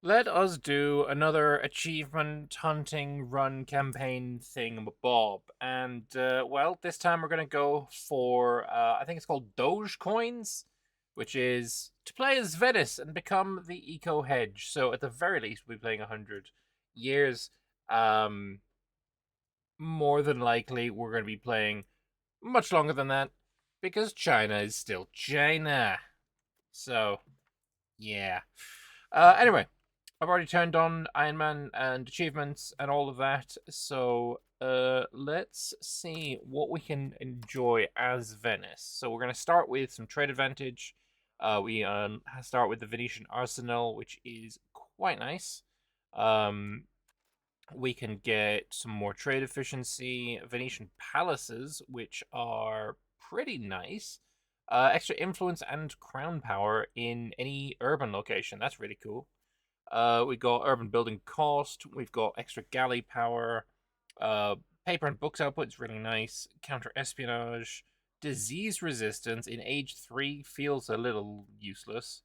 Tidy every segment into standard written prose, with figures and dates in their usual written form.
Let us do another achievement hunting run campaign thingamabob. And, well, this time we're going to go for, I think it's called Doge coins, which is to play as Venice and become the eco hedge. So at the very least, we'll be playing 100 years. Um, More than likely, we're going to be playing much longer than that because China is still China. So, yeah. Anyway, I've already turned on Iron Man and achievements and all of that, so let's see what we can enjoy as Venice. So we're going to start with some trade advantage. We start with the Venetian arsenal, which is quite nice. Um, we can get some more trade efficiency, Venetian palaces, which are pretty nice. Extra influence and crown power in any urban location. That's really cool. We got urban building cost. We've got extra galley power. Uh, Paper and books output is really nice. Counter espionage. Disease resistance in age 3 feels a little useless.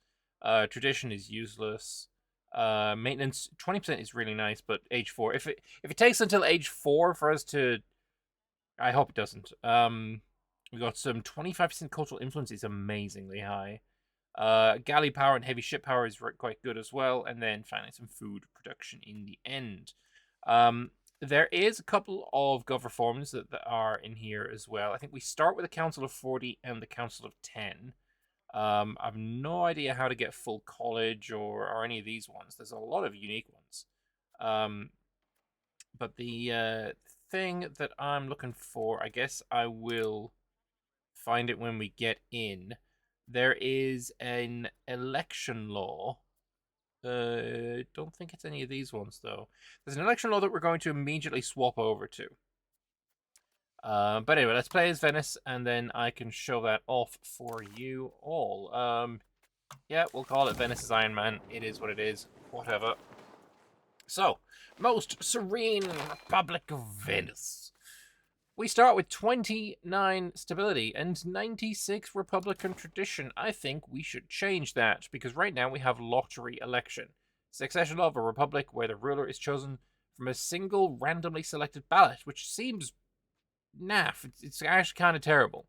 Tradition is useless. Maintenance 20% is really nice, but age 4. If it takes until age 4 for us to, I hope it doesn't. We got some 25% cultural influence is amazingly high. Galley power and heavy ship power is quite good as well, and then finally some food production in the end. There is a couple of gov reforms that are in here as well. I think we start with the Council of 40 and the Council of 10. I have no idea how to get full college or any of these ones. There's a lot of unique ones. But the thing that I'm looking for, I guess I will find it when we get in. There is an election law. Don't think it's any of these ones though. There's an election law that we're going to immediately swap over to. But anyway, let's play as Venice, and then I can show that off for you all. Yeah, we'll call it Venice's Iron Man. It is what it is. Whatever. So, most serene Republic of Venice. We start with 29 stability and 96 Republican tradition. I think we should change that because right now we have lottery election. Succession of a republic where the ruler is chosen from a single randomly selected ballot, which seems naff. It's actually kind of terrible.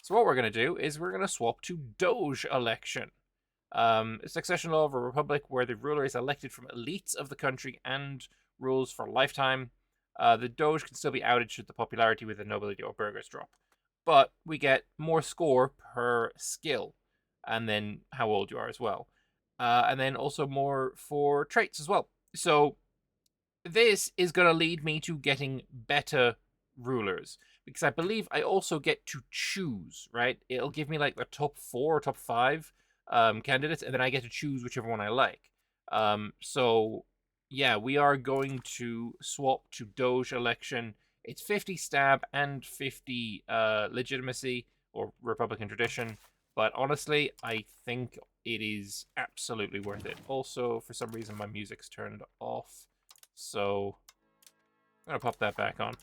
So what we're going to do is we're going to swap to Doge election. Succession law of a republic where the ruler is elected from elites of the country and rules for a lifetime. The Doge can still be outed should the popularity with the nobility or burghers drop. But we get more score per skill, and then how old you are as well. And then also more for traits as well. So this is going to lead me to getting better rulers. Because I believe I also get to choose, right? It'll give me like the top 4 or top 5 candidates, and then I get to choose whichever one I like. So yeah, we are going to swap to Doge election. It's 50 stab and 50 legitimacy or Republican tradition. But honestly, I think it is absolutely worth it. Also, for some reason, my music's turned off. So I'm going to pop that back on.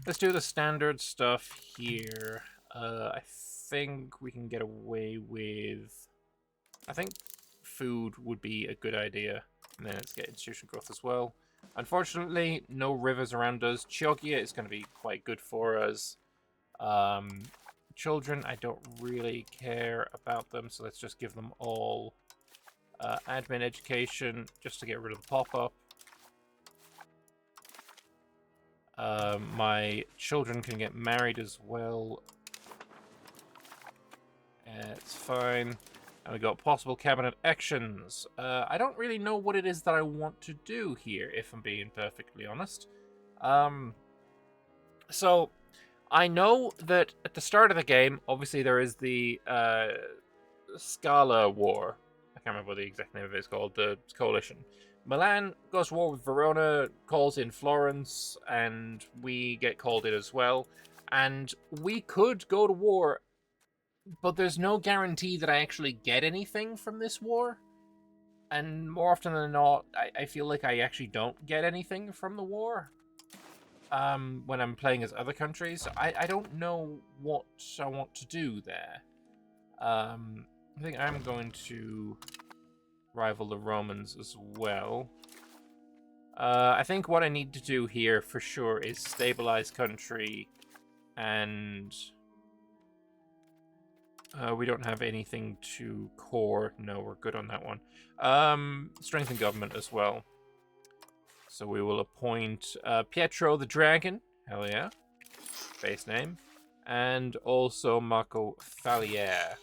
Let's do the standard stuff here. I think we can get away with... I think food would be a good idea. And then let's get institution growth as well. Unfortunately, no rivers around us. Chioggia is going to be quite good for us. Children, I don't really care about them, so let's just give them all admin education, just to get rid of the pop-up. My children can get married as well. It's fine. And we got possible cabinet actions. I don't really know what it is that I want to do here, if I'm being perfectly honest. So, I know that at the start of the game, obviously there is the Scala War. I can't remember what the exact name of it is called, the coalition. Milan goes to war with Verona, calls in Florence, and we get called in as well. And we could go to war, but there's no guarantee that I actually get anything from this war. And more often than not, I feel like I actually don't get anything from the war. When I'm playing as other countries. I don't know what I want to do there. I think I'm going to rival the Romans as well. I think what I need to do here for sure is stabilize country, and we don't have anything to core. No, we're good on that one. Strengthen government as well. So we will appoint Pietro the Dragon. Hell yeah. Base name. And also Marco Faliero.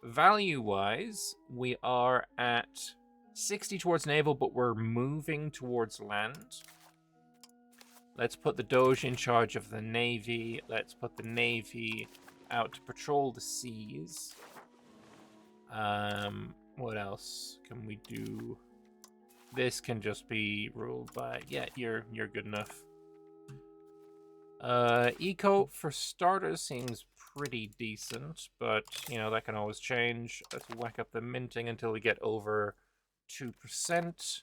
Value-wise, we are at 60 towards naval, but we're moving towards land. Let's put the Doge in charge of the navy. Let's put the navy out to patrol the seas. What else can we do? This can just be ruled by... Yeah, you're good enough. Eco, for starters, seems pretty decent, but, you know, that can always change. Let's whack up the minting until we get over 2%.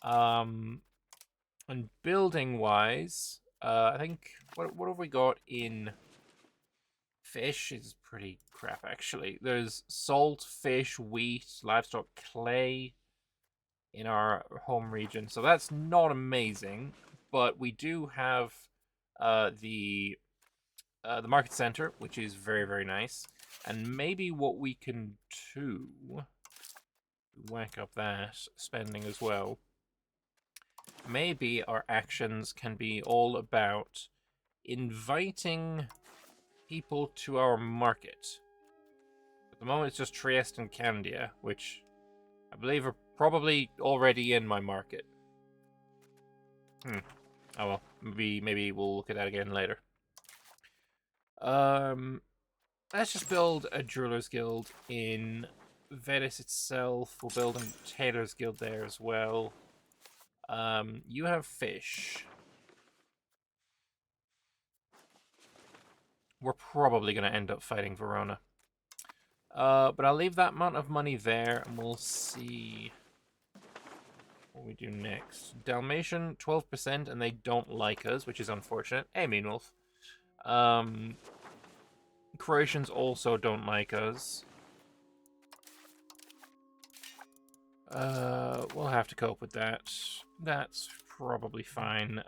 And building-wise, I think... What have we got in... Fish is pretty crap, actually. There's salt, fish, wheat, livestock, clay in our home region. So that's not amazing, but we do have the market center, which is very, very nice. And maybe what we can do, whack up that spending as well. Maybe our actions can be all about inviting people to our market. At the moment, it's just Trieste and Candia, which I believe are probably already in my market. Oh well, maybe we'll look at that again later. Let's just build a Jeweler's Guild in Venice itself. We'll build a Tailor's Guild there as well. You have fish. We're probably going to end up fighting Verona. But I'll leave that amount of money there, and we'll see what we do next. Dalmatian, 12%, and they don't like us, which is unfortunate. Hey, Mean Wolf. Croatians also don't like us. We'll have to cope with that. That's probably fine.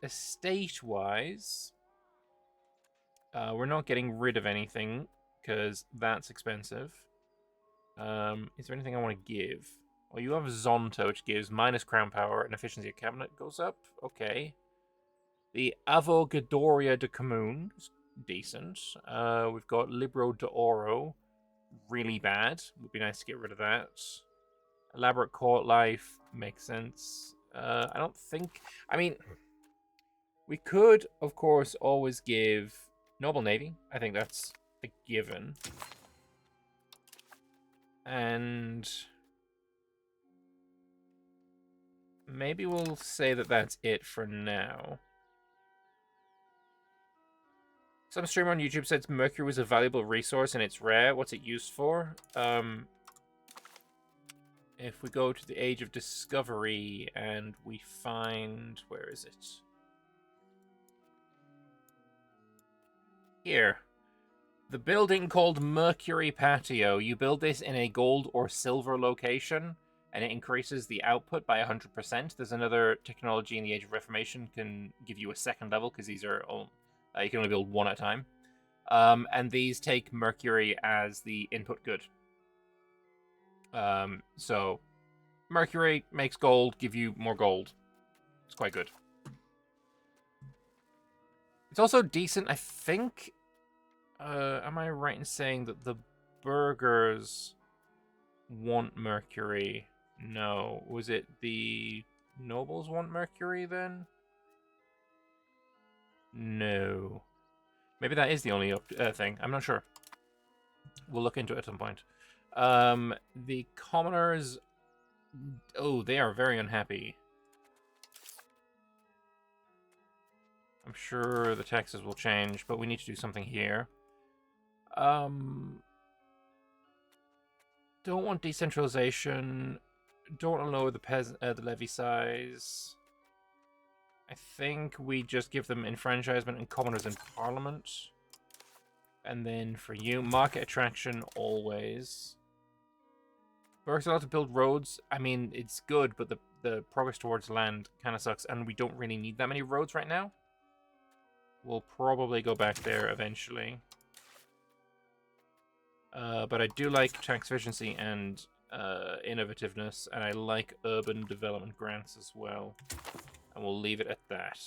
Estate-wise... we're not getting rid of anything, because that's expensive. Is there anything I want to give? Well, you have Zonta, which gives minus crown power and efficiency of cabinet goes up. Okay. The Avogadoria de Comune is decent. We've got Libro de Oro. Really bad. Would be nice to get rid of that. Elaborate court life. Makes sense. I don't think... I mean, we could, of course, always give... Noble Navy. I think that's a given. And maybe we'll say that that's it for now. Some streamer on YouTube says Mercury was a valuable resource and it's rare. What's it used for? If we go to the Age of Discovery and we find... Where is it? Here. The building called Mercury Patio. You build this in a gold or silver location, and it increases the output by 100%. There's another technology in the Age of Reformation can give you a second level, because these are all... you can only build one at a time. And these take Mercury as the input good. So, Mercury makes gold, give you more gold. It's quite good. It's also decent, I think... am I right in saying that the burghers want Mercury? No. Was it the nobles want Mercury then? No. Maybe that is the only thing. I'm not sure. We'll look into it at some point. The commoners... Oh, they are very unhappy. I'm sure the taxes will change, but we need to do something here. Don't want decentralization. Don't want to lower the levy size. I think we just give them enfranchisement and commoners in parliament. And then for you, market attraction always. Works a lot to build roads. I mean, it's good, but the progress towards land kind of sucks, and we don't really need that many roads right now. We'll probably go back there eventually. But I do like tax efficiency and innovativeness, and I like urban development grants as well. And we'll leave it at that.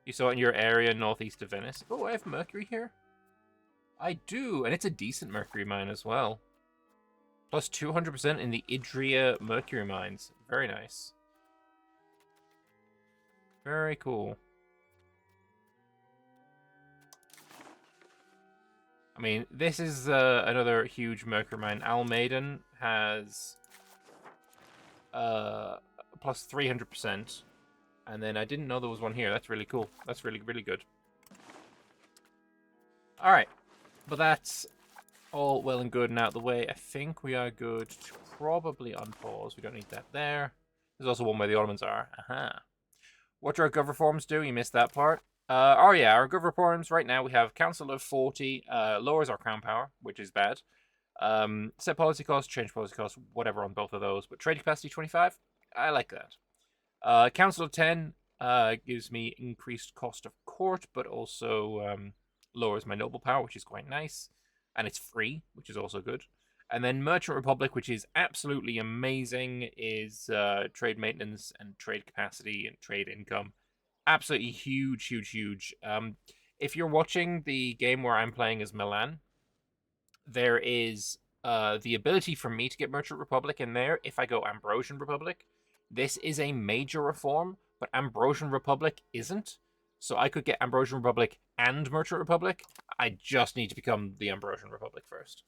You saw it in your area northeast of Venice. Oh, I have mercury here? I do, and it's a decent mercury mine as well. Plus 200% in the Idria mercury mines. Very nice. Very cool. I mean, this is another huge mercury mine. Almaden has plus 300%. And then I didn't know there was one here. That's really cool. That's really, really good. Alright. But that's all well and good and out of the way. I think we are good to probably unpause. We don't need that there. There's also one where the Ottomans are. Aha. What do our gov reforms do? You missed that part. Oh yeah, our gov reforms right now we have Council of 40, lowers our crown power, which is bad. Set policy costs, change policy costs, whatever on both of those. But trade capacity 25, I like that. Council of 10 gives me increased cost of court, but also lowers my noble power, which is quite nice. And it's free, which is also good. And then Merchant Republic, which is absolutely amazing, is trade maintenance and trade capacity and trade income. Absolutely huge, huge, huge. If you're watching the game where I'm playing as Milan, there is the ability for me to get Merchant Republic in there if I go Ambrosian Republic. This is a major reform, but Ambrosian Republic isn't. So I could get Ambrosian Republic and Merchant Republic. I just need to become the Ambrosian Republic first.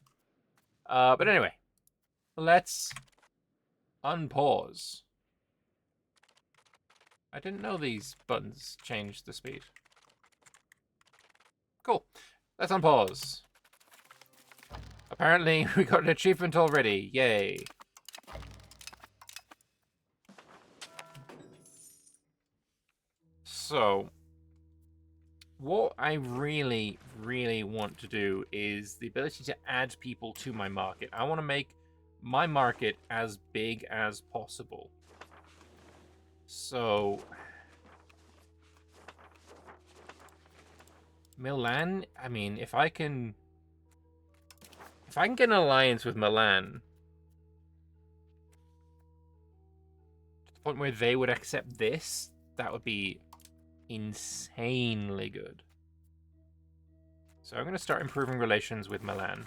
But anyway, let's unpause. I didn't know these buttons changed the speed. Cool. Let's unpause. Apparently, we got an achievement already. Yay. So, what I really, really want to do is the ability to add people to my market. I want to make my market as big as possible. So, Milan, I mean, if I can get an alliance with Milan to the point where they would accept this, that would be insanely good. So I'm going to start improving relations with Milan.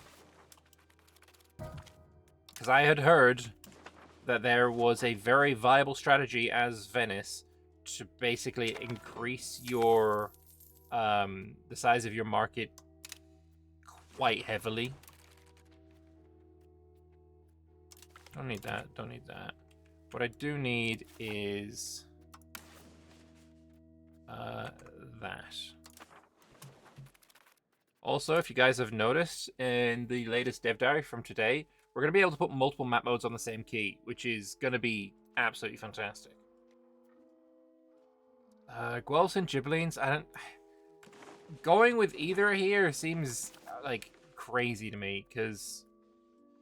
Because I had heard that there was a very viable strategy as Venice to basically increase your the size of your market quite heavily. Don't need that, don't need that. What I do need is that. Also, if you guys have noticed, in the latest dev diary from today, we're going to be able to put multiple map modes on the same key, which is going to be absolutely fantastic. Guelphs and Ghibellines, I don't... Going with either here seems, like, crazy to me, because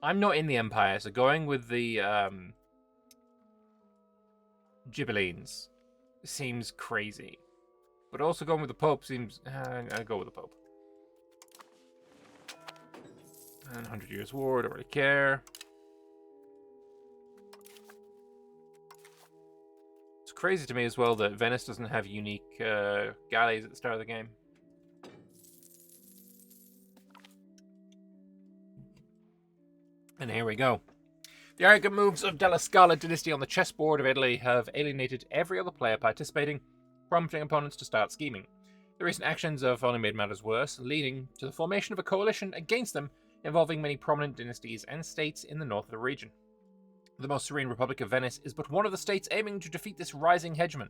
I'm not in the Empire, so going with the Ghibellines seems crazy. But also going with the Pope seems... I'll go with the Pope. And 100 Years War, don't really care. It's crazy to me as well that Venice doesn't have unique galleys at the start of the game. And here we go. The arrogant moves of Della Scala dynasty on the chessboard of Italy have alienated every other player participating, prompting opponents to start scheming. The recent actions have only made matters worse, leading to the formation of a coalition against them involving many prominent dynasties and states in the north of the region. The most serene Republic of Venice is but one of the states aiming to defeat this rising hegemon.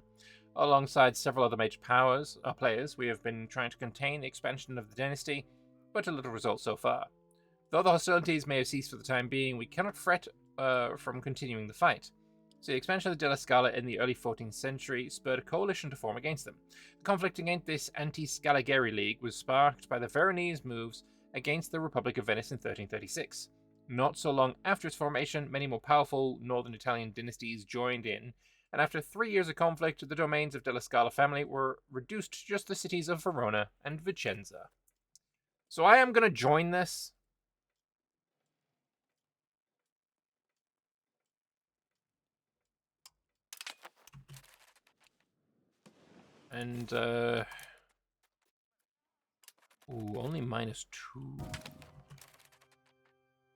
Alongside several other major players, we have been trying to contain the expansion of the dynasty, but to little result so far. Though the hostilities may have ceased for the time being, we cannot fret from continuing the fight. So the expansion of the Della Scala in the early 14th century spurred a coalition to form against them. The conflict against this Anti-Scalageri League was sparked by the Veronese moves against the Republic of Venice in 1336. Not so long after its formation, many more powerful northern Italian dynasties joined in, and after 3 years of conflict, the domains of Della Scala family were reduced to just the cities of Verona and Vicenza. So I am going to join this. And, ooh, only -2.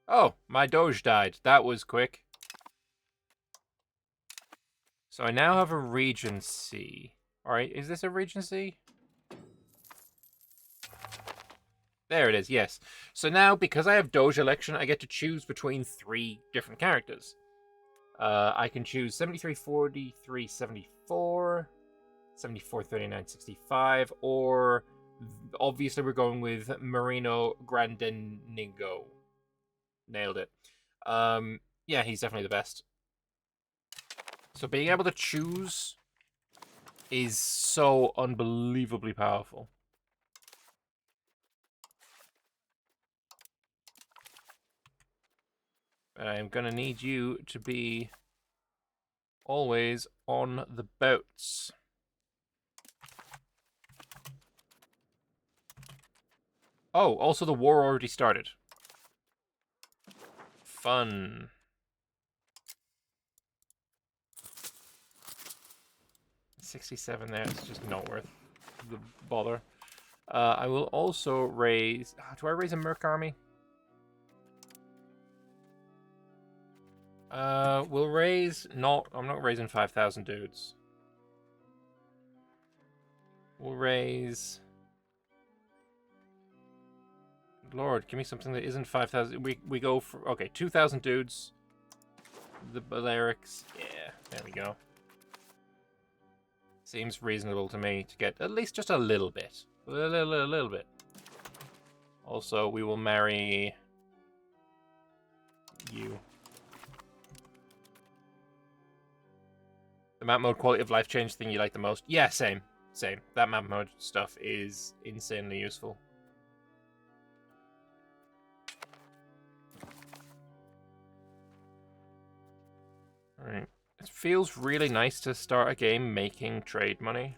Oh, my Doge died. That was quick. So I now have a Regency. Alright, is this a Regency? There it is, yes. So now, because I have Doge election, I get to choose between 3 different characters. I can choose 73, 43, 74, 74, 39, 65, or obviously we're going with Marino Grandenigo. Nailed it. Yeah, he's definitely the best. So being able to choose is so unbelievably powerful. I'm gonna need you to be always on the boats. Oh, also the war already started. Fun. $67 there, it's just not worth the bother. I will also raise... Do I raise a Merc army? We'll raise... I'm not raising 5,000 dudes. We'll raise... Lord, give me something that isn't 5,000. We go for... Okay, 2,000 dudes. The Balearics. Yeah, there we go. Seems reasonable to me to get at least just a little bit. A little bit. Also, we will marry... you. The map mode quality of life change thing you like the most? Yeah, same. Same. That map mode stuff is insanely useful. Alright. It feels really nice to start a game making trade money.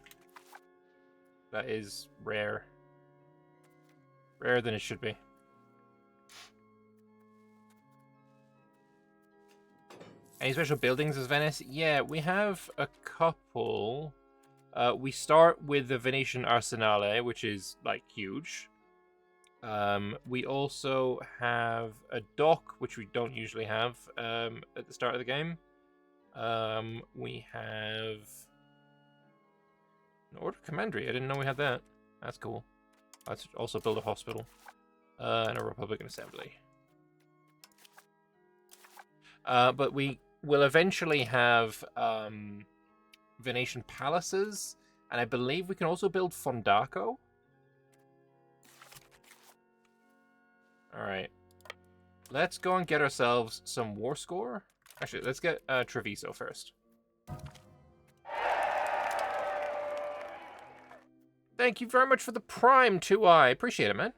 That is rare. Rarer than it should be. Any special buildings as Venice? Yeah, we have a couple. We start with the Venetian Arsenale, which is, like, huge. We also have a dock, which we don't usually have at the start of the game. We have an Order Commandery. I didn't know we had that. That's cool. Let's also build a hospital. And a Republican Assembly. But we will eventually have Venetian palaces, and I believe we can also build Fondaco. Alright. Let's go and get ourselves some war score. Actually, let's get Treviso first. Thank you very much for the Prime 2i. Appreciate it, man.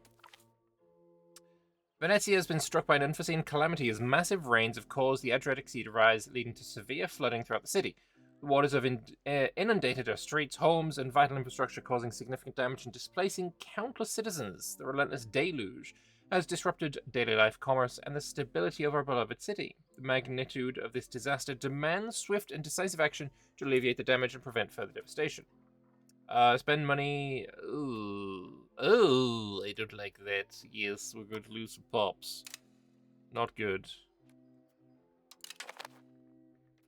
Venezia has been struck by an unforeseen calamity as massive rains have caused the Adriatic Sea to rise, leading to severe flooding throughout the city. The waters have inundated our streets, homes, and vital infrastructure, causing significant damage and displacing countless citizens. The relentless deluge has disrupted daily life, commerce, and the stability of our beloved city. The magnitude of this disaster demands swift and decisive action to alleviate the damage and prevent further devastation. Spend money. Oh, I don't like that. Yes, we're going to lose some pops. Not good.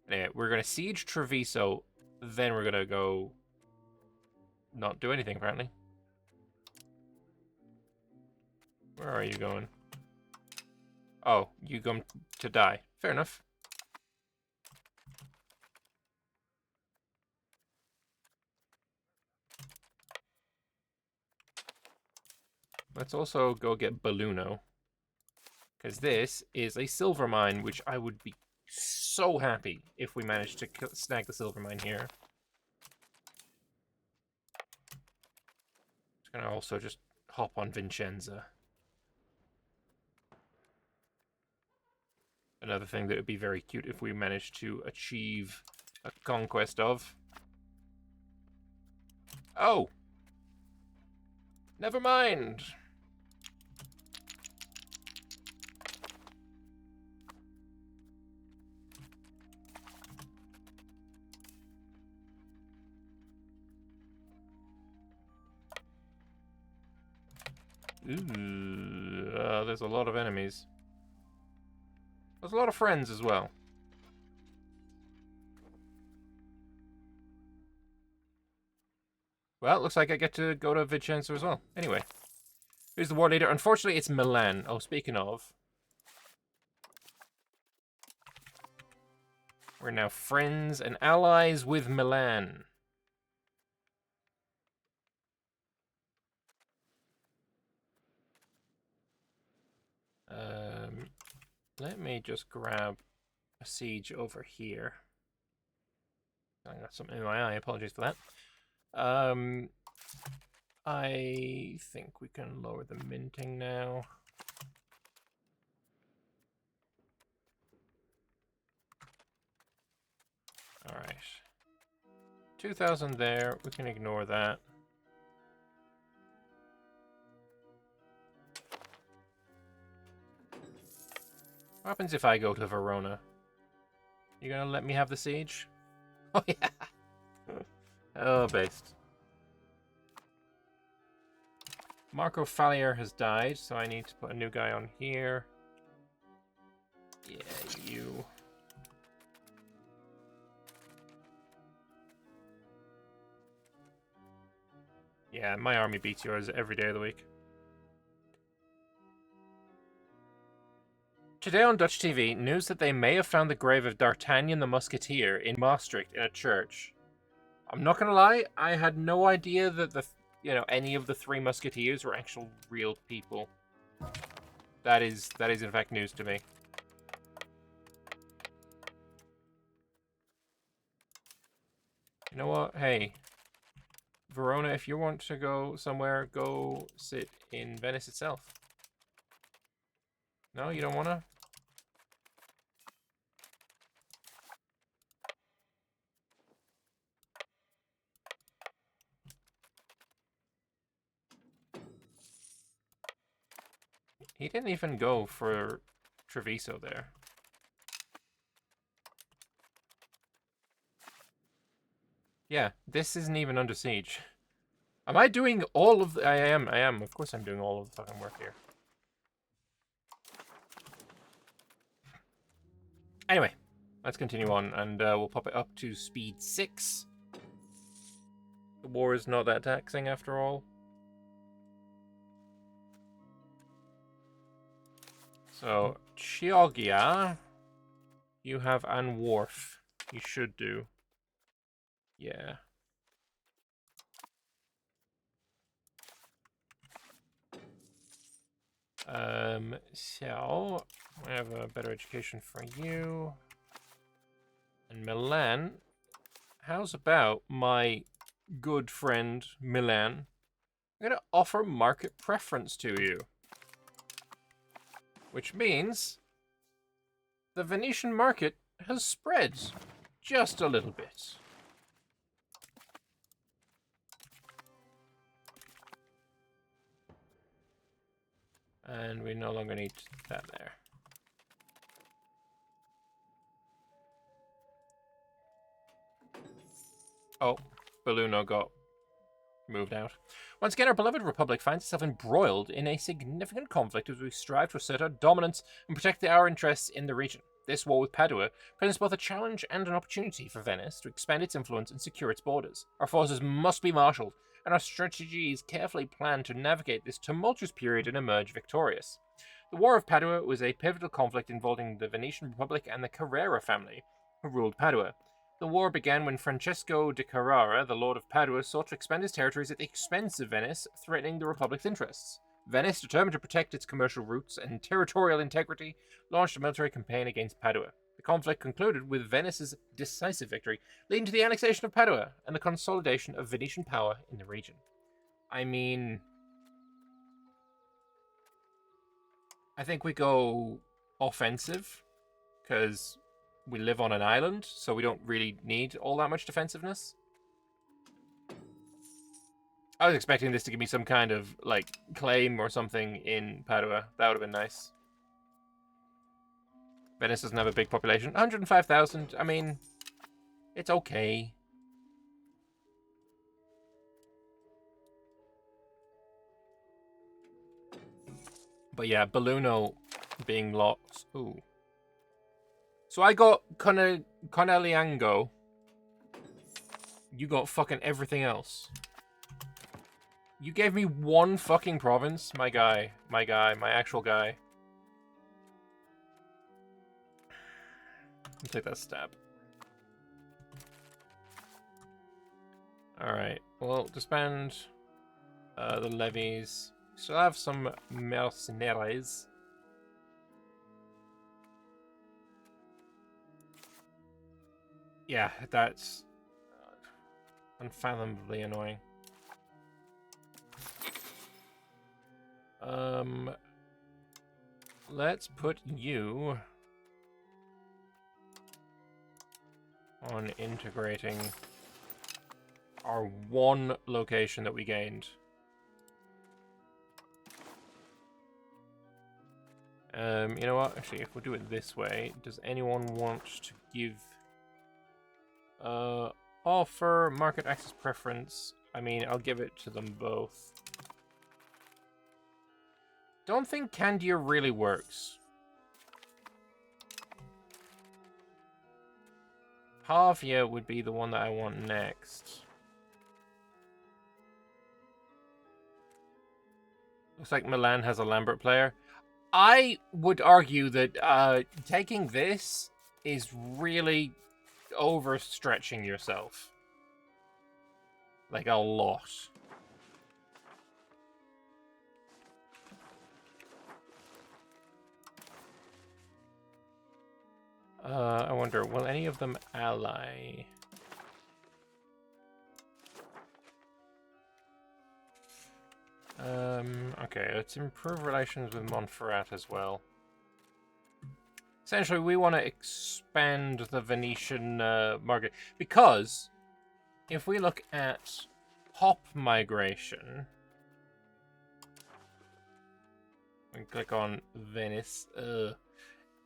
Anyway, we're going to siege Treviso, then we're going to go not do anything, apparently. Where are you going? Oh, you going to die. Fair enough. Let's also go get Belluno. Because this is a silver mine, which I would be so happy if we managed to snag the silver mine here. Just gonna also just hop on Vicenza. Another thing that would be very cute if we managed to achieve a conquest of. Oh! Never mind! Ooh, there's a lot of enemies. There's a lot of friends as well. Well, looks like I get to go to Vicenza as well. Anyway, who's the war leader? Unfortunately, it's Milan. Oh, speaking of, we're now friends and allies with Milan. Let me just grab a siege over here. I got something in my eye. Apologies for that. I think we can lower the minting now. All right. 2,000 there. We can ignore that. What happens if I go to Verona? You gonna let me have the siege? Oh, yeah. Oh, based. Marco Faliero has died, so I need to put a new guy on here. Yeah, you. Yeah, my army beats yours every day of the week. Today on Dutch TV, news that they may have found the grave of D'Artagnan the Musketeer in Maastricht in a church. I'm not gonna lie, I had no idea that any of the three Musketeers were actual real people. That is in fact news to me. You know what? Hey, Verona, if you want to go somewhere, go sit in Venice itself. No, you don't wanna? He didn't even go for Treviso there. Yeah, this isn't even under siege. Am I doing all of the... I am. Of course I'm doing all of the fucking work here. Anyway, let's continue on, and we'll pop it up to speed 6. The war is not that taxing after all. So, Chioggia, you have an wharf. You should do. Yeah. So, I have a better education for you. And Milan, how's about my good friend Milan? I'm going to offer market preference to you. Which means the Venetian market has spread just a little bit. And we no longer need that there. Oh, Belluno got moved out. Once again, our beloved Republic finds itself embroiled in a significant conflict as we strive to assert our dominance and protect our interests in the region. This war with Padua presents both a challenge and an opportunity for Venice to expand its influence and secure its borders. Our forces must be marshaled, and our strategies carefully planned to navigate this tumultuous period and emerge victorious. The War of Padua was a pivotal conflict involving the Venetian Republic and the Carrara family, who ruled Padua. The war began when Francesco de Carrara, the Lord of Padua, sought to expand his territories at the expense of Venice, threatening the Republic's interests. Venice, determined to protect its commercial routes and territorial integrity, launched a military campaign against Padua. The conflict concluded with Venice's decisive victory, leading to the annexation of Padua and the consolidation of Venetian power in the region. I mean, I think we go offensive because we live on an island, so we don't really need all that much defensiveness. I was expecting this to give me some kind of, like, claim or something in Padua. That would have been nice. Venice doesn't have a big population. 105,000, I mean, it's okay. But yeah, Belluno being locked. Ooh. So I got Coneliango. You got fucking everything else. You gave me one fucking province? My guy, my actual guy. I'll take that stab. Alright, well, disband the levies. Still have some mercenaries. Yeah, that's unfathomably annoying. Let's put you on integrating our one location that we gained. You know what? Actually, if we do it this way, does anyone want to give offer market access preference? I mean, I'll give it to them both. Don't think Candia really works. Pavia would be the one that I want next. Looks like Milan has a Lambert player. I would argue that taking this is really overstretching yourself. Like, a lot. I wonder, will any of them ally? Okay, let's improve relations with Montferrat as well. Essentially, we want to expand the Venetian market. Because, if we look at pop migration, and click on Venice,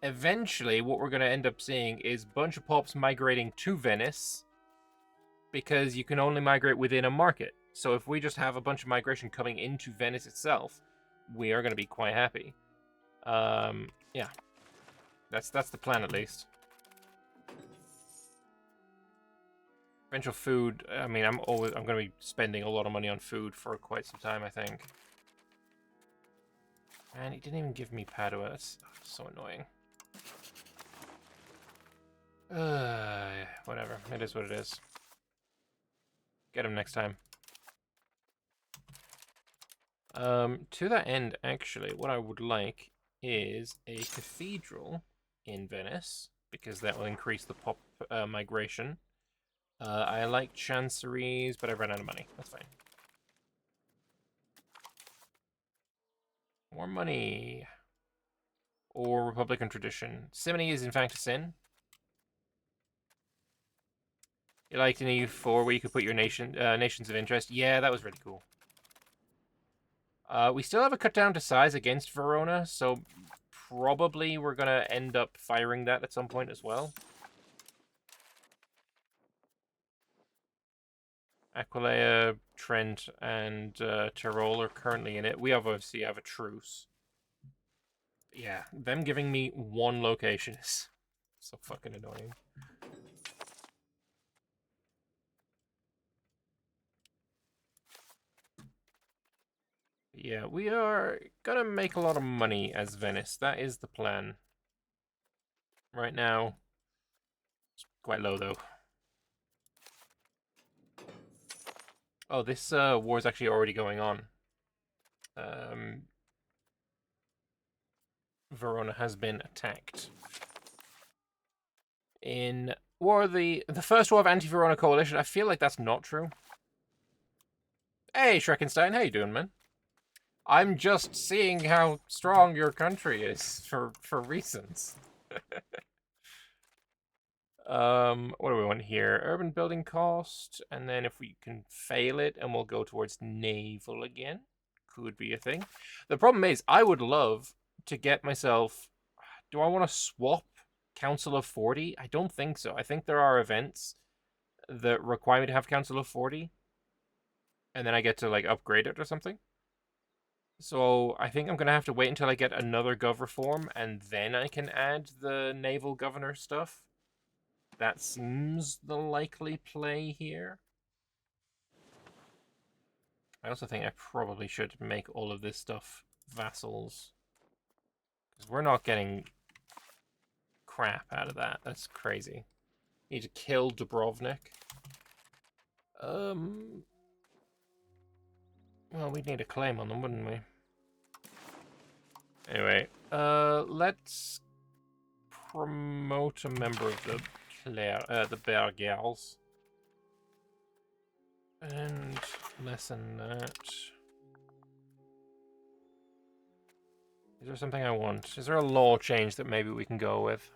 eventually what we're going to end up seeing is a bunch of pops migrating to Venice, because you can only migrate within a market. So if we just have a bunch of migration coming into Venice itself, we are going to be quite happy. Yeah. That's the plan, at least. Eventual food, I mean, I'm going to be spending a lot of money on food for quite some time, I think. Man, he didn't even give me Padua. That's so annoying. Whatever. It is what it is. Get him next time. To that end, actually, what I would like is a cathedral in Venice, because that will increase the pop migration. I like chanceries, but I ran out of money. That's fine. More money. Or Republican tradition. Simony is in fact a sin. You liked an EU4 where you could put your nations of interest. Yeah, that was really cool. We still have a cut down to size against Verona, so probably we're going to end up firing that at some point as well. Aquileia, Trent, and Tyrol are currently in it. We obviously have a truce. Yeah, them giving me one location is so fucking annoying. Yeah, we are gonna make a lot of money as Venice. That is the plan. Right now, it's quite low though. Oh, this war is actually already going on. Verona has been attacked. In the first war of Anti-Verona coalition, I feel like that's not true. Hey, Schreckenstein, how you doing, man? I'm just seeing how strong your country is for reasons. What do we want here? Urban building cost, and then if we can fail it, and we'll go towards naval again. Could be a thing. The problem is, I would love to get myself... Do I want to swap Council of 40? I don't think so. I think there are events that require me to have Council of 40, and then I get to, like, upgrade it or something. So I think I'm going to have to wait until I get another gov reform, and then I can add the naval governor stuff. That seems the likely play here. I also think I probably should make all of this stuff vassals. Because we're not getting crap out of that. That's crazy. Need to kill Dubrovnik. Well, we'd need a claim on them, wouldn't we? Anyway, let's promote a member of the Bergals. And lessen that. Is there something I want? Is there a law change that maybe we can go with?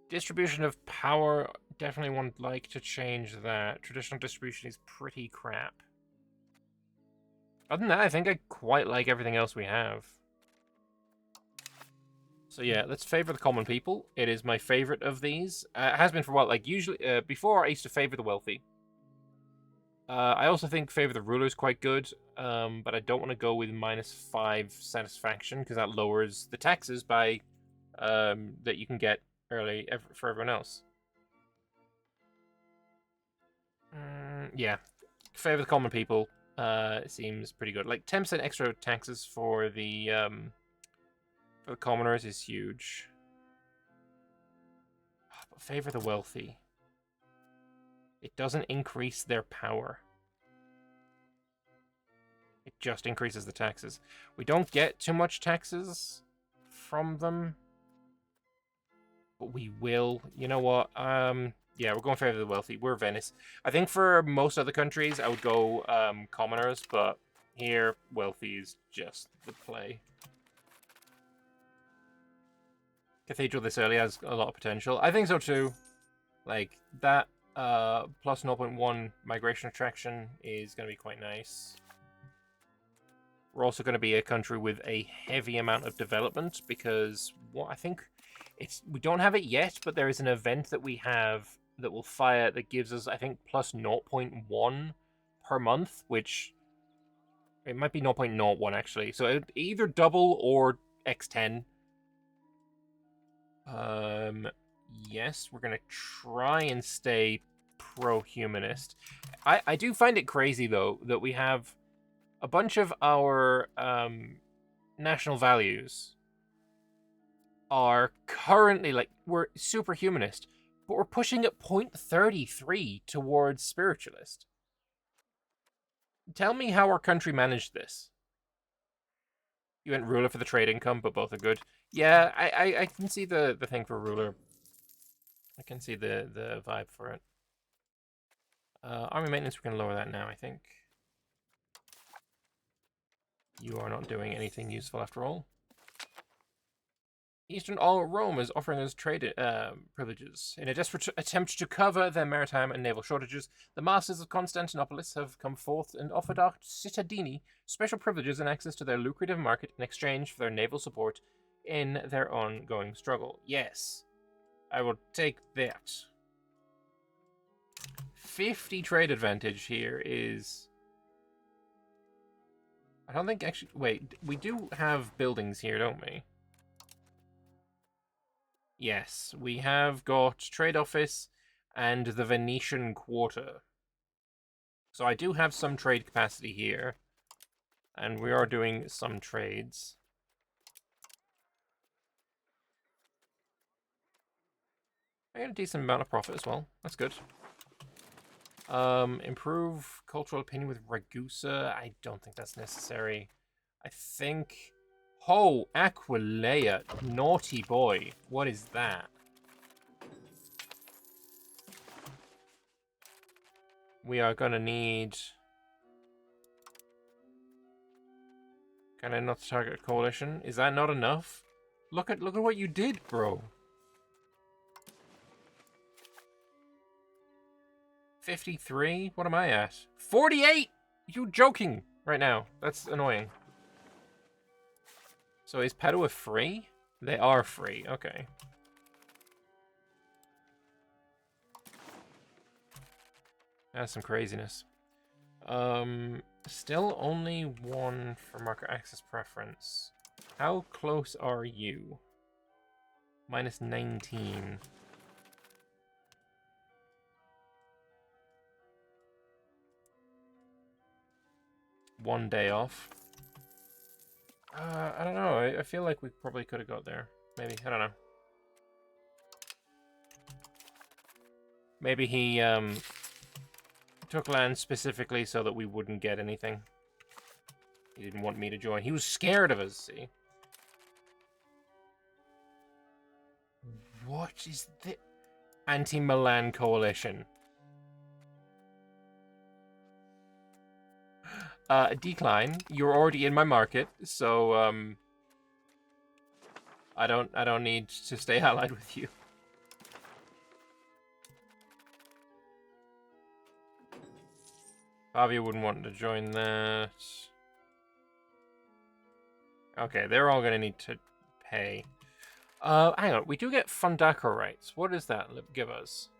Distribution of power, definitely would like to change that. Traditional distribution is pretty crap. Other than that, I think I quite like everything else we have. So yeah, let's favor the common people. It is my favorite of these. It has been for a while. Like, usually, before I used to favor the wealthy. I also think favor the ruler is quite good, but I don't want to go with -5 satisfaction, because that lowers the taxes by that you can get early for everyone else. Yeah, favor the common people seems pretty good. Like 10% extra taxes for the commoners is huge. But favor the wealthy. It doesn't increase their power. It just increases the taxes. We don't get too much taxes from them, but we will. You know what? Yeah, we're going favor the wealthy. We're Venice. I think for most other countries, I would go commoners, but here, wealthy is just the play. Cathedral this early has a lot of potential. I think so too. Like, that plus 0.1 migration attraction is going to be quite nice. We're also going to be a country with a heavy amount of development, because what I think we don't have it yet, but there is an event that we have that will fire that gives us, I think, plus 0.1 per month, which it might be 0.01 actually. So it either double or x10. Yes, we're gonna try and stay pro-humanist. I do find it crazy though that we have a bunch of our national values are currently, like, we're super humanist, but we're pushing at 0.33 towards spiritualist. Tell me how our country managed this. You went ruler for the trade income, but both are good. Yeah, I can see the thing for ruler. I can see the vibe for it. Army maintenance, we can lower that now, I think. You are not doing anything useful after all. Eastern All Rome is offering us trade privileges. In a desperate attempt to cover their maritime and naval shortages, the masters of Constantinople have come forth and offered our cittadini special privileges and access to their lucrative market in exchange for their naval support in their ongoing struggle. Yes, I will take that. 50 trade advantage here is... I don't think actually... Wait, we do have buildings here, don't we? Yes, we have got trade office and the Venetian quarter. So I do have some trade capacity here. And we are doing some trades. I get a decent amount of profit as well. That's good. Improve cultural opinion with Ragusa. I don't think that's necessary. I think... Oh, Aquileia. Naughty boy. What is that? We are gonna need... Can I not target coalition? Is that not enough? Look at what you did, bro. 53? What am I at? 48! You joking right now. That's annoying. So is Padua free? They are free. Okay. That's some craziness. Still only one for marker access preference. How close are you? Minus 19. One day off. I don't know. I feel like we probably could have got there. Maybe. I don't know. Maybe he took land specifically so that we wouldn't get anything. He didn't want me to join. He was scared of us, see? What is the Anti-Milan coalition? Decline. You're already in my market, so I don't need to stay allied with you. Fabio wouldn't want to join that. Okay, they're all gonna need to pay. Hang on, we do get Fondaco rights. What does that give us?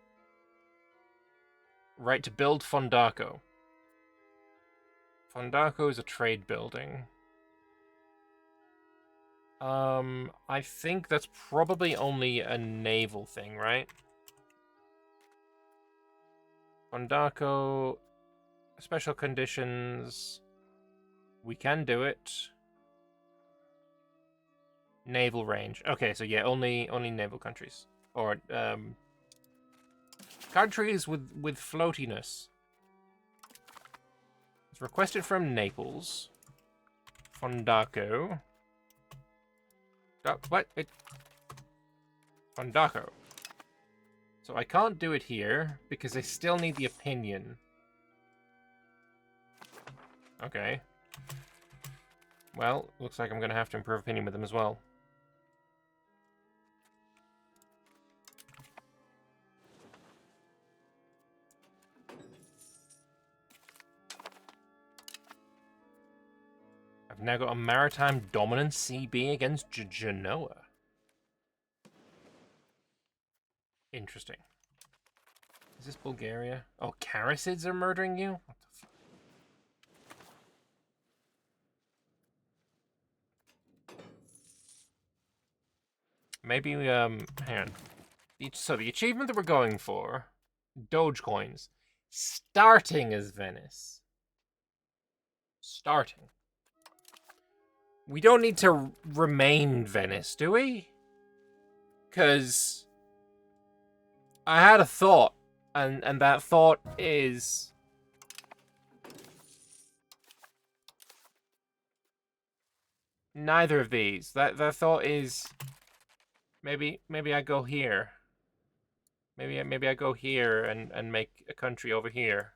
Right to build Fondaco. Fondaco is a trade building. I think that's probably only a naval thing, right? Fondaco, special conditions. We can do it. Naval range. Okay, so yeah, only naval countries. Or, countries with floatiness. It's requested from Naples. Fondaco. What? Fondaco. So I can't do it here, because I still need the opinion. Okay. Well, looks like I'm going to have to improve opinion with them as well. I've now got a maritime dominance CB against Genoa. Interesting. Is this Bulgaria? Oh, Karasids are murdering you? What the fuck? Maybe, hang on. So the achievement that we're going for, Doge coins, starting as Venice. Starting. We don't need to remain Venice, do we? Because I had a thought, and that thought is neither of these. That thought is maybe I go here. Maybe I go here and make a country over here.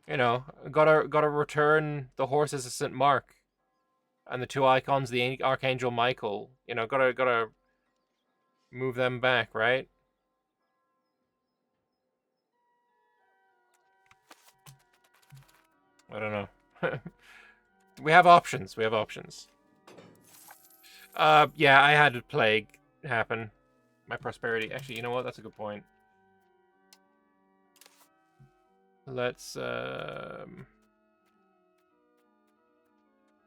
You know, gotta return the horses of St. Mark and the two icons, the Archangel Michael. You know, gotta move them back, right? I don't know. We have options. We have options. Yeah, I had a plague happen. My prosperity. Actually, you know what? That's a good point. Let's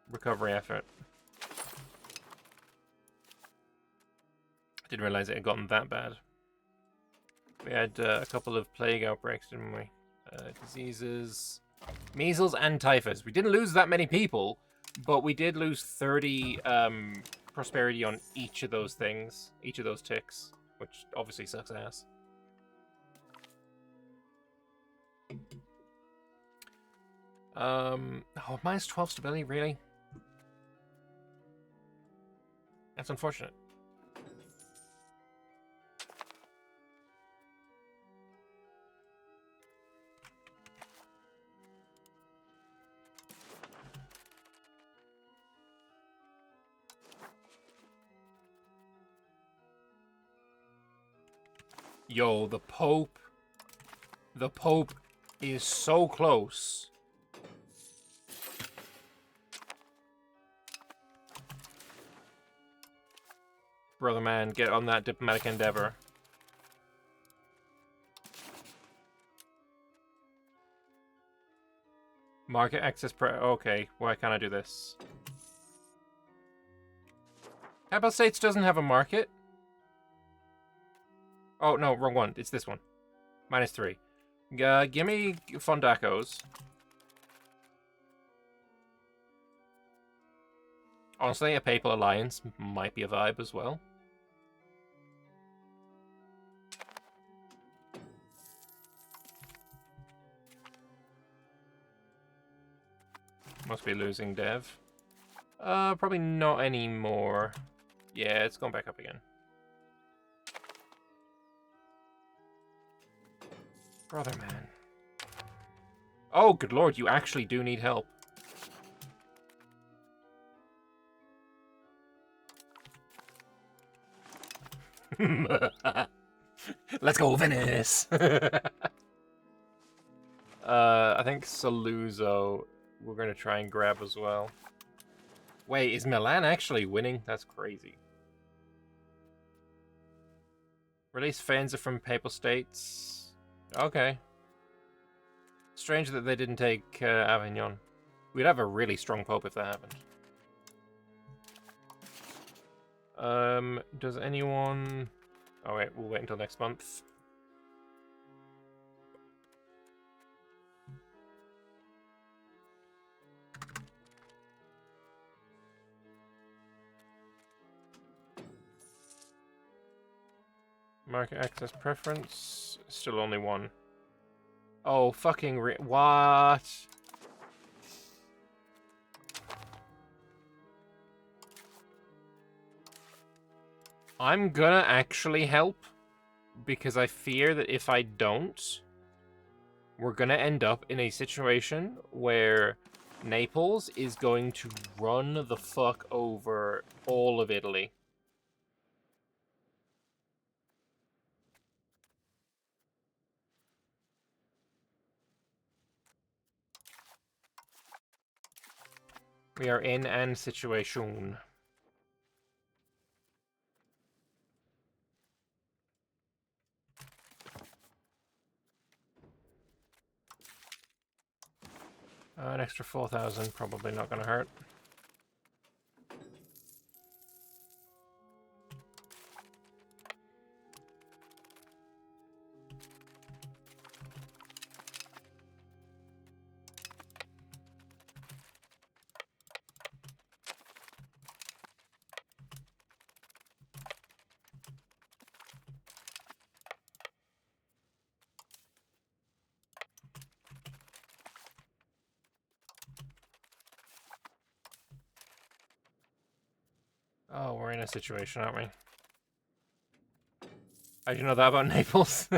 recovery effort. I didn't realize it had gotten that bad. We had a couple of plague outbreaks, didn't we? Diseases, measles and typhus. We didn't lose that many people, but we did lose 30 prosperity on each of those things, each of those ticks, which obviously sucks ass. Oh, minus 12 stability, really? That's unfortunate. Yo, the Pope. The Pope is so close. Brother man, get on that diplomatic endeavor. Market access okay, why can't I do this? Capital States doesn't have a market. Oh, no, wrong one. It's this one. -3. Give me Fondacos. Honestly, a Papal Alliance might be a vibe as well. Must be losing dev. Probably not anymore. Yeah, it's going back up again. Brother man. Oh, good lord, you actually do need help. Let's go, Venice! I think Saluzzo we're gonna try and grab as well. Wait, is Milan actually winning? That's crazy. Release Faenza from Papal States. Okay. Strange that they didn't take Avignon. We'd have a really strong pope if that happened. Does anyone... Oh wait, we'll wait until next month. Market access preference. Still only one. Oh, fucking what? I'm gonna actually help, because I fear that if I don't, we're gonna end up in a situation where Naples is going to run the fuck over all of Italy. We are in an situation. An extra 4,000, probably not gonna hurt. Oh, we're in a situation, aren't we? How'd you know that about Naples?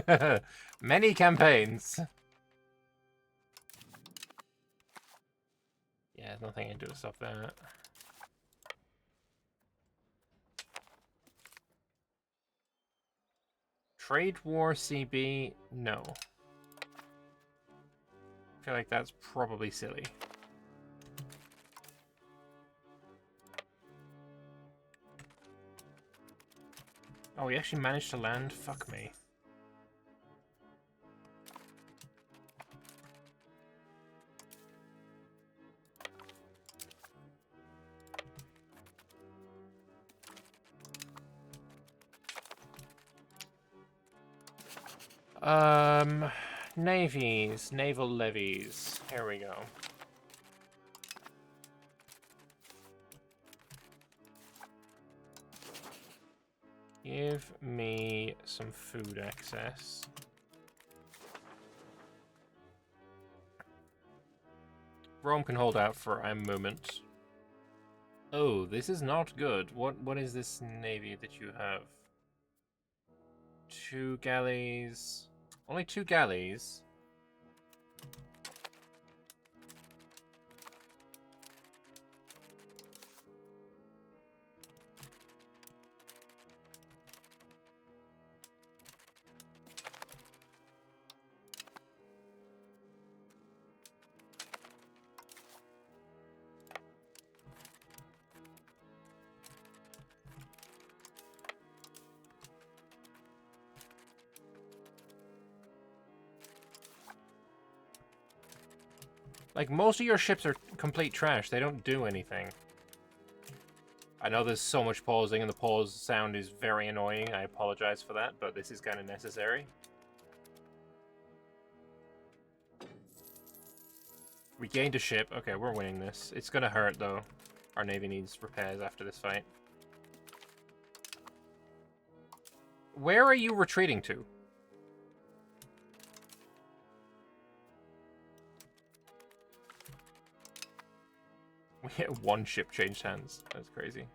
Many campaigns. Yeah, there's nothing I can do to stop that. Trade war CB? No. I feel like that's probably silly. Oh, we actually managed to land? Fuck me. Navies. Naval levies. Here we go. Give me some food access. Rome can hold out for a moment. Oh, this is not good. What is this navy that you have? 2 galleys. Only 2 galleys. Like, most of your ships are complete trash. They don't do anything. I know there's so much pausing, and the pause sound is very annoying. I apologize for that, but this is kind of necessary. We gained a ship. Okay, we're winning this. It's gonna hurt, though. Our navy needs repairs after this fight. Where are you retreating to? We had one ship changed hands. That's crazy.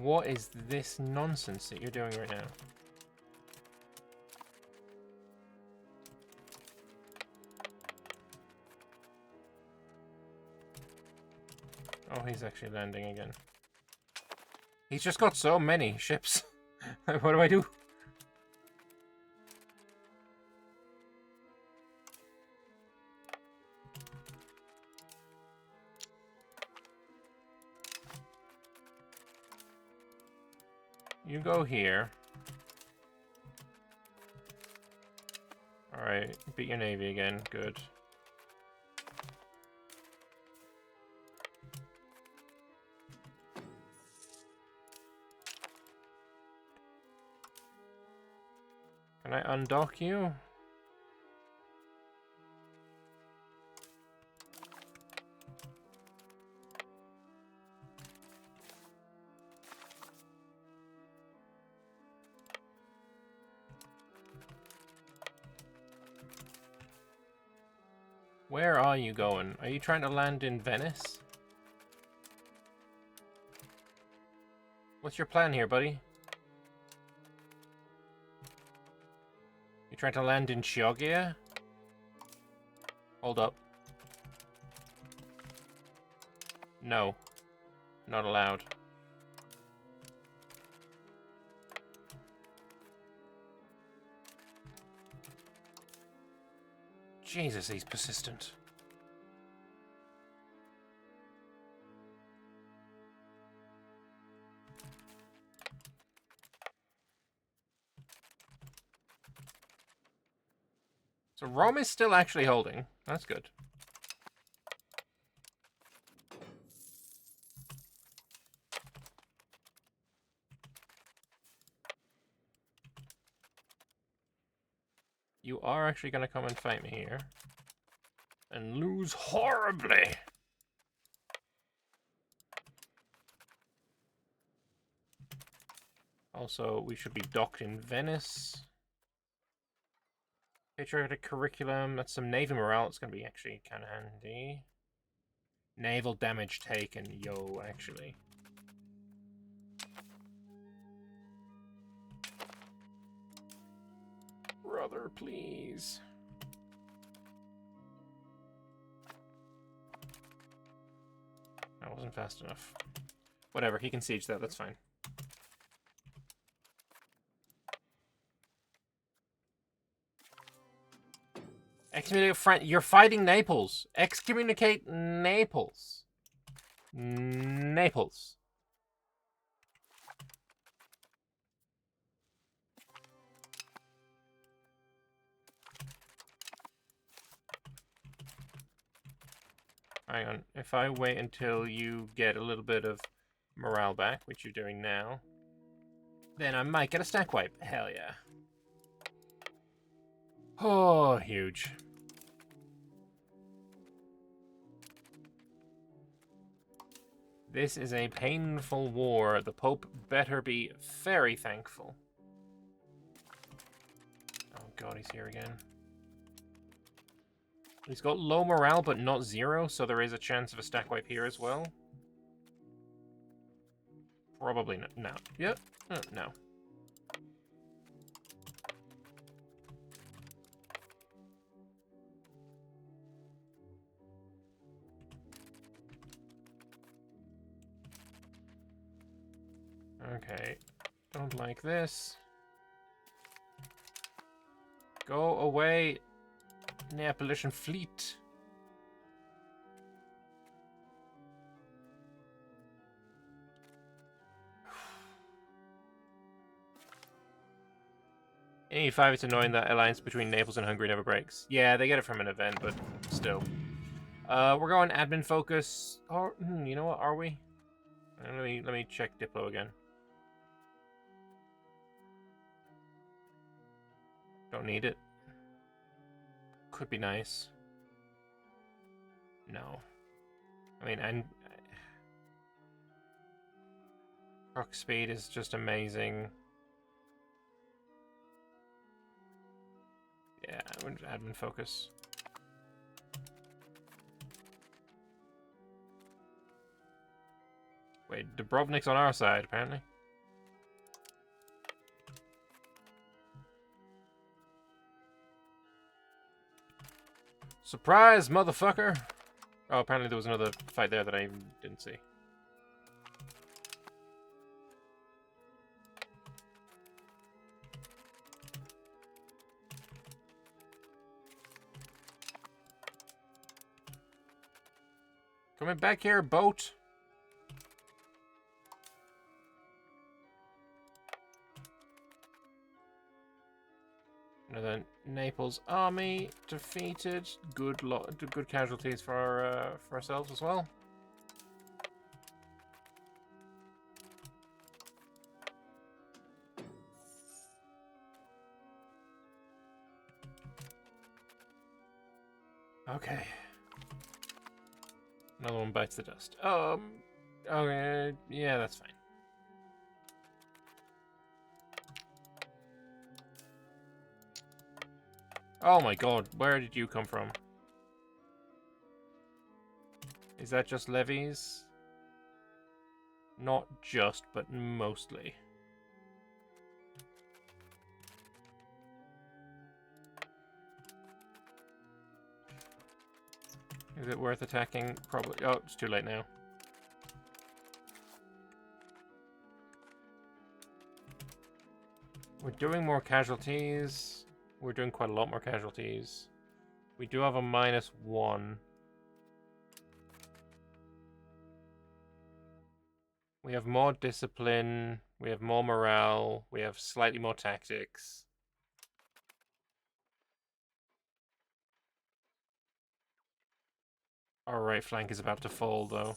What is this nonsense that you're doing right now? Oh, he's actually landing again. He's just got so many ships. What do I do? You go here. Alright, beat your navy again. Good. Can I undock you? Where are you going? Are you trying to land in Venice? What's your plan here, buddy? You trying to land in Chioggia? Hold up. No. Not allowed. Jesus, he's persistent. So Rome is still actually holding. That's good. You are actually going to come and fight me here. And lose horribly. Also, we should be docked in Venice. Patriotic curriculum. That's some Navy morale. It's going to be actually kind of handy. Naval damage taken. Yo, actually. Brother, please. That wasn't fast enough. Whatever, he can siege that. That's fine. Excommunicate France. You're fighting Naples. Excommunicate Naples. Naples. Hang on. If I wait until you get a little bit of morale back, which you're doing now, then I might get a stack wipe. Hell yeah. Oh, huge. This is a painful war. The Pope better be very thankful. Oh god, he's here again. He's got low morale, but not zero, so there is a chance of a stack wipe here as well. Probably not. No. Yep. No. Okay. Don't like this. Go away, Neapolitan fleet. EU5, it's annoying that alliance between Naples and Hungary never breaks. Yeah, they get it from an event, but still. We're going admin focus. Or you know what? Are we? Let me check Diplo again. Don't need it. Could be nice. No. I mean, and truck speed is just amazing. Yeah, admin focus. Wait, Dubrovnik's on our side, apparently. Surprise, motherfucker! Oh, apparently there was another fight there that I didn't see. Coming back here, boat! Another Naples army defeated. Good casualties for ourselves as well. Okay. Another one bites the dust. Okay, yeah, that's fine. Oh my god, where did you come from? Is that just levies? Not just, but mostly. Is it worth attacking? Probably. Oh, it's too late now. We're doing more casualties. We're doing quite a lot more casualties. We do have a -1. We have more discipline. We have more morale. We have slightly more tactics. Our right flank is about to fall, though.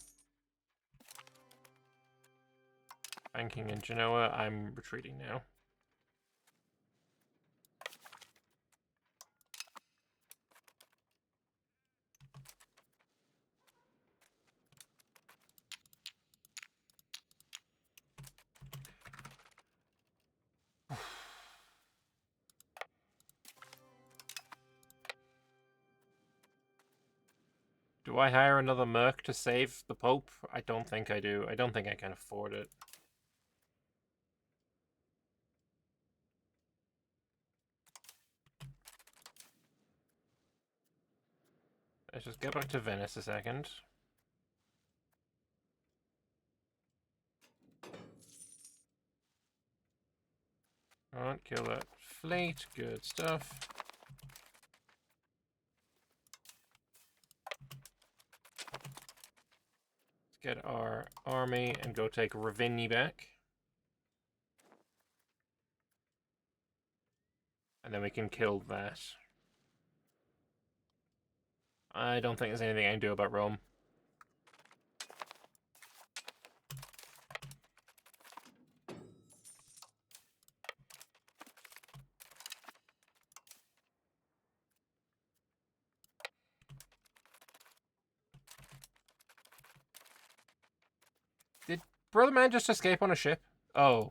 Banking in Genoa. I'm retreating now. Do I hire another merc to save the Pope? I don't think I do. I don't think I can afford it. Let's just get back to Venice a second. Alright, kill that fleet. Good stuff. Let's get our army and go take Ravigny back. And then we can kill that. I don't think there's anything I can do about Rome. Did Brother Man just escape on a ship? Oh.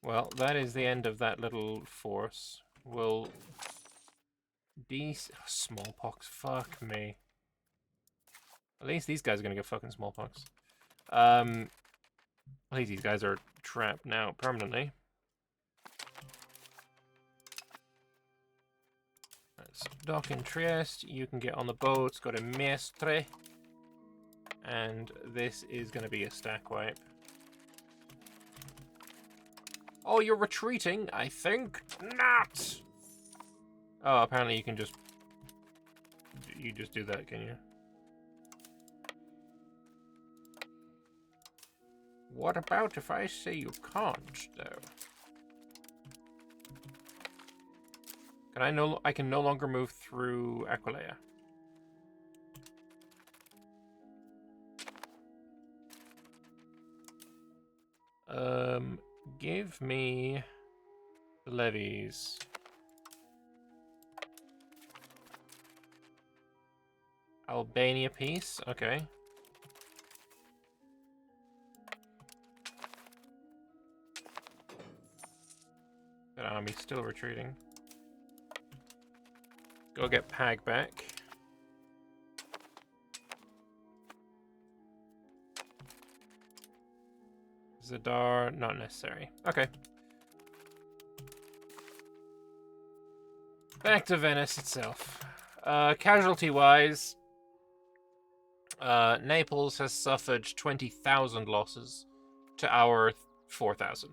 Well, that is the end of that little force. We'll... smallpox, fuck me. At least these guys are gonna get fucking smallpox. At least these guys are trapped now permanently. Let's dock in Trieste. You can get on the boats, go to Mestre. And this is gonna be a stack wipe. Oh, you're retreating? I think not. Oh, apparently you can just you just do that, can you? What about if I say you can't, though? I can no longer move through Aquileia. Give me the levies. Albania peace, okay. That army's still retreating. Go get Pag back. Zadar, not necessary. Okay. Back to Venice itself. Casualty-wise, Naples has suffered 20,000 losses to our 4,000.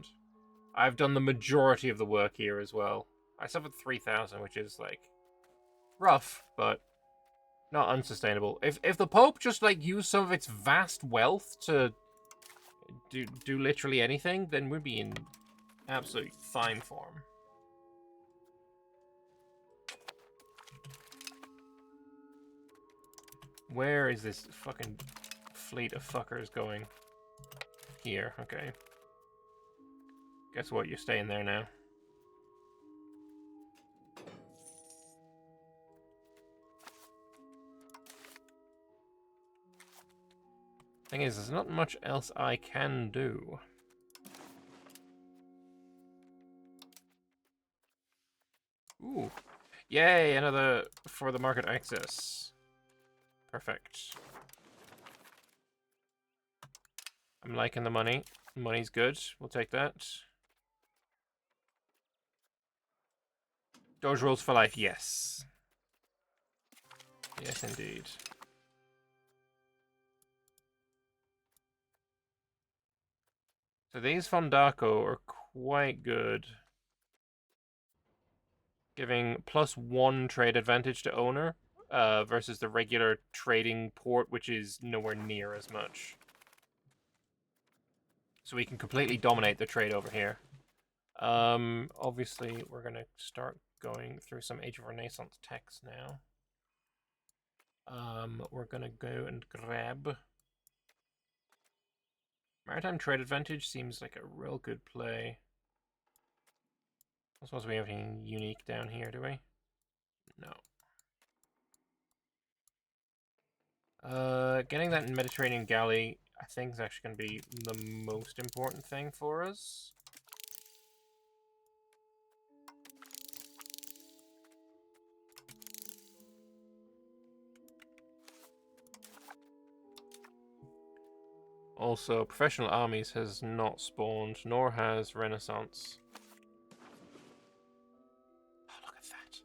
I've done the majority of the work here as well. I suffered 3,000, which is, like, rough, but not unsustainable. If the Pope just, like, used some of its vast wealth to do literally anything, then we'd be in absolute fine form. Where is this fucking fleet of fuckers going? Here, okay. Guess what, you're staying there now. Thing is, there's not much else I can do. Ooh. Yay, another for the market access. Perfect. I'm liking the money. Money's good. We'll take that. Doge rules for life, yes. Yes, indeed. So these Fondaco are quite good. Giving +1 trade advantage to owner versus the regular trading port, which is nowhere near as much. So we can completely dominate the trade over here. Obviously, we're going to start going through some Age of Renaissance texts now. We're going to go and grab... Maritime trade advantage seems like a real good play. I don't suppose we have anything unique down here, do we? No. Getting that Mediterranean galley, I think, is actually going to be the most important thing for us. Also, professional armies has not spawned, nor has Renaissance. Oh, look at that.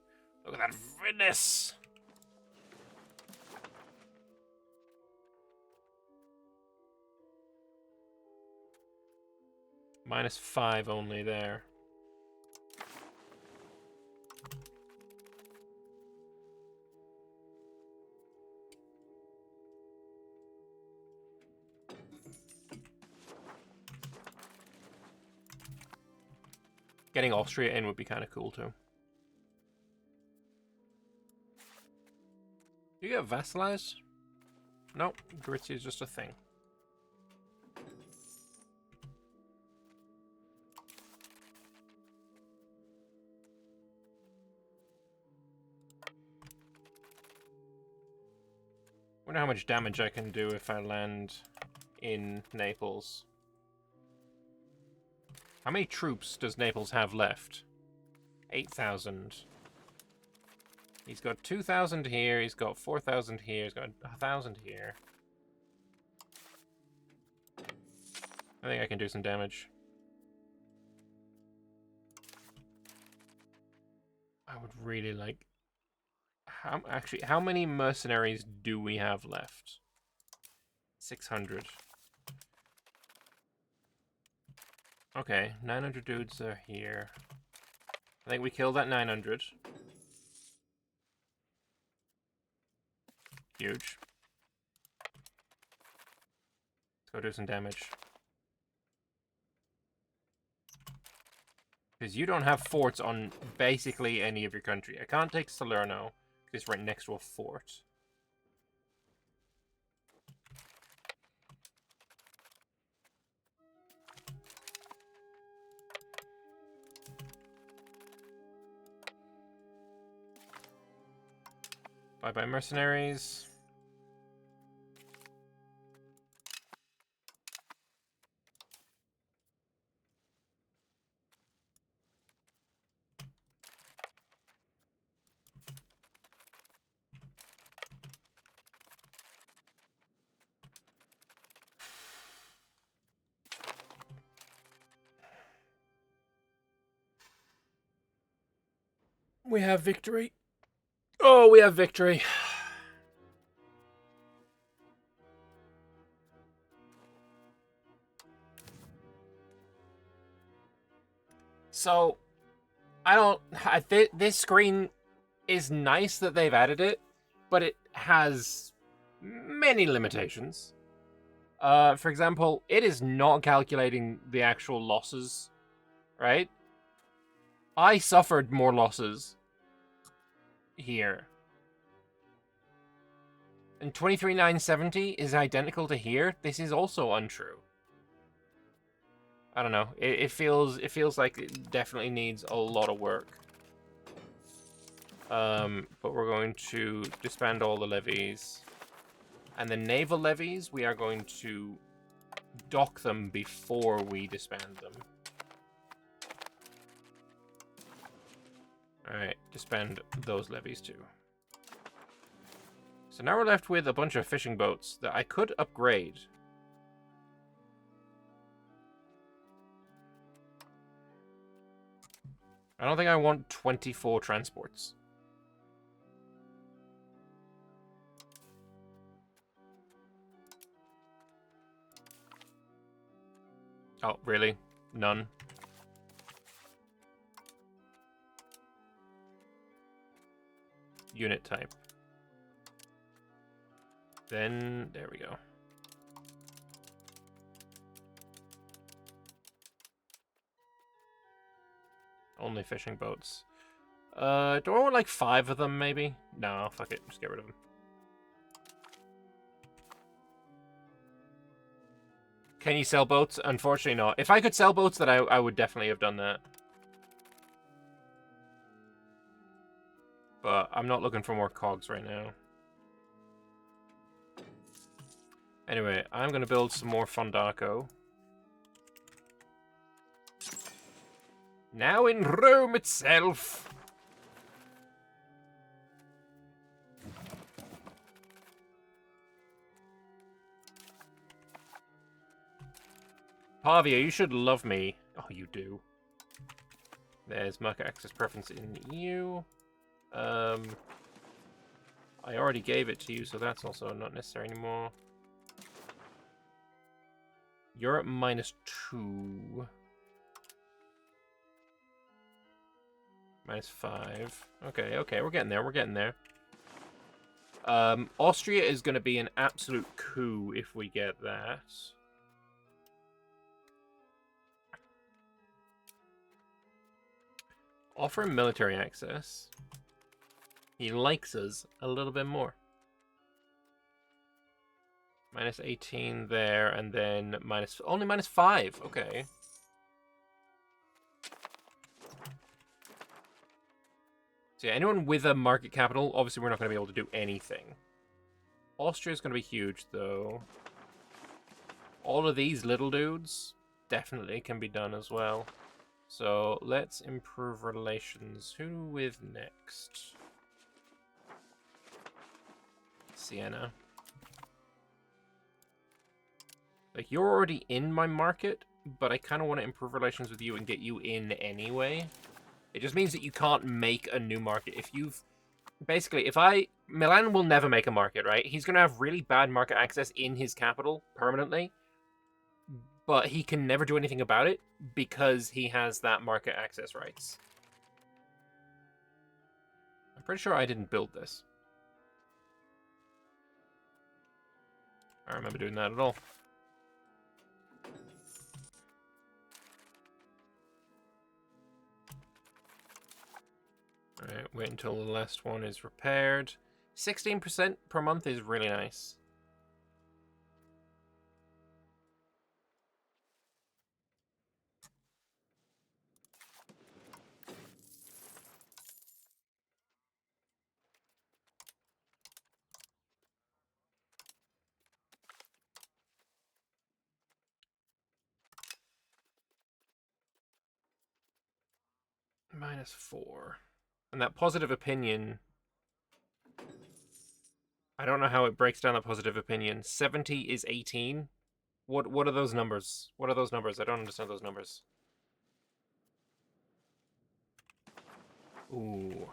Look at that Venice! -5 only there. Getting Austria in would be kind of cool too. Do you get vassalized? Nope, Gorizia is just a thing. Wonder how much damage I can do if I land in Naples. How many troops does Naples have left? 8,000. He's got 2,000 here, he's got 4,000 here, he's got 1,000 here. I think I can do some damage. I would really like... How many mercenaries do we have left? 600. Okay, 900 dudes are here. I think we killed that 900. huge. Let's go do some damage. Because you don't have forts on basically any of your country. I can't take Salerno, because it's right next to a fort. Bye-bye, mercenaries. We have victory. Oh, we have victory. So, this screen is nice that they've added it, but it has many limitations. For example, it is not calculating the actual losses, right? I suffered more losses here. And 23,970 is identical to here. This is also untrue. I don't know. It feels like it definitely needs a lot of work. But we're going to disband all the levies. And the naval levies, we are going to dock them before we disband them. Alright, disband those levies too. So now we're left with a bunch of fishing boats that I could upgrade. I don't think I want 24 transports. Oh, really? None? Unit type. Then, there we go. Only fishing boats. Do I want like 5 of them, maybe? No, fuck it. Just get rid of them. Can you sell boats? Unfortunately not. If I could sell boats, then I would definitely have done that. But I'm not looking for more cogs right now. Anyway, I'm going to build some more Fondaco. Now in Rome itself. Pavia, you should love me. Oh, you do. There's market access preference in the EU. I already gave it to you, so that's also not necessary anymore. Europe -2. -5. Okay, we're getting there, we're getting there. Austria is going to be an absolute coup if we get that. Offer him military access. He likes us a little bit more. -18 there, and then only -5. Okay. So yeah, anyone with a market capital, obviously we're not going to be able to do anything. Austria's going to be huge, though. All of these little dudes definitely can be done as well. So let's improve relations. Who with next? Siena. Like, you're already in my market, but I kind of want to improve relations with you and get you in anyway. It just means that you can't make a new market. If you've... Basically, Milan will never make a market, right? He's going to have really bad market access in his capital permanently. But he can never do anything about it because he has that market access rights. I'm pretty sure I didn't build this. I remember doing that at all. Alright, wait until the last one is repaired. 16% per month is really nice. -4. And that positive opinion... I don't know how it breaks down the positive opinion. 70 is 18. What are those numbers? What are those numbers? I don't understand those numbers. Ooh.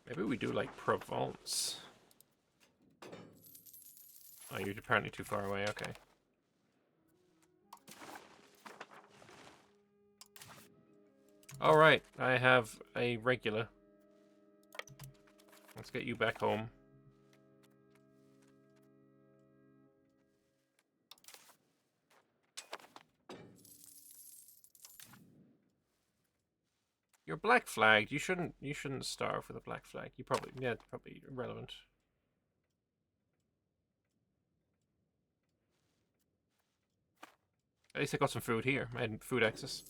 Maybe we do like Provence. Oh, you're apparently too far away, okay. Alright, I have a regular. Let's get you back home. You're black flagged. You shouldn't starve with a black flag. You probably it's probably irrelevant. At least I got some food here. I had food access.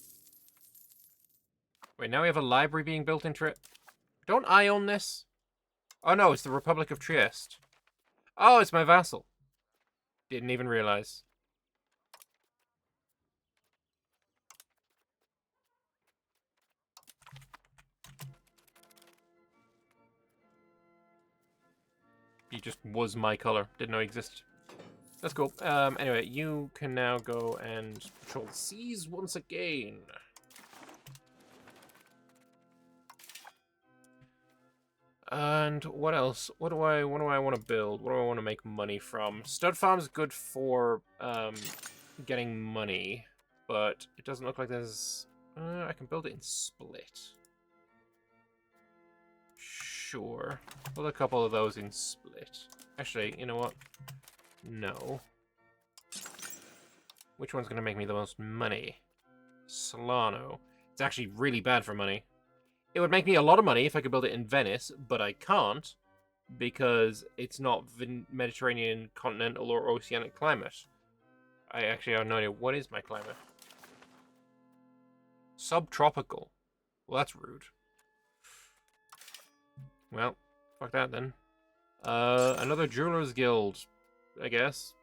Wait, now we have a library being built into it. Don't I own this? Oh no, it's the Republic of Trieste. Oh, it's my vassal. Didn't even realize. He just was my color. Didn't know he existed. That's cool. Anyway, you can now go and patrol the seas once again. And what else? What do I want to build? What do I want to make money from? Stud farm's good for getting money, but it doesn't look like there's... I can build it in split. Sure. Build a couple of those in split. Actually, you know what? No. Which one's going to make me the most money? Solano. It's actually really bad for money. It would make me a lot of money if I could build it in Venice, but I can't because it's not Mediterranean, continental, or oceanic climate. I actually have no idea. What is my climate? Subtropical. Well, that's rude. Well, fuck that then. Another Jewelers Guild, I guess.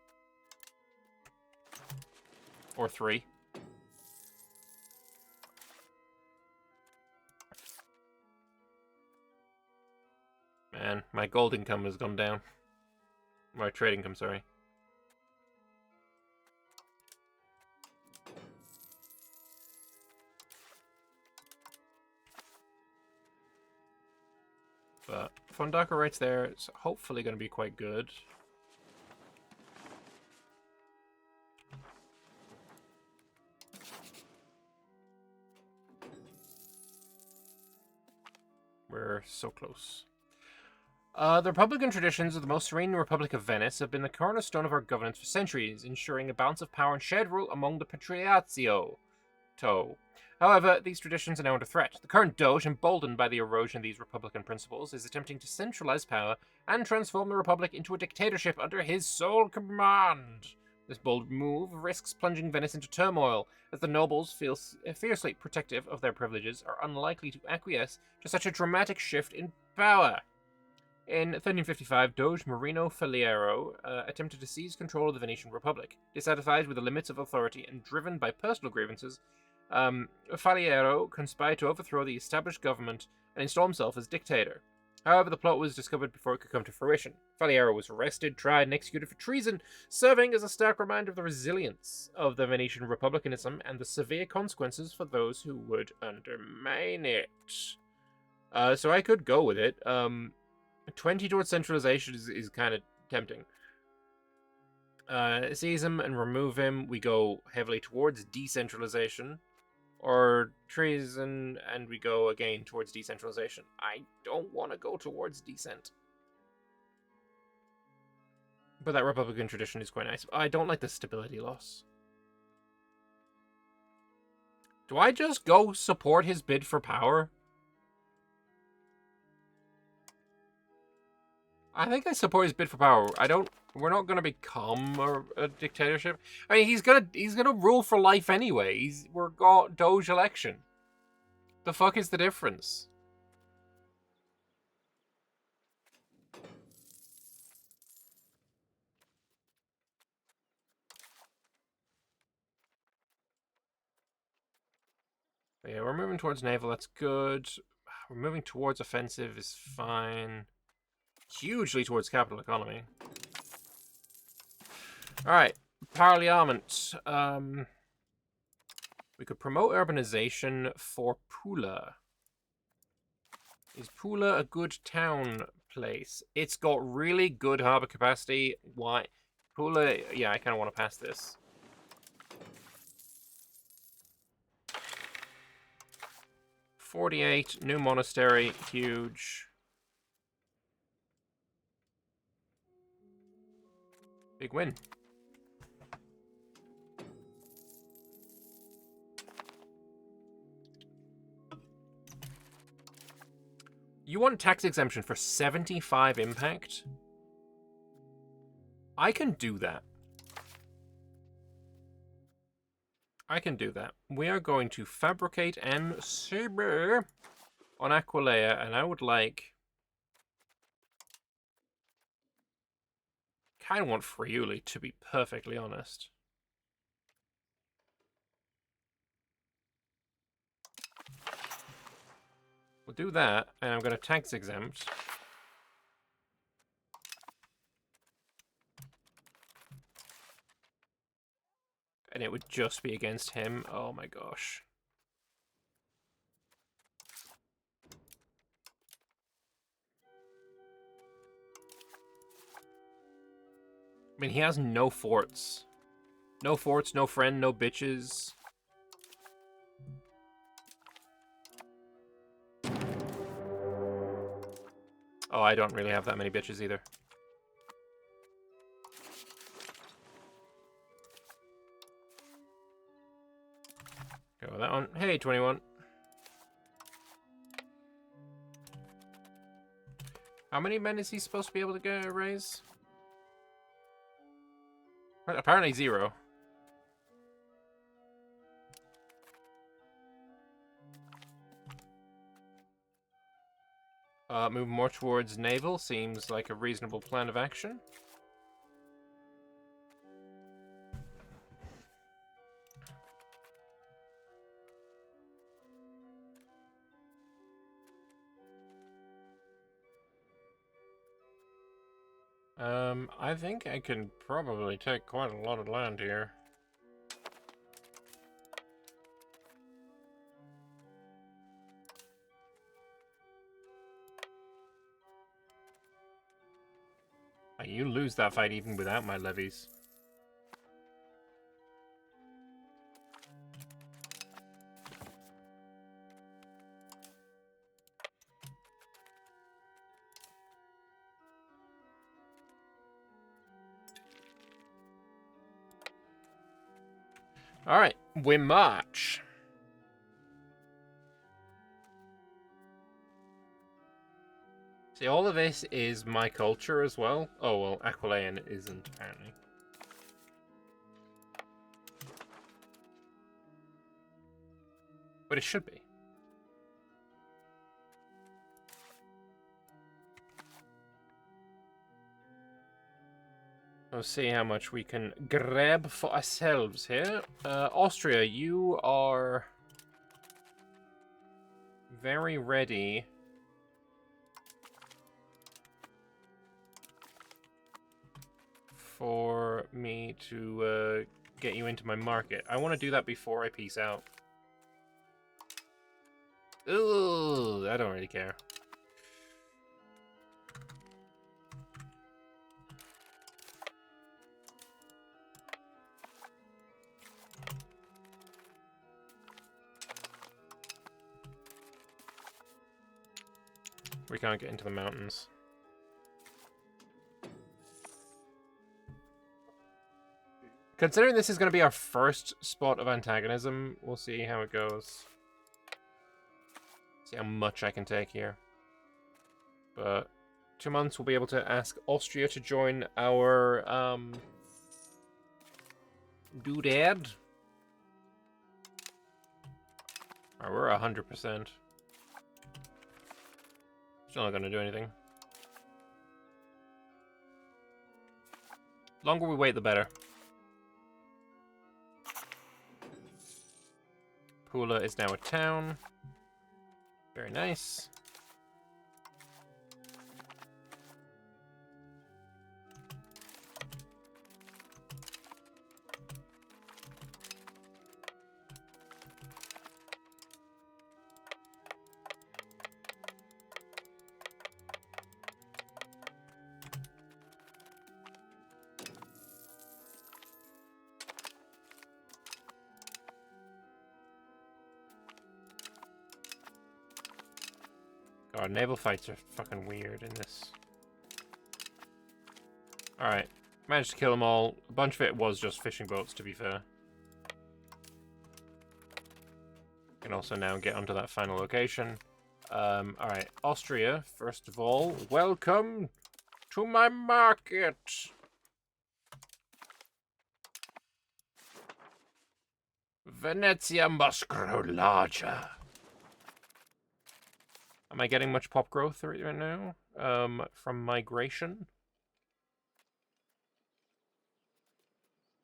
Or 3. Man, my gold income has gone down. My trade income, sorry. But Fondaka rates there, it's hopefully going to be quite good. We're so close. The Republican traditions of the most serene Republic of Venice have been the cornerstone of our governance for centuries, ensuring a balance of power and shared rule among the Patriatio. However, these traditions are now under threat. The current Doge, emboldened by the erosion of these Republican principles, is attempting to centralize power and transform the Republic into a dictatorship under his sole command. This bold move risks plunging Venice into turmoil, as the nobles, fiercely protective of their privileges, are unlikely to acquiesce to such a dramatic shift in power. In 1355, Doge Marino Faliero attempted to seize control of the Venetian Republic. Dissatisfied with the limits of authority and driven by personal grievances, Faliero conspired to overthrow the established government and install himself as dictator. However, the plot was discovered before it could come to fruition. Faliero was arrested, tried, and executed for treason, serving as a stark reminder of the resilience of the Venetian republicanism and the severe consequences for those who would undermine it. So I could go with it. 20 towards centralization is kind of tempting. Seize him and remove him. We go heavily towards decentralization. Or treason, and we go again towards decentralization. I don't want to go towards decent. But that Republican tradition is quite nice. I don't like the stability loss. Do I just go support his bid for power? I think I support his bid for power. We're not gonna become a dictatorship. I mean, he's gonna rule for life anyway. We're got Doge election. The fuck is the difference? But yeah, we're moving towards naval. That's good. We're moving towards offensive is fine. Hugely towards capital economy. All right, Parliament. We could promote urbanization for Pula. Is Pula a good town place? It's got really good harbor capacity. Why? Pula, yeah, I kind of want to pass this. $48, new monastery, huge. Big win. You want tax exemption for 75 impact? I can do that. I can do that. We are going to fabricate and saber on Aquileia, and I would like... kind of want Friuli, to be perfectly honest. We'll do that, and I'm going to tax exempt. And it would just be against him. Oh my gosh. I mean, he has no forts. No forts, no friend, no bitches. Oh, I don't really have that many bitches either. Go with that one. Hey, 21. How many men is he supposed to be able to get a raise? Apparently 0. Move more towards naval seems like a reasonable plan of action. I think I can probably take quite a lot of land here. You lose that fight even without my levies. Alright, we march. See, all of this is my culture as well. Oh, well, Aquileian isn't, apparently. But it should be. Let's see how much we can grab for ourselves here. Austria, you are very ready for me to get you into my market. I want to do that before I peace out. Ooh, I don't really care. We can't get into the mountains. Considering this is going to be our first spot of antagonism, we'll see how it goes. See how much I can take here. But 2 months we'll be able to ask Austria to join our doodad. Alright, we're 100%. Still not gonna do anything. The longer we wait, the better. Pula is now a town. Very nice. God, naval fights are fucking weird in this. Alright. Managed to kill them all. A bunch of it was just fishing boats, to be fair. Can also now get onto that final location. Alright. Austria, first of all. Welcome to my market! Venezia must grow larger. Am I getting much pop growth right now? From migration?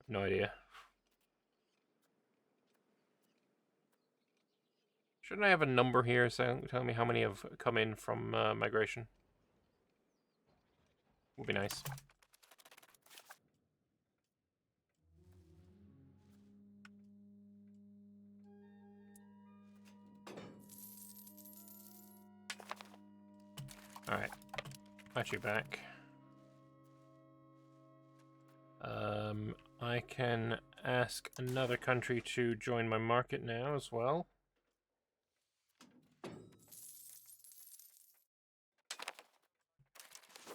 No idea. Shouldn't I have a number here so tell me how many have come in from migration? Would be nice. Alright. Got you back. I can ask another country to join my market now as well.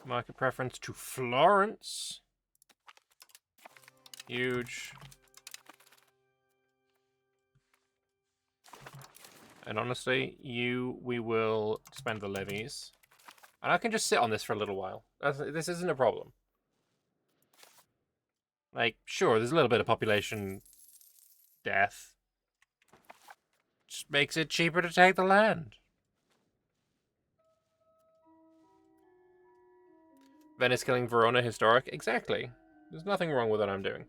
Market preference to Florence. Huge. And honestly, we will spend the levies. And I can just sit on this for a little while. This isn't a problem. Like, sure, there's a little bit of population death. Just makes it cheaper to take the land. Venice killing Verona historic? Exactly. There's nothing wrong with what I'm doing.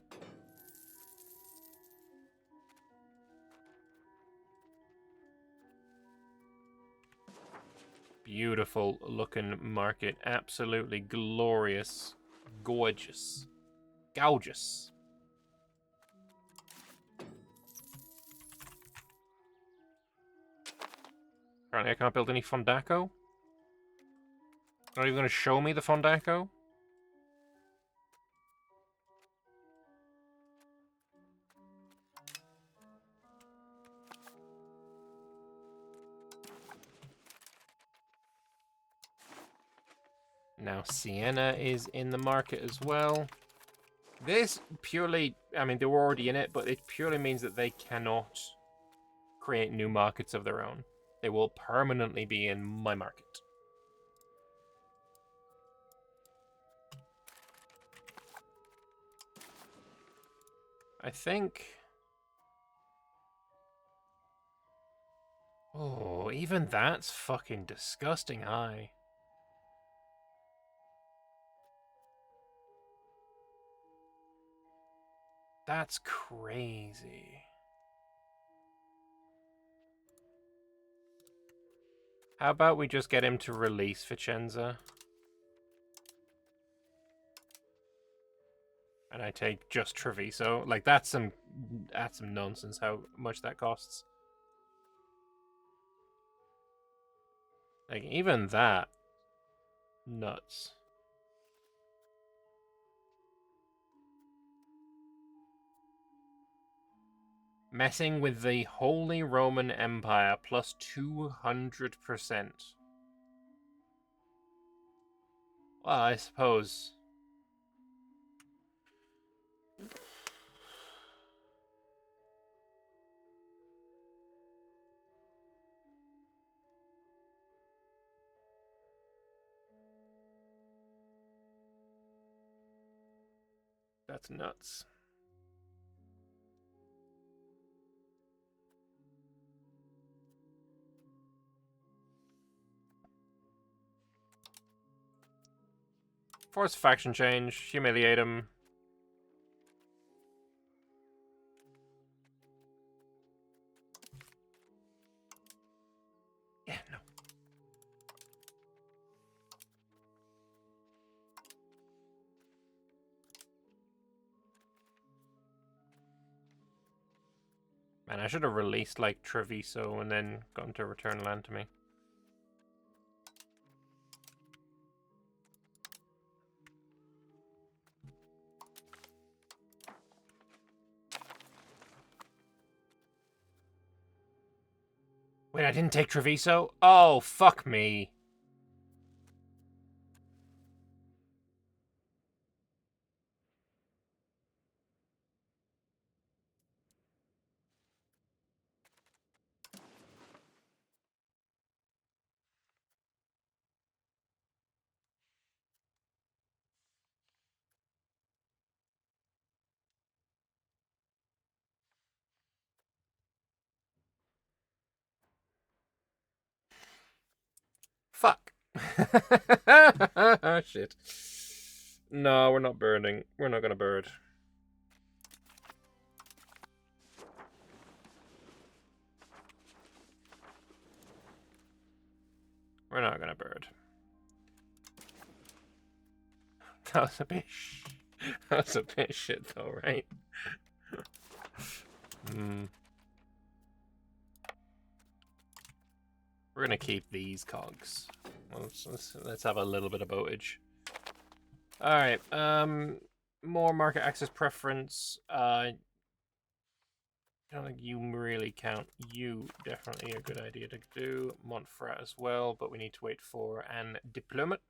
Beautiful looking market. Absolutely glorious. Gorgeous. Gorgeous. Apparently I can't build any Fondaco. Not even going to show me the Fondaco? Now Siena is in the market as well. This purely, I mean, they were already in it, but it purely means that they cannot create new markets of their own. They will permanently be in my market. I think... Oh, even that's fucking disgusting high. That's crazy. How about we just get him to release Vicenza? And I take just Treviso. Like, that's some nonsense how much that costs. Like, even that. Nuts. Messing with the Holy Roman Empire plus 200%. Well, I suppose. That's nuts. Force faction change. Humiliate him. Yeah, no. Man, I should have released, like, Treviso and then gotten to return land to me. Wait, I didn't take Treviso? Oh, fuck me. Fuck. Oh, shit. No, we're not burning. We're not gonna bird. We're not gonna bird. That was a bit that was a bit shit though, right? We're gonna keep these cogs. Let's have a little bit of boatage. Alright, more market access preference. I don't think you really count. You definitely a good idea to do. Montferrat as well, but we need to wait for an diplomat.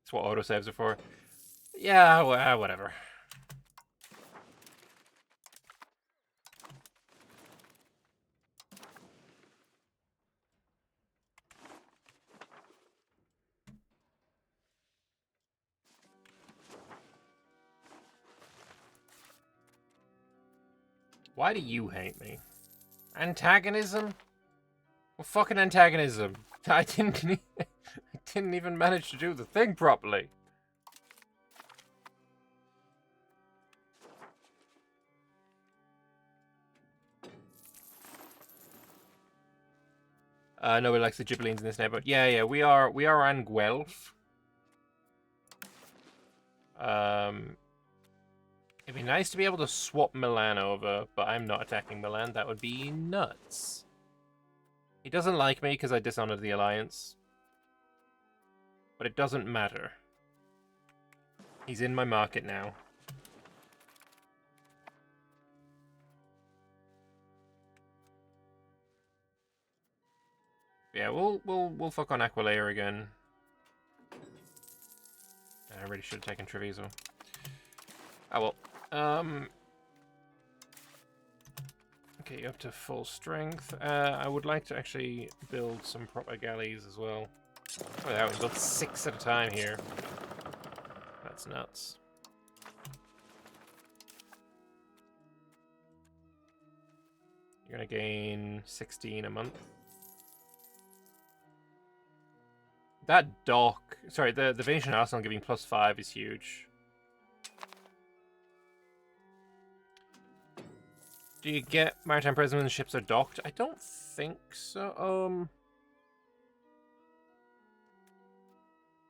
That's what autosaves are for. Yeah, well, whatever. Why do you hate me? Antagonism? Well, fucking antagonism. I didn't even manage to do the thing properly. Nobody likes the Ghibellines in this neighborhood. Yeah, we are on Guelph. It'd be nice to be able to swap Milan over, but I'm not attacking Milan. That would be nuts. He doesn't like me because I dishonored the alliance. But it doesn't matter. He's in my market now. Yeah, we'll fuck on Aquileia again. I really should have taken Treviso. Oh well. Okay, up to full strength. I would like to actually build some proper galleys as well. Oh, yeah, we built 6 at a time here. That's nuts. You're gonna gain 16 a month. That dock, sorry, the Venetian arsenal giving +5 is huge. Do you get maritime prisoners when ships are docked? I don't think so.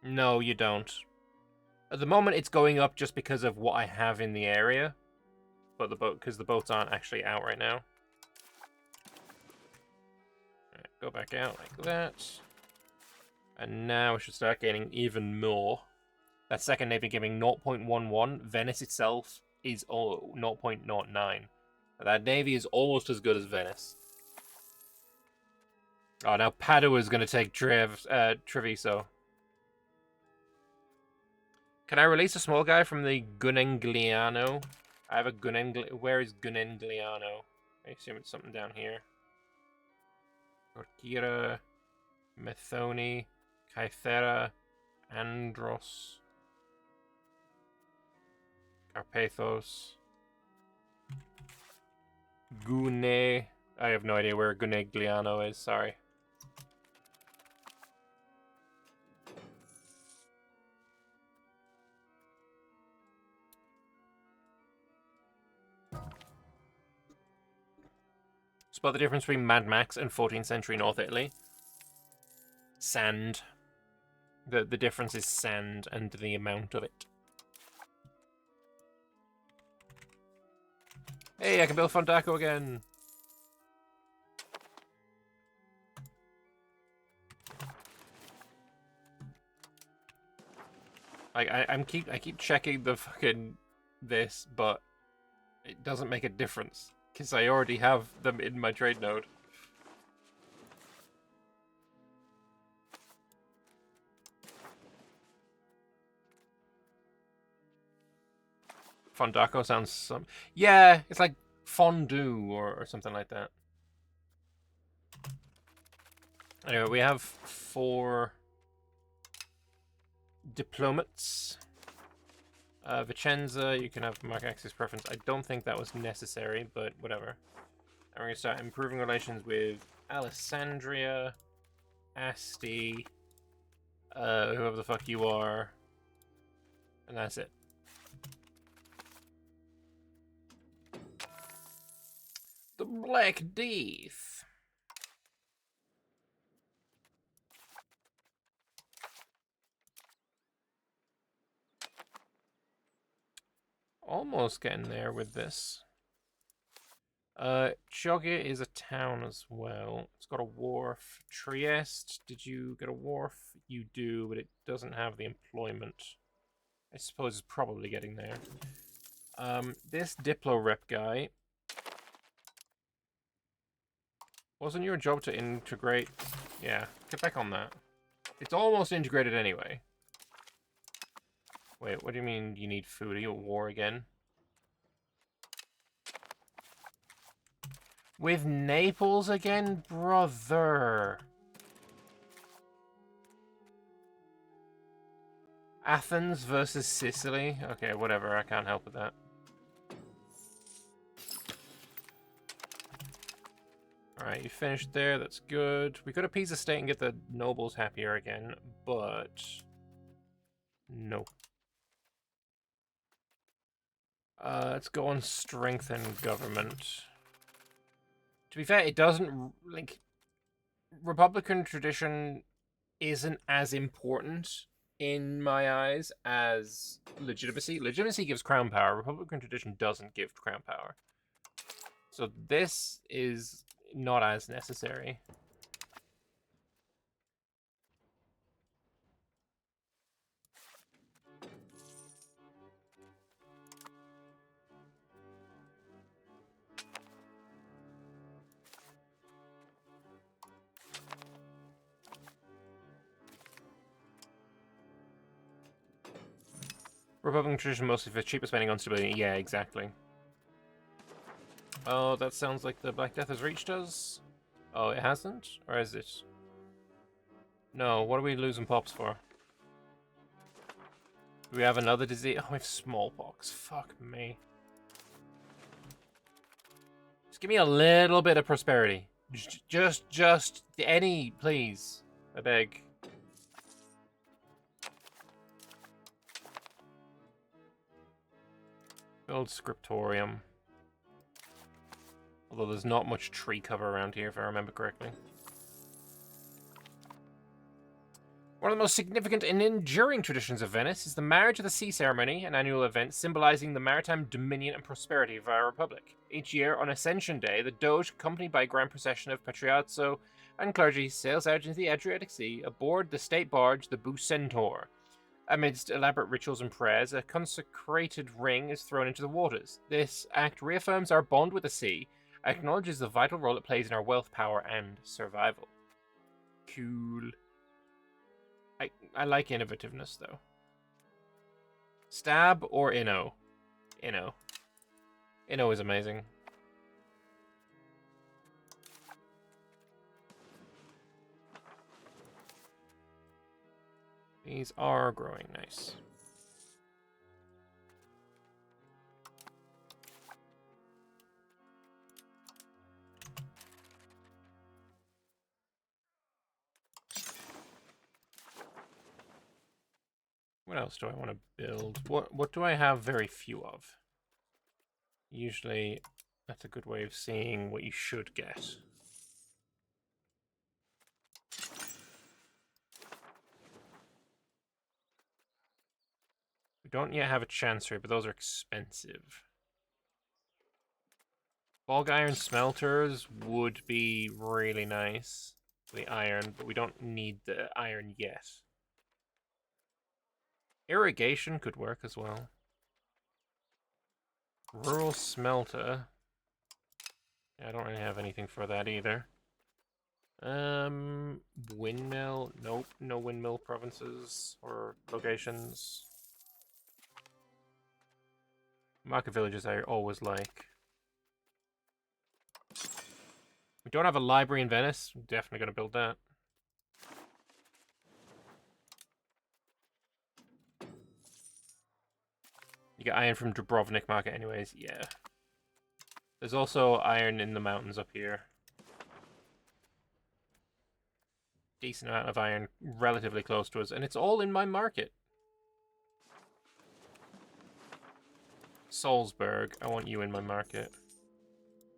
No, you don't. At the moment, it's going up just because of what I have in the area, but because the boats aren't actually out right now. Alright, go back out like that. And now we should start gaining even more. That second navy giving 0.11. Venice itself is 0.09. That navy is almost as good as Venice. Oh, now Padua is going to take Treviso. Can I release a small guy from the Gunengliano? I have a Where is Gunengliano? I assume it's something down here. Cortira. Methone, Kythera, Andros, Carpathos, Gune. I have no idea where Gunegliano is, sorry. Spot the difference between Mad Max and 14th century North Italy. Sand. The difference is sand and the amount of it. Hey, I can build Fondaco again. Like I keep checking the fucking this, but it doesn't make a difference because I already have them in my trade node. Fondaco sounds some... Yeah, it's like fondue or something like that. Anyway, we have 4 diplomats. Vicenza, you can have mark access preference. I don't think that was necessary, but whatever. And we're going to start improving relations with Alessandria, Asti, whoever the fuck you are. And that's it. The Black Death. Almost getting there with this. Chogge is a town as well. It's got a wharf. Trieste, did you get a wharf? You do, but it doesn't have the employment. I suppose it's probably getting there. This Diplo rep guy. Wasn't your job to integrate? Yeah, get back on that. It's almost integrated anyway. Wait, what do you mean you need food? Are you at war again? With Naples again? Brother. Athens versus Sicily? Okay, whatever, I can't help with that. Alright, you finished there, that's good. We could appease the state and get the nobles happier again, but... no. Let's go on strengthen government. To be fair, it doesn't, like... Republican tradition isn't as important in my eyes as legitimacy. Legitimacy gives crown power. Republican tradition doesn't give crown power. So this is not as necessary. Republican tradition mostly for cheaper spending on stability. Yeah, exactly. Oh, that sounds like the Black Death has reached us. Oh, it hasn't? Or is it? No, what are we losing pops for? Do we have another disease? Oh, we have smallpox. Fuck me. Just give me a little bit of prosperity. Just any, please. I beg. Build scriptorium. Although there's not much tree cover around here, if I remember correctly. One of the most significant and enduring traditions of Venice is the Marriage of the Sea ceremony, an annual event symbolizing the maritime dominion and prosperity of our republic. Each year, on Ascension Day, the Doge, accompanied by a grand procession of patriazzo and clergy, sails out into the Adriatic Sea aboard the state barge, the Bucentaur. Amidst elaborate rituals and prayers, a consecrated ring is thrown into the waters. This act reaffirms our bond with the sea, acknowledges the vital role it plays in our wealth, power, and survival. Cool. I like innovativeness, though. Stab or Inno? Inno. Inno is amazing. These are growing nice. What else do I want to build? What do I have very few of? Usually, that's a good way of seeing what you should get. We don't yet have a chancery, but those are expensive. Bog iron smelters would be really nice for the iron, but we don't need the iron yet. Irrigation could work as well. Rural smelter. I don't really have anything for that either. Windmill. Nope, no windmill provinces or locations. Market villages I always like. We don't have a library in Venice. I'm definitely going to build that. You get iron from Dubrovnik Market anyways, yeah. There's also iron in the mountains up here. Decent amount of iron relatively close to us, and it's all in my market. Salzburg, I want you in my market.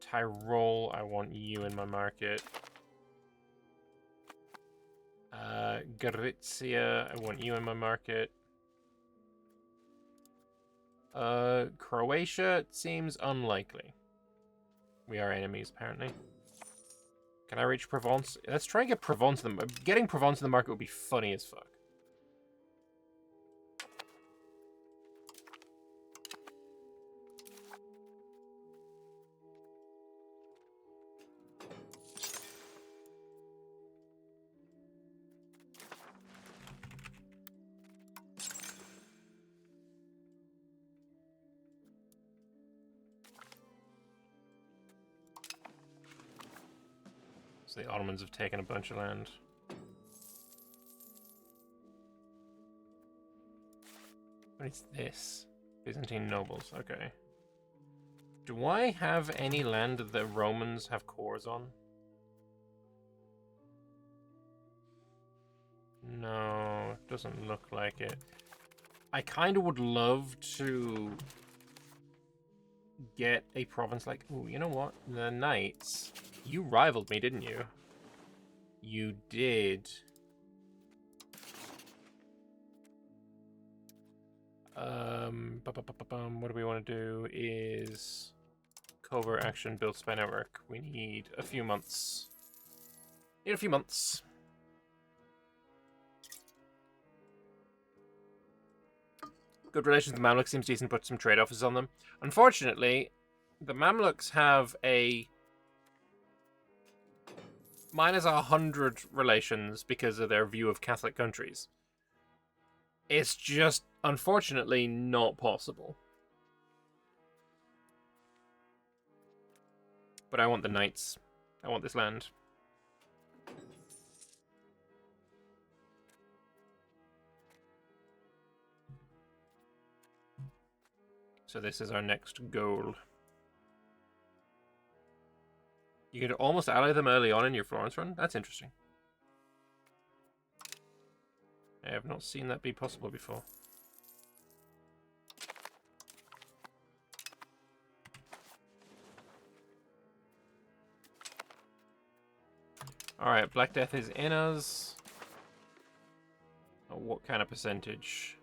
Tyrol, I want you in my market. Gorizia, I want you in my market. Croatia seems unlikely. We are enemies, apparently. Can I reach Provence? Let's try and get Provence in the market. Getting Provence in the market would be funny as fuck. So the Ottomans have taken a bunch of land. What is this? Byzantine nobles, okay. Do I have any land that the Romans have cores on? No, it doesn't look like it. I kind of would love to get a province like... Ooh, you know what? The Knights... You rivaled me, didn't you? You did. What do we want to do is... Covert action, build spy network. We need a few months. Need a few months. Good relations with the Mamluks seems decent, put some trade offers on them. Unfortunately, the Mamluks have a minus 100 relations because of their view of Catholic countries. It's just, unfortunately, not possible. But I want the Knights. I want this land. So this is our next goal. You could almost ally them early on in your Florence run? That's interesting. I have not seen that be possible before. Alright, Black Death is in us. Oh, what kind of percentage?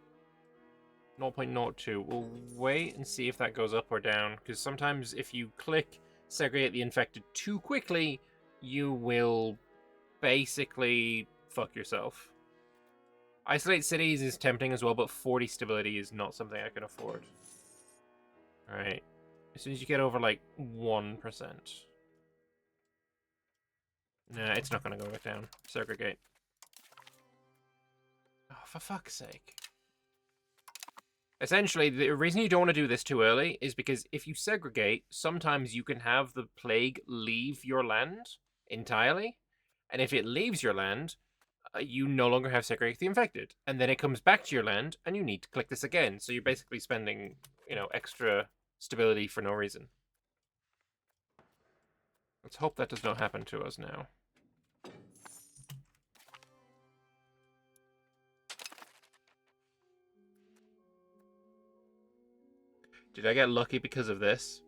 0.02. We'll wait and see if that goes up or down, because sometimes if you click segregate the infected too quickly, you will basically fuck yourself. Isolate cities is tempting as well, but 40 stability is not something I can afford. Alright. As soon as you get over, like, 1%. Nah, it's not going to go back down. Segregate. Oh, for fuck's sake. Essentially, the reason you don't want to do this too early is because if you segregate, sometimes you can have the plague leave your land entirely. And if it leaves your land, you no longer have segregate the infected. And then it comes back to your land, and you need to click this again. So you're basically spending, extra stability for no reason. Let's hope that does not happen to us now. Did I get lucky because of this?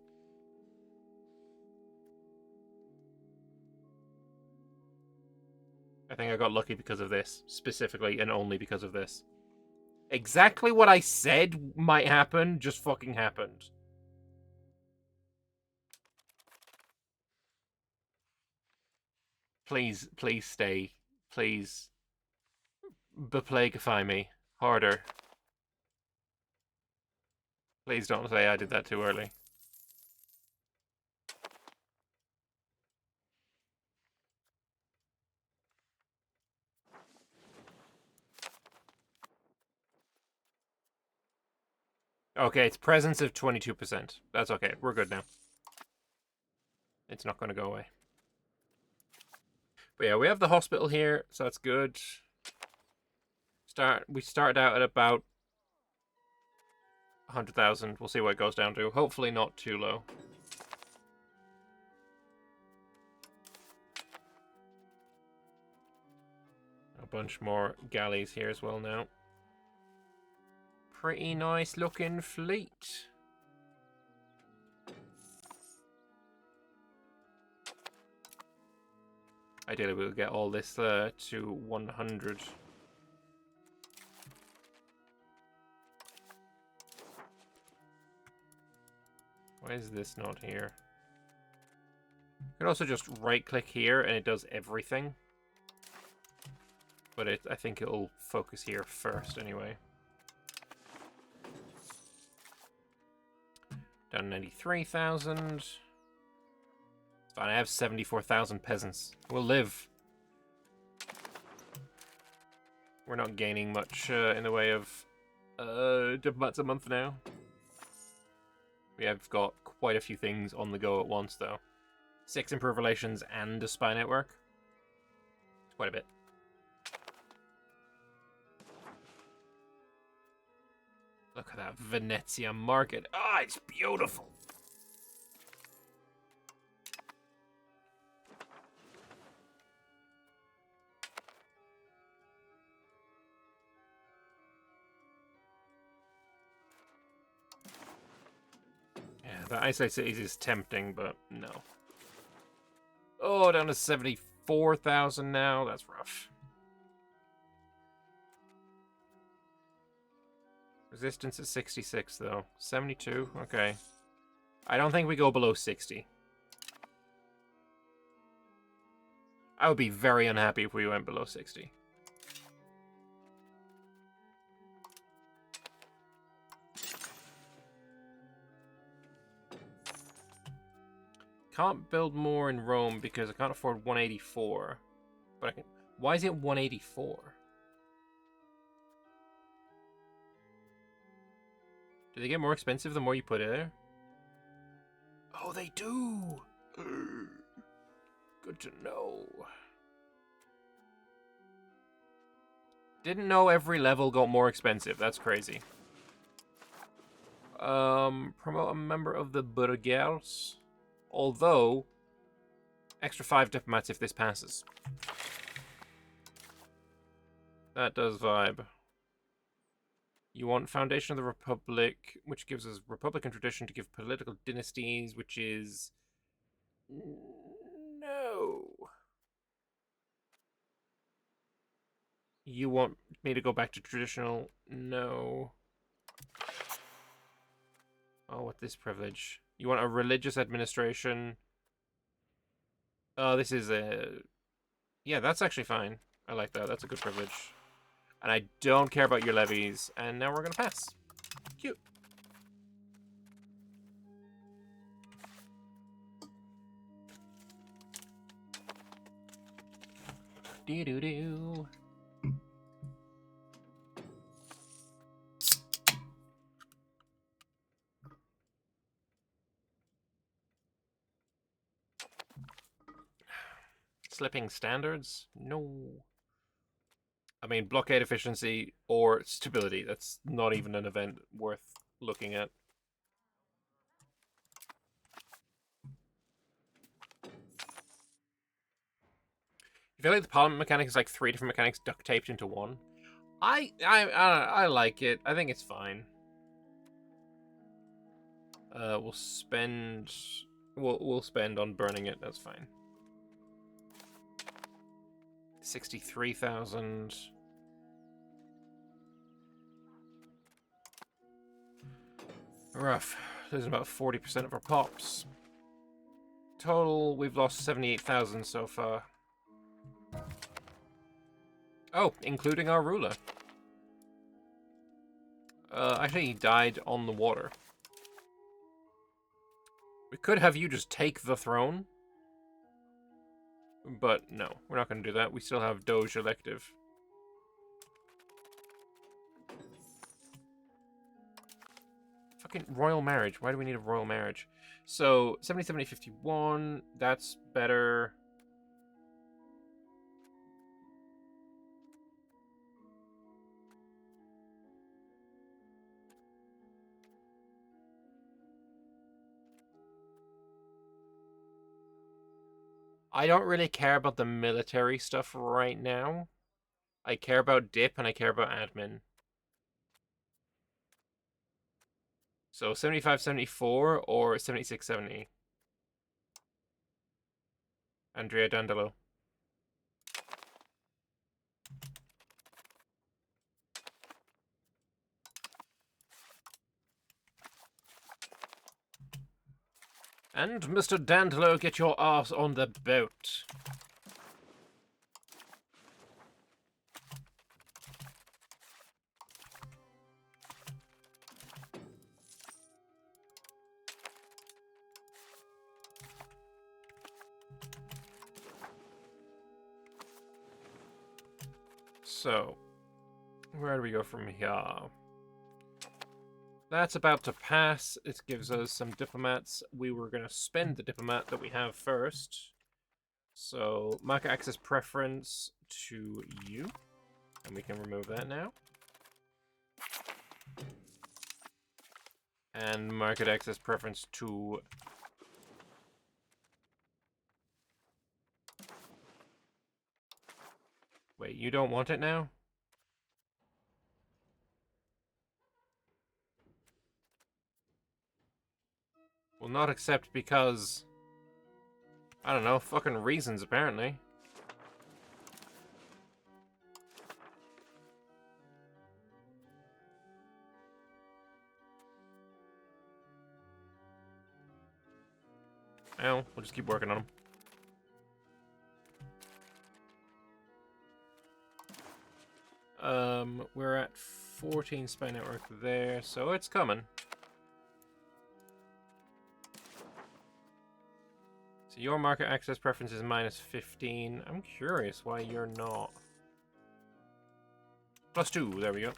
I think I got lucky because of this, specifically and only because of this. Exactly what I said might happen just fucking happened. Please, please stay. Please. Beplaguify me. Harder. Please don't say I did that too early. Okay, it's presence of 22%. That's okay. We're good now. It's not going to go away. But yeah, we have the hospital here, so that's good. We started out at about 100,000. We'll see what it goes down to. Hopefully not too low. A bunch more galleys here as well now. Pretty nice looking fleet. Ideally, we'll get all this to 100. Why is this not here? You can also just right-click here, and it does everything. But I think it'll focus here first, anyway. Down 93,000. Fine, I have 74,000 peasants. We'll live. We're not gaining much in the way of diplomats a month now. We have got quite a few things on the go at once, though. 6 improved relations and a spy network. It's quite a bit. Look at that Venetian market. Ah, it's beautiful. Yeah, the Isolate Cities is tempting, but no. Oh, down to 74,000 now. That's rough. Resistance is 66, though. 72? Okay. I don't think we go below 60. I would be very unhappy if we went below 60. Can't build more in Rome because I can't afford 184. But I can... Why is it 184? Do they get more expensive the more you put it there? Oh, they do! Good to know. Didn't know every level got more expensive. That's crazy. Promote a member of the Burgers. Although, extra 5 diplomats if this passes. That does vibe. You want Foundation of the Republic, which gives us Republican tradition to give political dynasties, which is... No. You want me to go back to traditional? No. Oh, what this privilege? You want a religious administration? Oh, this is a... Yeah, that's actually fine. I like that. That's a good privilege. And I don't care about your levies. And now we're going to pass. Cute. Do-do-do. Slipping standards? No. I mean, blockade efficiency or stability. That's not even an event worth looking at. I feel like the parliament mechanic is like 3 different mechanics duct taped into one. I like it. I think it's fine. We'll spend. We'll spend on burning it. That's fine. 63,000. Rough. Losing about 40% of our pops. Total, we've lost 78,000 so far. Oh, including our ruler. Actually, he died on the water. We could have you just take the throne. But no, we're not going to do that. We still have Doge Elective. Fucking royal marriage. Why do we need a royal marriage? So, 70, 70, 51. That's better. I don't really care about the military stuff right now. I care about dip and I care about admin. So 75, 74 or 76, 70. Andrea Dandolo. And Mr. Dandolo, get your ass on the boat. So, where do we go from here? That's about to pass. It gives us some diplomats. We were going to spend the diplomat that we have first. So, market access preference to you. And we can remove that now. And market access preference to... Wait, you don't want it now? Will not accept because... I don't know, fucking reasons, apparently. Well, we'll just keep working on them. We're at 14 spy network there, so it's coming. So your market access preference is minus 15. I'm curious why you're not. Plus 2, there we go.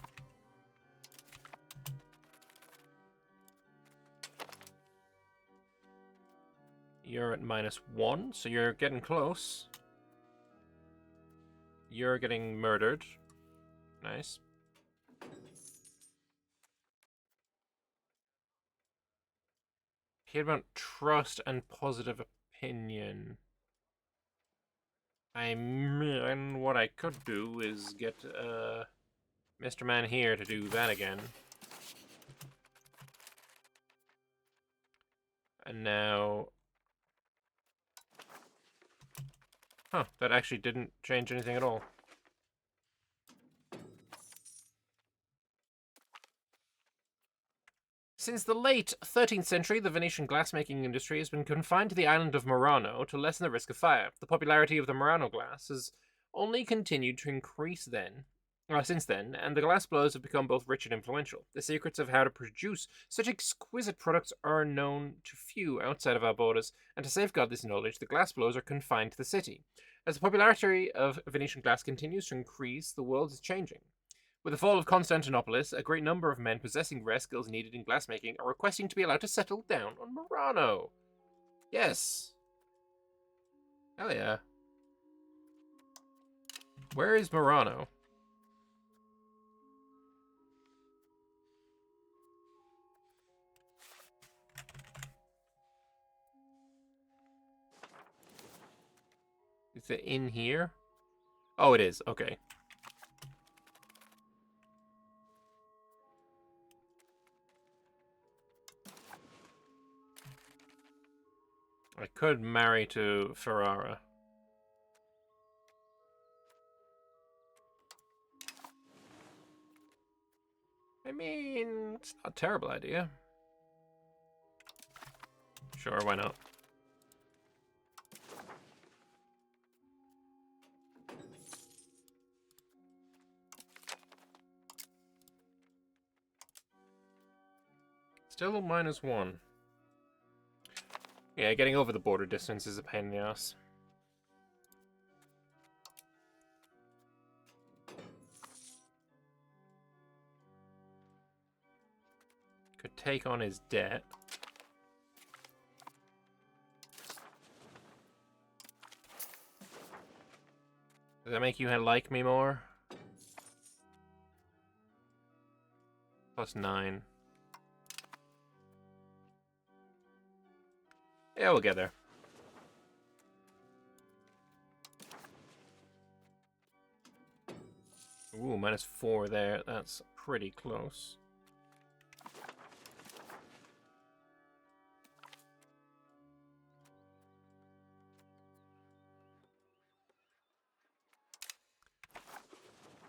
You're at minus 1, so you're getting close. You're getting murdered. Nice. Hear about trust and positive opinion. I mean, what I could do is get Mr. Man here to do that again. And now... Huh, that actually didn't change anything at all. Since the late 13th century, the Venetian glassmaking industry has been confined to the island of Murano to lessen the risk of fire. The popularity of the Murano glass has only continued to increase since then, and the glass blowers have become both rich and influential. The secrets of how to produce such exquisite products are known to few outside of our borders, and to safeguard this knowledge, the glass blowers are confined to the city. As the popularity of Venetian glass continues to increase, the world is changing. With the fall of Constantinople, a great number of men possessing rare skills needed in glassmaking are requesting to be allowed to settle down on Murano. Yes. Hell yeah. Where is Murano? it in here? Oh, it is. Okay. I could marry to Ferrara. I mean, it's not a terrible idea. Sure, why not? Still a -1. Yeah, getting over the border distance is a pain in the ass. Could take on his debt. Does that make you like me more? +9. Yeah, we'll get there. Ooh, -4 there. That's pretty close.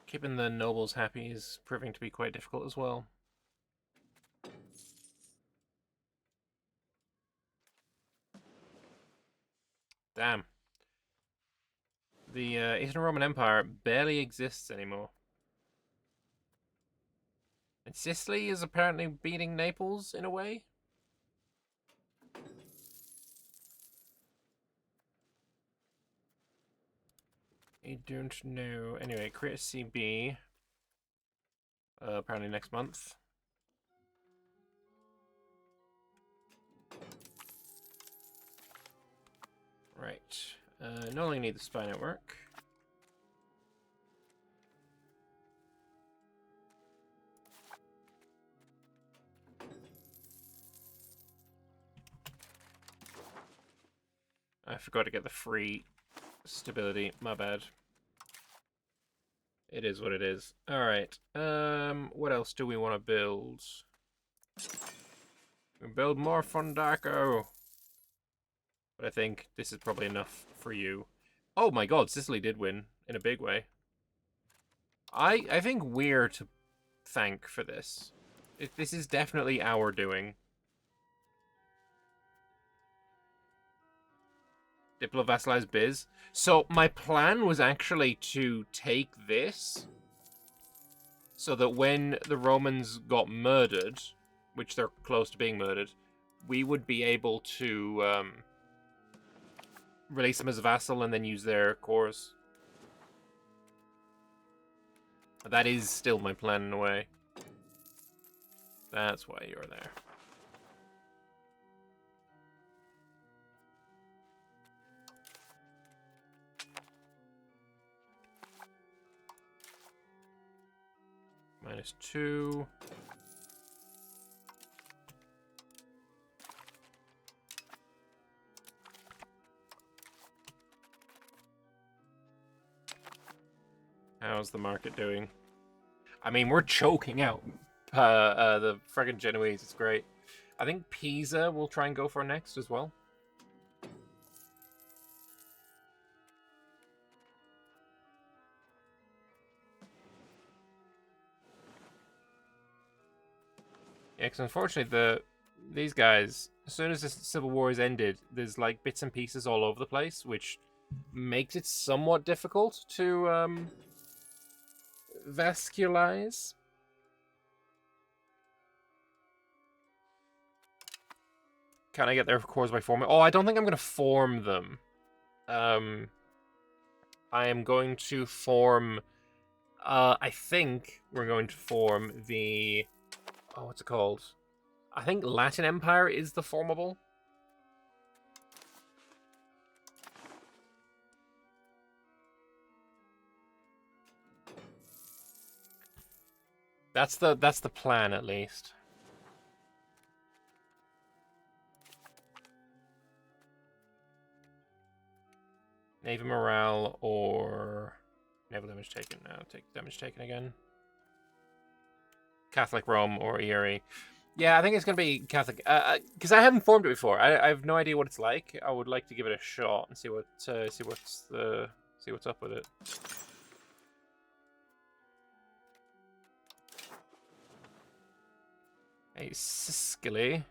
Keeping the nobles happy is proving to be quite difficult as well. Damn. The Eastern Roman Empire barely exists anymore. And Sicily is apparently beating Naples in a way? I don't know. Anyway, create a CB. Apparently next month. Right. No longer need the spy network. I forgot to get the free stability. My bad. It is what it is. Alright. What else do we want to build? We build more Fondaco. But I think this is probably enough for you. Oh my god, Sicily did win in a big way. I think we're to thank for this. This is definitely our doing. Diplo-vassalized biz. So my plan was actually to take this so that when the Romans got murdered, which they're close to being murdered, we would be able to release them as a vassal and then use their cores. That is still my plan in a way. That's why you're there. -2. How's the market doing? I mean, we're choking out the friggin' Genoese. It's great. I think Pisa we'll try and go for next as well. Yeah, because unfortunately these guys, as soon as the Civil War is ended, there's like bits and pieces all over the place, which makes it somewhat difficult to vascularize. Can I get their cores by forming? Oh, I don't think I'm going to form them. I am going to form... I think we're going to form the... Oh, what's it called? I think Latin Empire is the formable. That's the plan, at least. Navy morale or naval damage taken. Now take damage taken again. Catholic Rome or ERE. Yeah, I think it's gonna be Catholic. Because I haven't formed it before. I have no idea what it's like. I would like to give it a shot and see what's up with it. Hey, Sicily.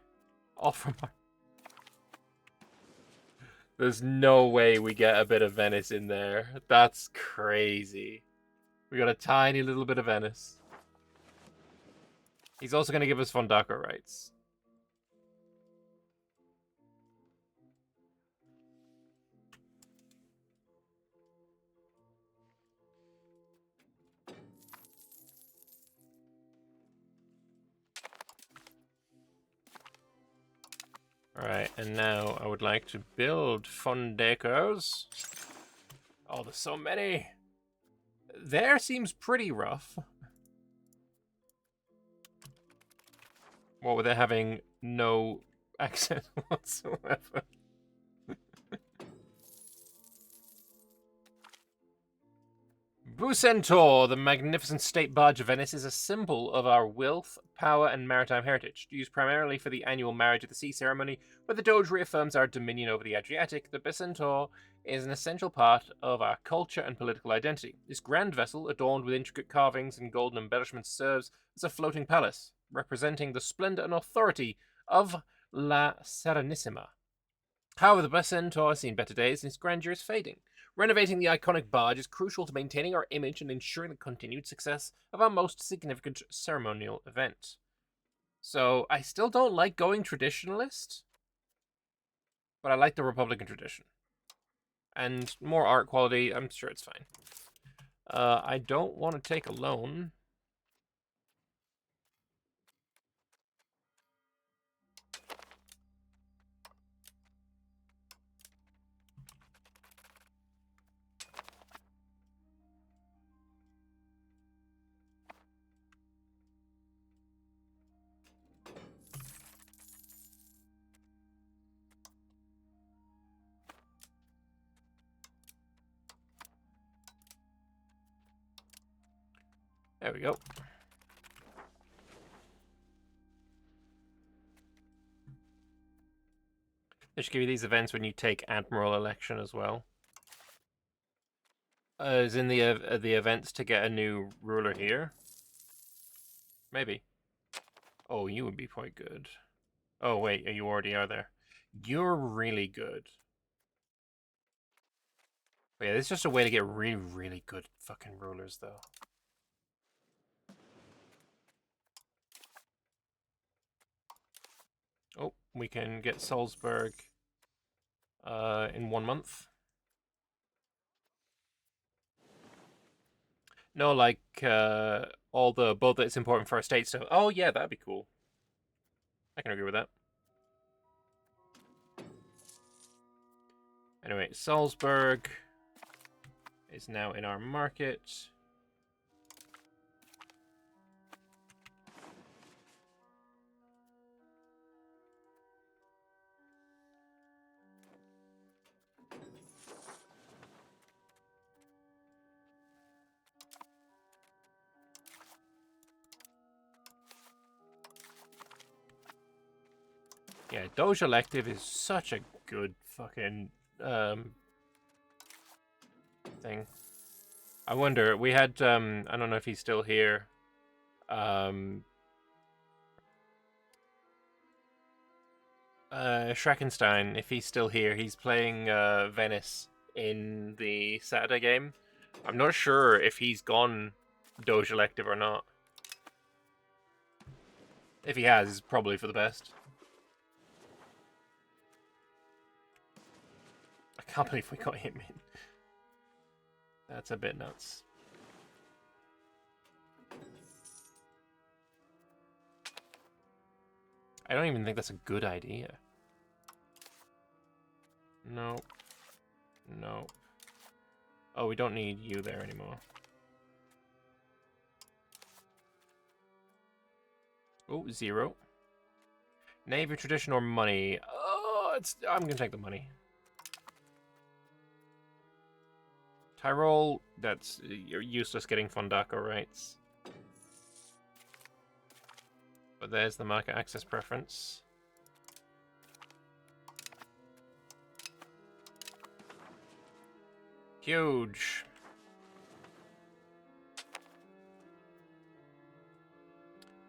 Offer my... There's no way we get a bit of Venice in there. That's crazy. We got a tiny little bit of Venice. He's also going to give us Fondaco rights. Alright, and now I would like to build Fondacos. Oh, there's so many. There seems pretty rough. What with it having no accent whatsoever. Bucentaur, the magnificent state barge of Venice, is a symbol of our wealth, power, and maritime heritage. Used primarily for the annual Marriage at the Sea ceremony, where the Doge reaffirms our dominion over the Adriatic, the Bucentaur is an essential part of our culture and political identity. This grand vessel, adorned with intricate carvings and golden embellishments, serves as a floating palace, representing the splendor and authority of La Serenissima. However, the Bucentaur has seen better days and its grandeur is fading. Renovating the iconic barge is crucial to maintaining our image and ensuring the continued success of our most significant ceremonial event. So, I still don't like going traditionalist, but I like the Republican tradition. And more art quality, I'm sure it's fine. I don't want to take a loan. There we go. They should give you these events when you take Admiral election as well. Is in the events to get a new ruler here? Maybe. Oh, you would be quite good. Oh, wait, you already are there. You're really good. But yeah, this is just a way to get really, really good fucking rulers, though. Oh, we can get Salzburg in 1 month. No, like all the both that's important for our state stuff. Oh yeah, that'd be cool. I can agree with that. Anyway, Salzburg is now in our market. Yeah, Doge Elective is such a good fucking thing. I wonder, we had I don't know if he's still here. Schreckenstein, if he's still here, he's playing Venice in the Saturday game. I'm not sure if he's gone Doge Elective or not. If he has, it's probably for the best. I can't believe we got him in. That's a bit nuts. I don't even think that's a good idea. Nope. Nope. Oh, we don't need you there anymore. Oh, 0. Navy, tradition, or money? Oh, I'm gonna take the money. Tyrol, that's... You're useless getting Fondako rights. But there's the market access preference. Huge.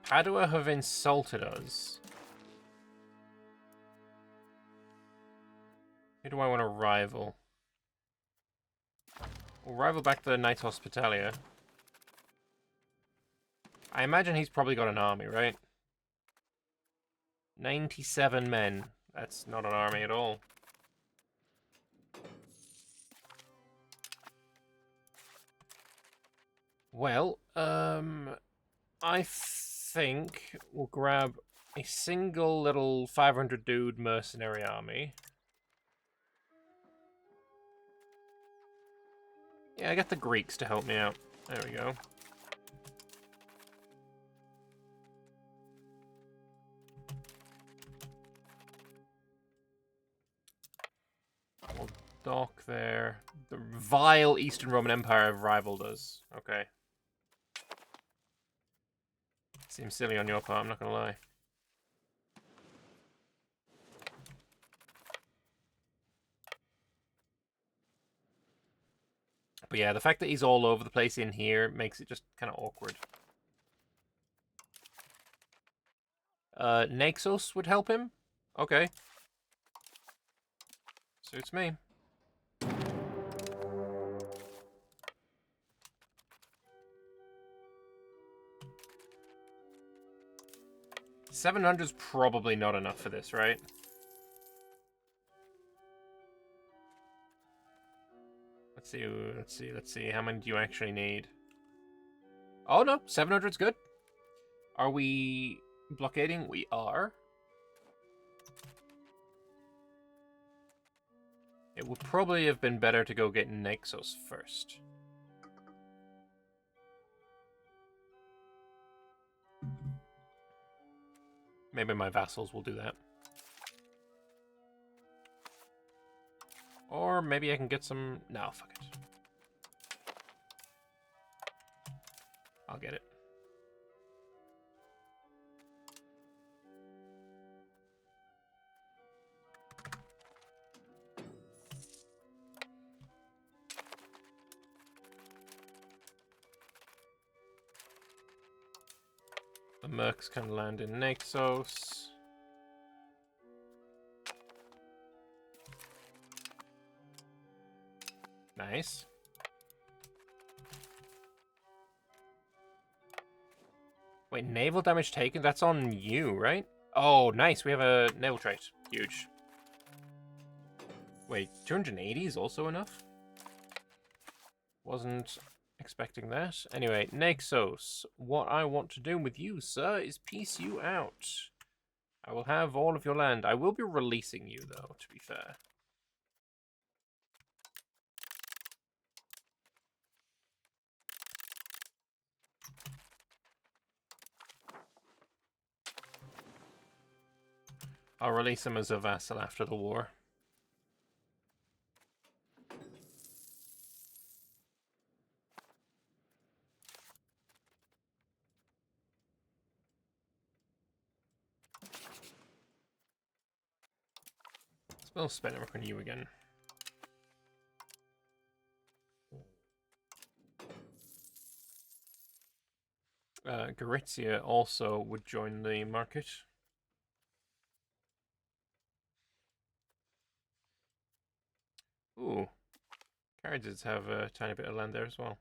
Padua have insulted us. Who do I want to rival? We'll rival back the Knights Hospitalia. I imagine he's probably got an army, right? 97 men. That's not an army at all. Well, I think we'll grab a single little 500 dude mercenary army. Yeah, I got the Greeks to help me out. There we go. We'll dock there. The vile Eastern Roman Empire have rivaled us. Okay. Seems silly on your part, I'm not gonna lie. But yeah, the fact that he's all over the place in here makes it just kind of awkward. Naxos would help him? Okay. Suits me. $700's probably not enough for this, right? Let's see. How many do you actually need? Oh no, 700's good. Are we blockading? We are. It would probably have been better to go get Naxos first. Maybe my vassals will do that. Or maybe I can get some... No, fuck it. I'll get it. The Mercs can land in Naxos. Nice. Wait, naval damage taken? That's on you, right? Oh, nice. We have a naval trait. Huge. Wait, 280 is also enough? Wasn't expecting that. Anyway, Naxos, what I want to do with you, sir, is piece you out. I will have all of your land. I will be releasing you, though, to be fair. I'll release him as a vassal after the war. Spell spinner on you again. Gorizia also would join the market. Ooh. Carriages have a tiny bit of land there as well.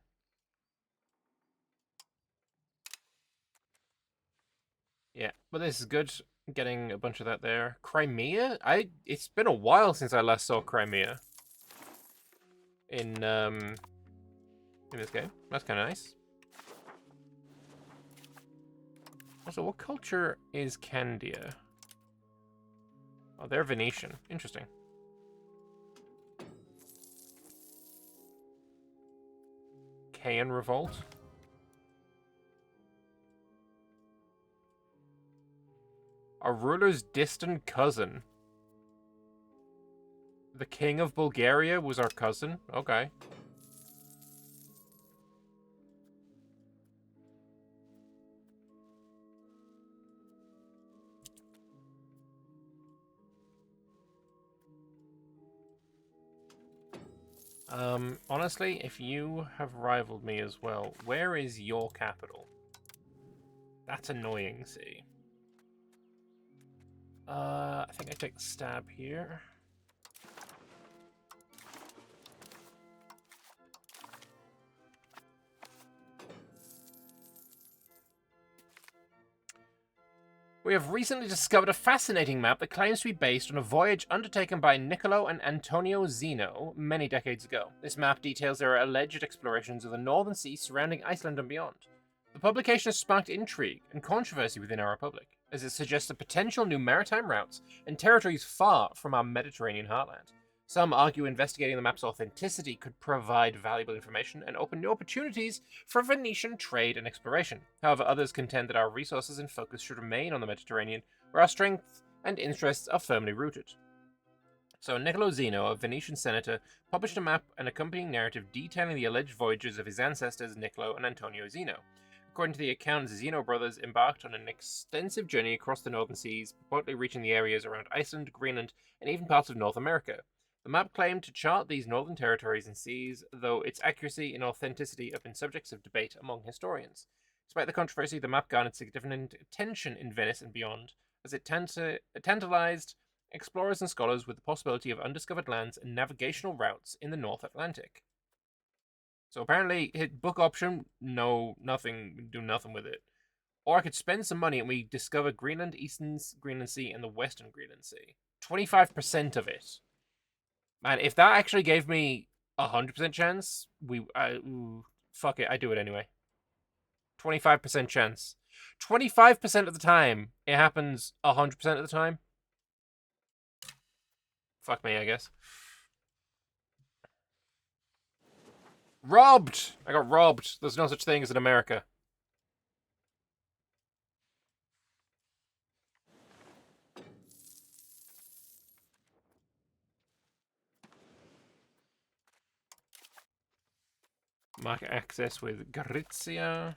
Yeah, but this is good. Getting a bunch of that there. Crimea? It's been a while since I last saw Crimea. In this game. That's kinda nice. Also, what culture is Candia? Oh, they're Venetian. Interesting. Kayan Revolt. Our ruler's distant cousin. The king of Bulgaria was our cousin? Okay. Honestly, if you have rivaled me as well, where is your capital? That's annoying, see. I think I take the stab here. We have recently discovered a fascinating map that claims to be based on a voyage undertaken by Niccolo and Antonio Zeno many decades ago. This map details their alleged explorations of the northern seas surrounding Iceland and beyond. The publication has sparked intrigue and controversy within our republic, as it suggests potential new maritime routes and territories far from our Mediterranean heartland. Some argue investigating the map's authenticity could provide valuable information and open new opportunities for Venetian trade and exploration. However, others contend that our resources and focus should remain on the Mediterranean, where our strengths and interests are firmly rooted. So, Niccolo Zeno, a Venetian senator, published a map and accompanying narrative detailing the alleged voyages of his ancestors Niccolo and Antonio Zeno. According to the account, the Zeno brothers embarked on an extensive journey across the northern seas, purportedly reaching the areas around Iceland, Greenland, and even parts of North America. The map claimed to chart these northern territories and seas, though its accuracy and authenticity have been subjects of debate among historians. Despite the controversy, the map garnered significant attention in Venice and beyond, as it tantalized explorers and scholars with the possibility of undiscovered lands and navigational routes in the North Atlantic. So apparently, hit book option, no, nothing, do nothing with it. Or I could spend some money and we discover Greenland, Eastern Greenland Sea, and the Western Greenland Sea. 25% of it. Man, if that actually gave me 100% chance, fuck it, I do it anyway. 25% chance. 25% of the time, it happens 100% of the time. Fuck me, I guess. Robbed! I got robbed. There's no such thing as in America. Market access with Gorizia.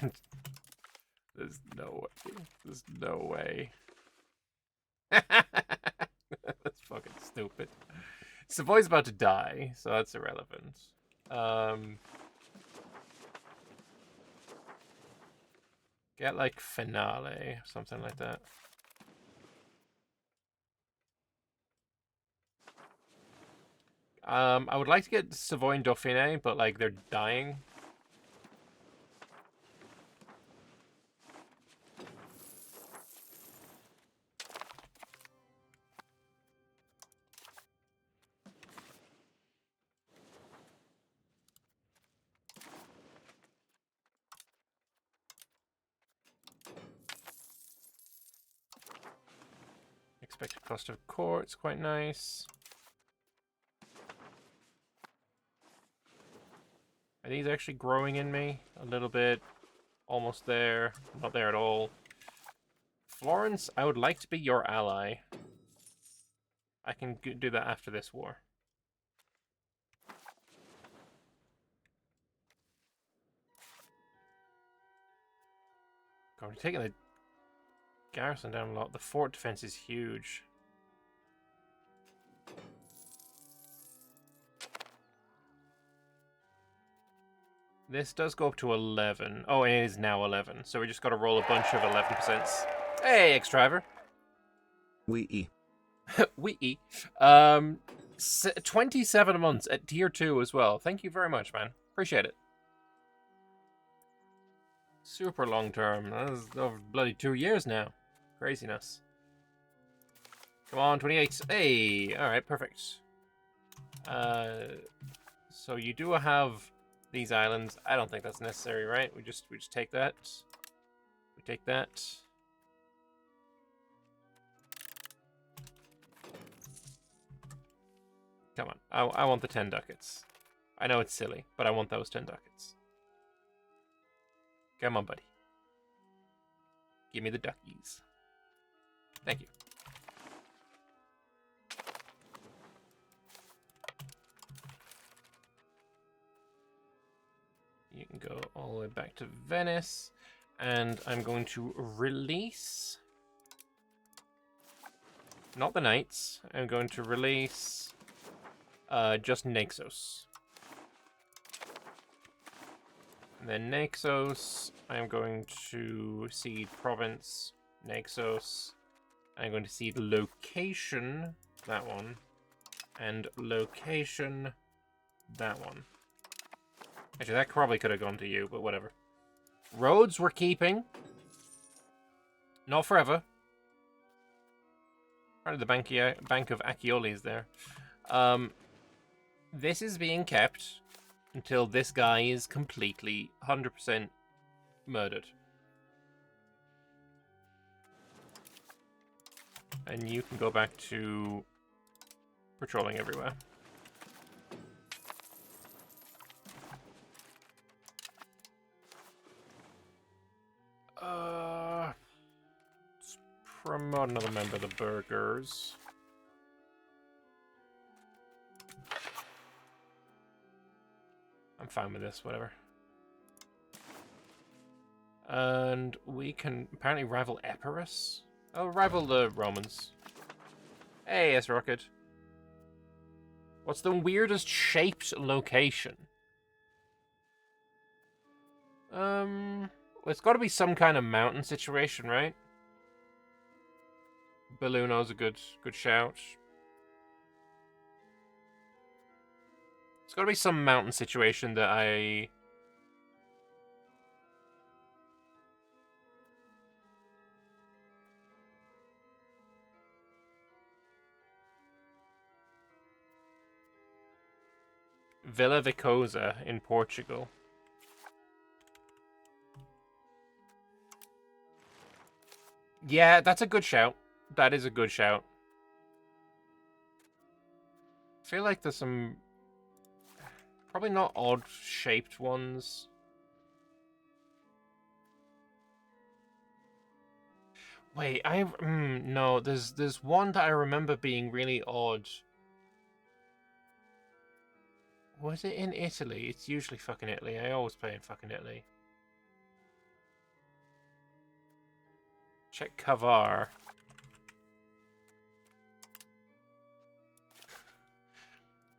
And there's no way. There's no way. That's fucking stupid. Savoy's about to die, so that's irrelevant. Get like finale, something like that. I would like to get Savoy and Dauphiné, but like they're dying. Expected cost of quartz, quite nice. Are these actually growing in me? A little bit. Almost there. Not there at all. Florence, I would like to be your ally. I can do that after this war. God, we're taking the garrison down a lot. The fort defense is huge. This does go up to 11. Oh, it is now 11. So we just got to roll a bunch of 11%. Hey, ex-driver. We 27 months at tier 2 as well. Thank you very much, man. Appreciate it. Super long term. That's over bloody 2 years now. Craziness. Come on, 28. Hey, alright, perfect. So you do have these islands. I don't think that's necessary, right? We just take that. We take that. Come on. I want the 10 ducats. I know it's silly, but I want those 10 ducats. Come on, buddy. Give me the duckies. Thank you. You can go all the way back to Venice. And I'm going to release not the knights. I'm going to release just Naxos. And then Naxos, I'm going to seed province, Naxos. I'm going to seed location, that one. And location, that one. Actually, that probably could have gone to you, but whatever. Roads we're keeping. Not forever. Part of the Bank of Accioli is there. This is being kept until this guy is completely 100% murdered. And you can go back to patrolling everywhere. Let's promote another member of the burghers. I'm fine with this, whatever. And we can apparently rival Epirus. Oh, rival the Romans. Hey, S-Rocket. What's the weirdest shaped location? Well, it's got to be some kind of mountain situation, right? Belluno's a good shout. It's got to be some mountain situation that I... Villa Vicosa in Portugal. Yeah, that's a good shout. That is a good shout. I feel like there's some... probably not odd-shaped ones. Wait, no, there's one that I remember being really odd. Was it in Italy? It's usually fucking Italy. I always play in fucking Italy. Check Cavar.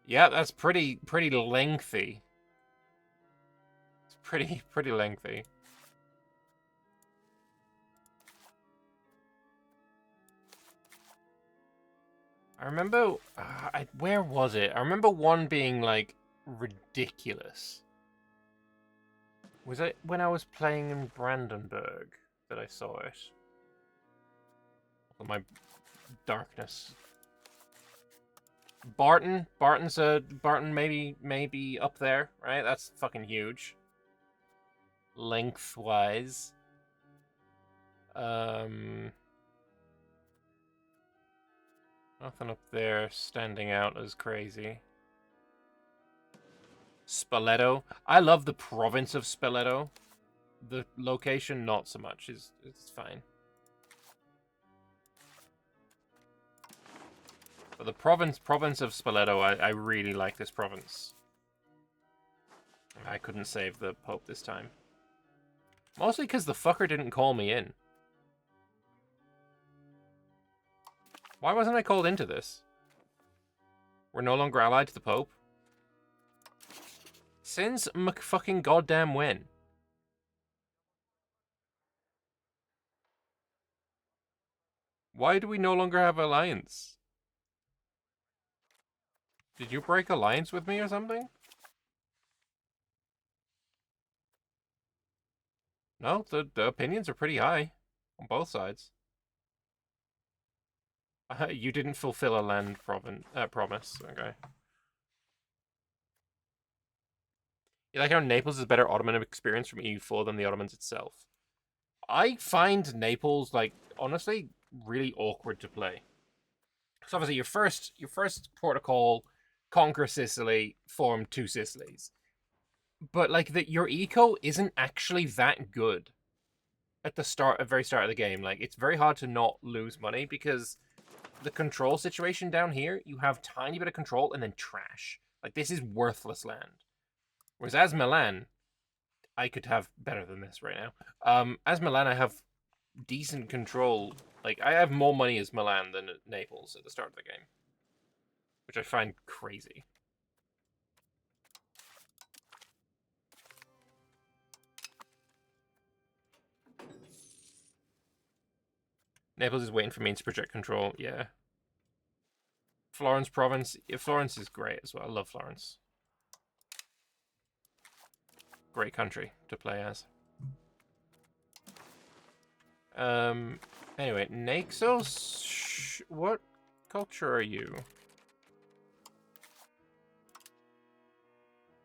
Yeah, that's pretty lengthy. It's pretty lengthy. I remember, where was it? I remember one being like ridiculous. Was it when I was playing in Brandenburg that I saw it? My darkness. Barton maybe up there, right? That's fucking huge. Lengthwise. Nothing up there standing out as crazy. Spoleto. I love the province of Spoleto. The location, not so much. It's fine. But the province of Spoleto, I really like this province. I couldn't save the Pope this time. Mostly because the fucker didn't call me in. Why wasn't I called into this? We're no longer allied to the Pope? Since McFucking goddamn when? Why do we no longer have alliance? Did you break alliance with me or something? No, the opinions are pretty high on both sides. You didn't fulfill a land promise. Okay. You like how Naples is a better Ottoman experience from EU4 than the Ottomans itself? I find Naples, like, honestly, really awkward to play. So obviously your first protocol, conquer Sicily, form two Sicilies. But like your eco isn't actually that good at the very start of the game. Like, it's very hard to not lose money because the control situation down here, you have tiny bit of control and then trash. Like, this is worthless land. Whereas as Milan, I could have better than this right now. As Milan, I have decent control. Like, I have more money as Milan than Naples at the start of the game, which I find crazy. Naples is waiting for me to project control. Yeah. Florence province. Yeah, Florence is great as well. I love Florence. Great country to play as. Anyway, Naxos. What culture are you?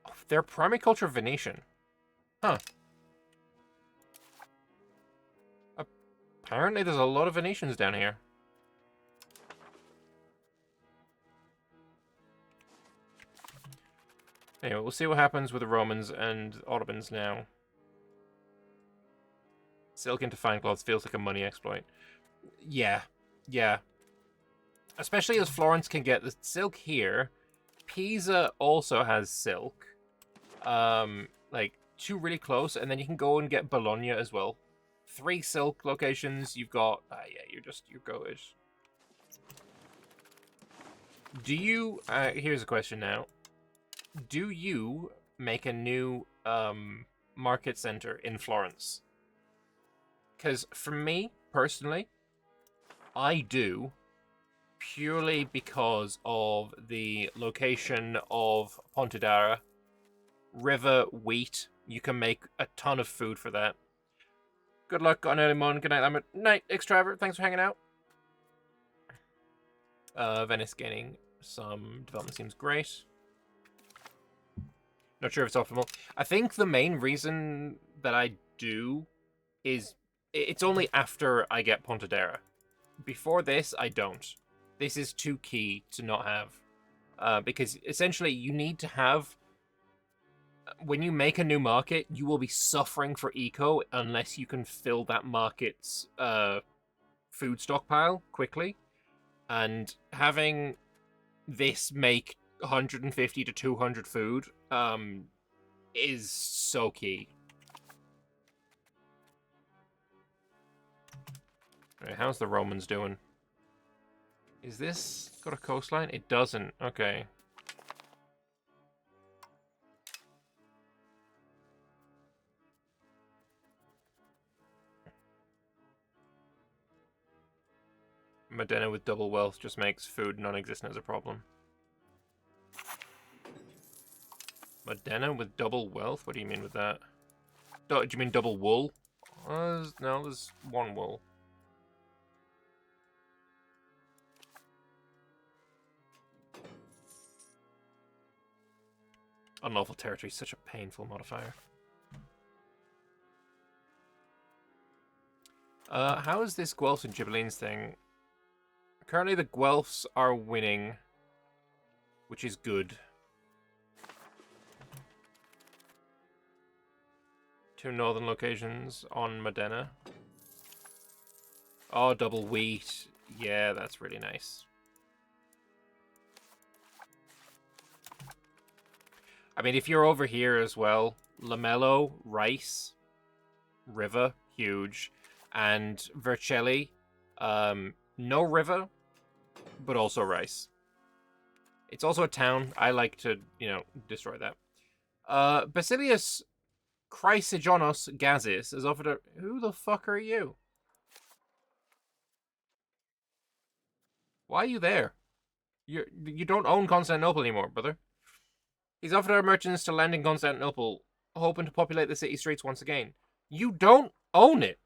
Oh, their primary culture Venetian. Huh. Apparently, there's a lot of Venetians down here. Anyway, we'll see what happens with the Romans and Ottomans now. Silk into fine cloths feels like a money exploit. Yeah, yeah. Especially as Florence can get the silk here. Pisa also has silk. Like, 2 really close, and then you can go and get Bologna as well. 3 silk locations, you've got... yeah, you're good. Do you... here's a question now. Do you make a new, market center in Florence? Because for me, personally, I do, purely because of the location of Pontedera. River, wheat. You can make a ton of food for that. Good luck on early morning. Good night, Lambert. Night, Extraver. Thanks for hanging out. Venice gaining some development seems great. Not sure if it's optimal. I think the main reason that I do is it's only after I get Pontedera. Before this, I don't. This is too key to not have. Because essentially you need to have... When you make a new market, you will be suffering for eco unless you can fill that market's food stockpile quickly. And having this make 150 to 200 food is so key. Alright, how's the Romans doing? Is this got a coastline? It doesn't. Okay. Modena with double wealth just makes food non-existent as a problem. Modena with double wealth? What do you mean with that? Do you mean double wool? No, there's 1 wool. Unlawful territory is such a painful modifier. How is this Guelphs and Ghibellines thing? Currently the Guelphs are winning, which is good. 2 northern locations on Modena. Oh, double wheat. Yeah, that's really nice. I mean, if you're over here as well, Lamello, rice, river, huge, and Vercelli, no river, but also rice. It's also a town. I like to, destroy that. Basilius Chrysogonos Gazis has offered a... Who the fuck are you? Why are you there? You don't own Constantinople anymore, brother. He's offered our merchants to land in Constantinople, hoping to populate the city streets once again. You don't own it!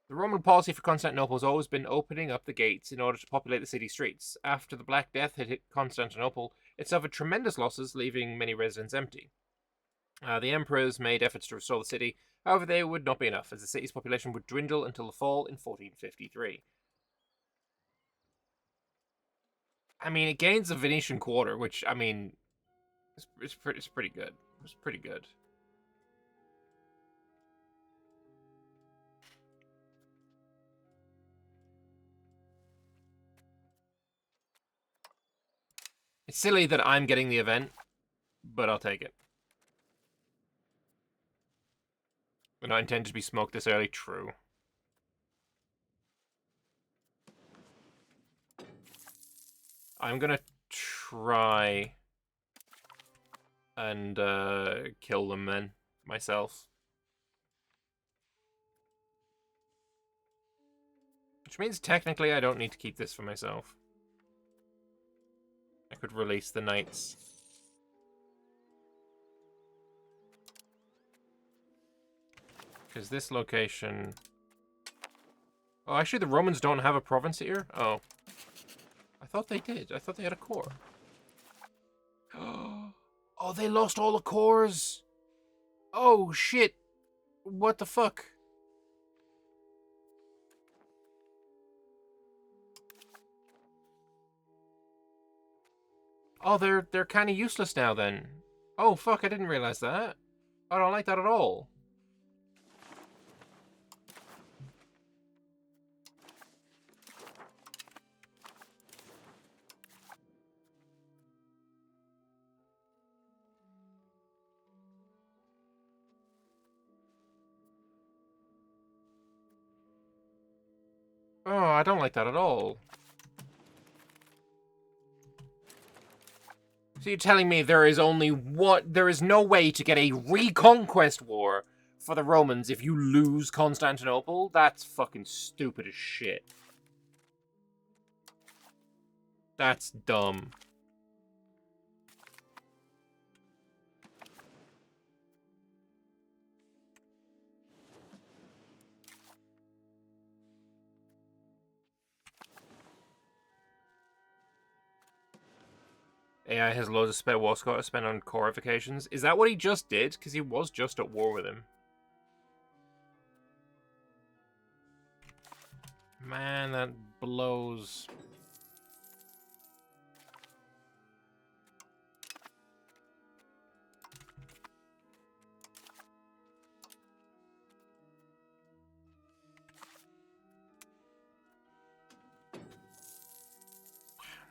The Roman policy for Constantinople has always been opening up the gates in order to populate the city streets. After the Black Death had hit Constantinople, it suffered tremendous losses, leaving many residents empty. The emperors made efforts to restore the city, however they would not be enough, as the city's population would dwindle until the fall in 1453. I mean, it gains a Venetian quarter, which, I mean, it's pretty good. It's pretty good. It's silly that I'm getting the event, but I'll take it. We're not intended to be smoked this early, true. I'm gonna try and kill them then myself. Which means technically I don't need to keep this for myself. I could release the knights. Because this location... Oh, actually the Romans don't have a province here? Oh. I thought they did. I thought they had a core. Oh, they lost all the cores! Oh, shit! What the fuck? Oh, they're kind of useless now then. Oh, fuck, I didn't realize that. I don't like that at all. Oh, I don't like that at all. So you're telling me there is no way to get a reconquest war for the Romans if you lose Constantinople? That's fucking stupid as shit. That's dumb. AI has loads of spare war score to spend on corifications. Is that what he just did? Because he was just at war with him. Man, that blows.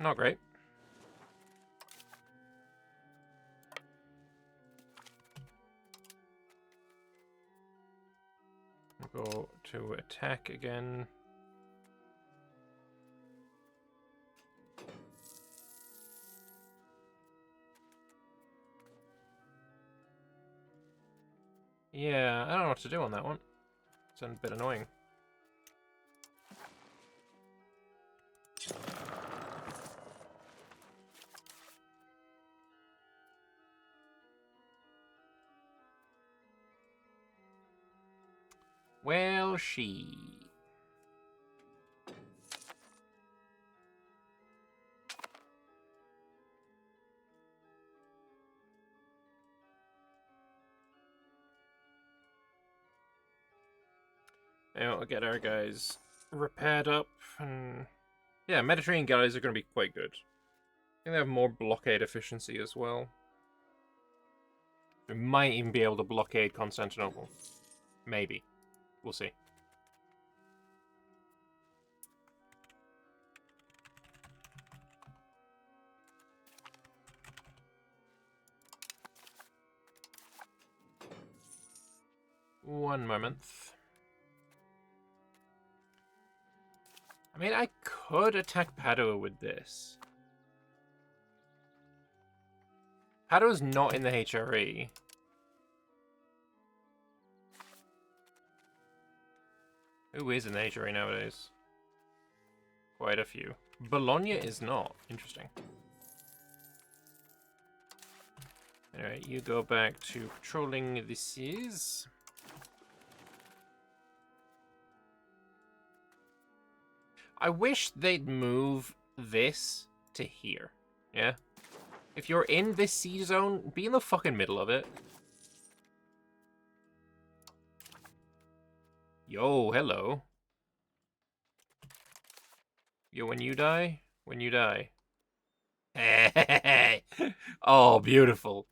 Not great. Go to attack again. Yeah, I don't know what to do on that one. It's a bit annoying. Well, she... And we'll get our guys repaired up, and... Yeah, Mediterranean galleys are going to be quite good. I think they have more blockade efficiency as well. We might even be able to blockade Constantinople. Maybe. We'll see. One moment. I mean, I could attack Padua with this. Padua's not in the HRE. Who is in the HRE nowadays? Quite a few. Bologna is not. Interesting. Anyway, you go back to patrolling the seas. I wish they'd move this to here. Yeah? If you're in this sea zone, be in the fucking middle of it. Yo, hello. Yo, when you die? When you die. Hey. Oh, beautiful.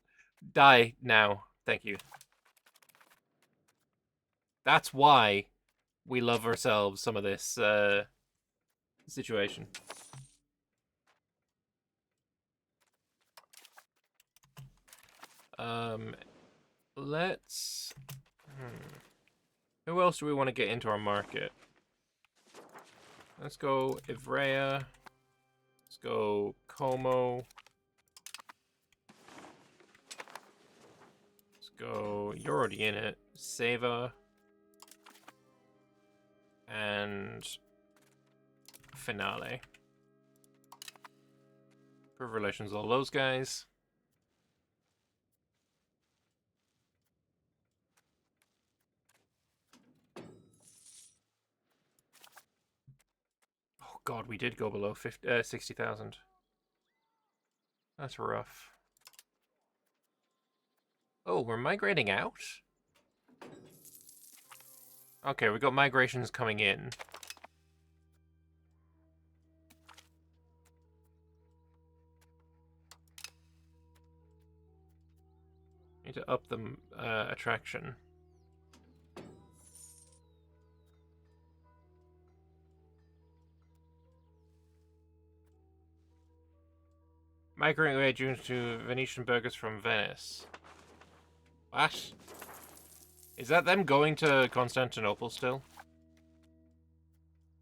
Die now. Thank you. That's why we love ourselves some of this situation. Let's... Who else do we want to get into our market? Let's go Ivrea. Let's go Como. Let's go, you're already in it. Seva. And Finale. Improve relations with all those guys. Oh god, we did go below 60,000. That's rough. Oh, we're migrating out? Okay, we got migrations coming in. Need to up the attraction. Migrating away due to Venetian burgers from Venice. What? Is that them going to Constantinople still?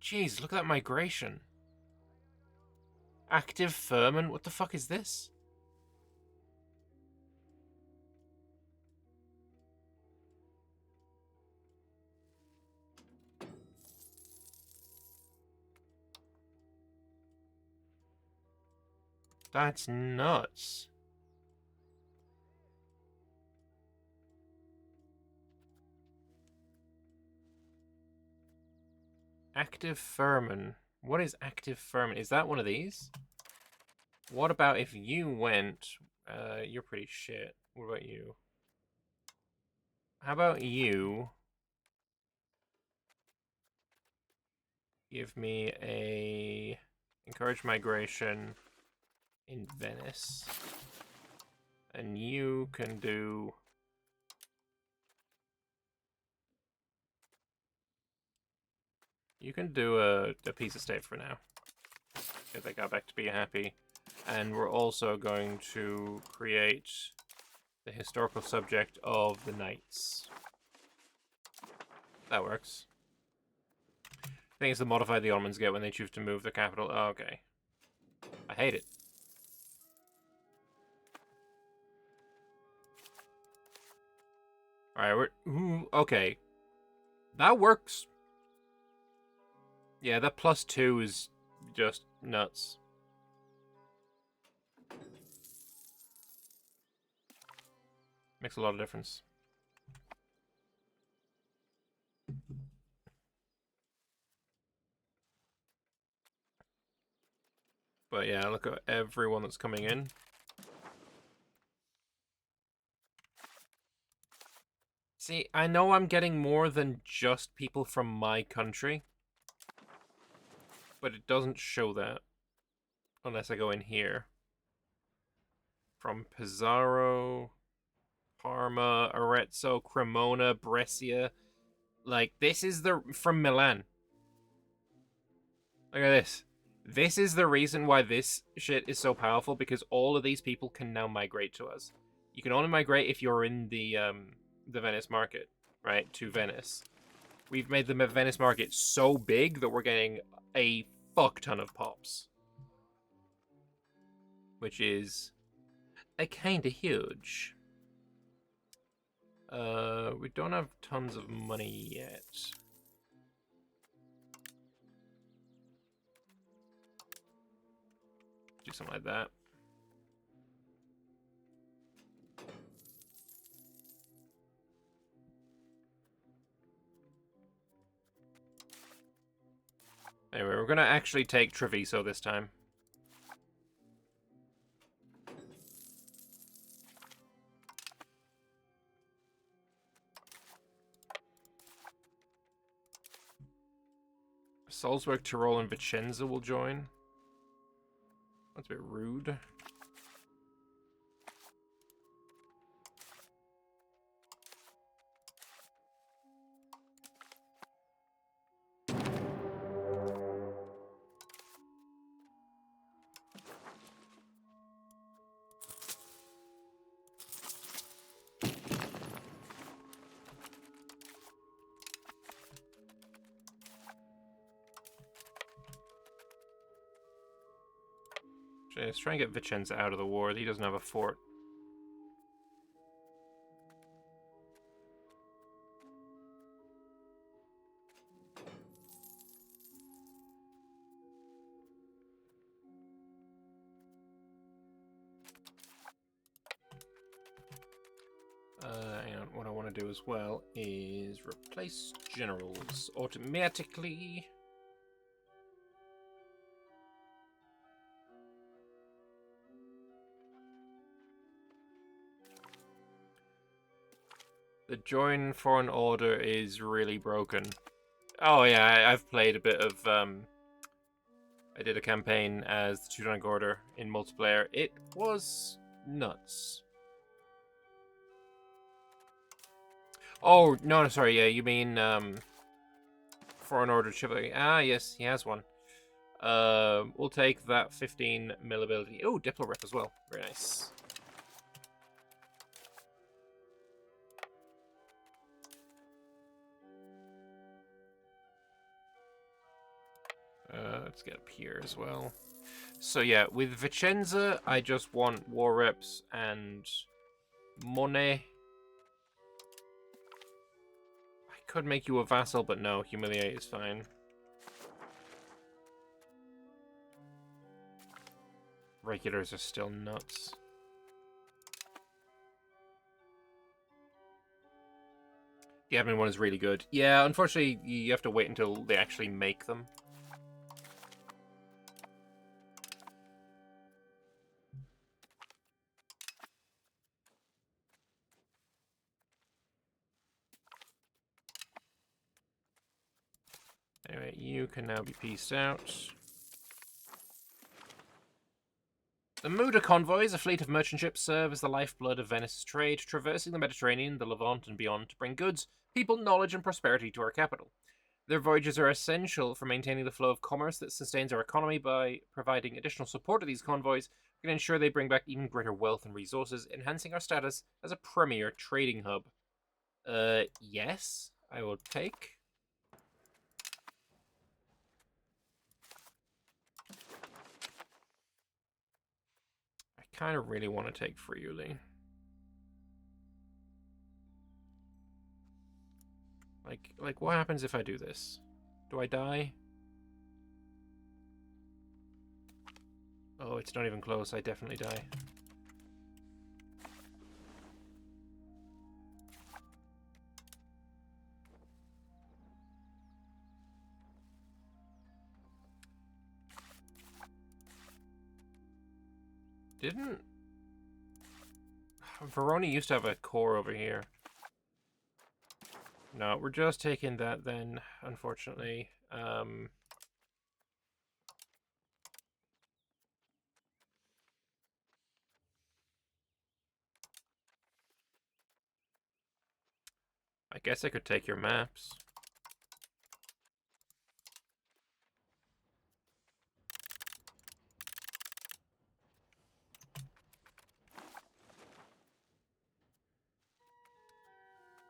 Jeez, look at that migration. Active Furman? What the fuck is this? That's nuts. Active Furman. What is Active Furman? Is that one of these? What about if you went... you're pretty shit. What about you? How about you... give me a... encourage migration in Venice. And you can do... you can do a piece of state for now. Get that guy back to be happy. And we're also going to create the historical subject of the Knights. That works. I think it's the modifier the Ottomans get when they choose to move the capital. Oh, okay. I hate it. Alright, we're... okay. That works. Yeah, that +2 is just nuts. Makes a lot of difference. But yeah, look at everyone that's coming in. See, I know I'm getting more than just people from my country, but it doesn't show that unless I go in here. From Pesaro, Parma, Arezzo, Cremona, Brescia. Like, this is the... from Milan. Look at this. This is the reason why this shit is so powerful, because all of these people can now migrate to us. You can only migrate if you're in the Venice market, right, to Venice. We've made the Venice market so big that we're getting a fuck ton of pops. Which is a kinda huge. We don't have tons of money yet. Do something like that. Anyway, we're gonna actually take Treviso this time. Salzburg, Tyrol, and Vicenza will join. That's a bit rude. Let's try and get Vicenza out of the war. He doesn't have a fort. And what I want to do as well is replace generals automatically. The join foreign order is really broken. Oh yeah, I've played a bit of I did a campaign as the Teutonic Order in multiplayer. It was nuts. Oh no, sorry, yeah, you mean foreign order chivalry. Ah yes, he has one. We'll take that 15 mil ability. Oh, Diplo rep as well. Very nice. Let's get up here as well. So yeah, with Vicenza, I just want war reps and money. I could make you a vassal, but no, humiliate is fine. Regulars are still nuts. The admin one is really good. Yeah, unfortunately, you have to wait until they actually make them. Anyway, you can now be pieced out. The Muda convoys, a fleet of merchant ships, serve as the lifeblood of Venice's trade, traversing the Mediterranean, the Levant, and beyond to bring goods, people, knowledge, and prosperity to our capital. Their voyages are essential for maintaining the flow of commerce that sustains our economy. By providing additional support to these convoys, we can ensure they bring back even greater wealth and resources, enhancing our status as a premier trading hub. Yes, I will take. I kind of really want to take Friuli. Like, what happens if I do this? Do I die? Oh, it's not even close. I definitely die. Didn't... Verona used to have a core over here. No, we're just taking that then, unfortunately. I guess I could take your maps.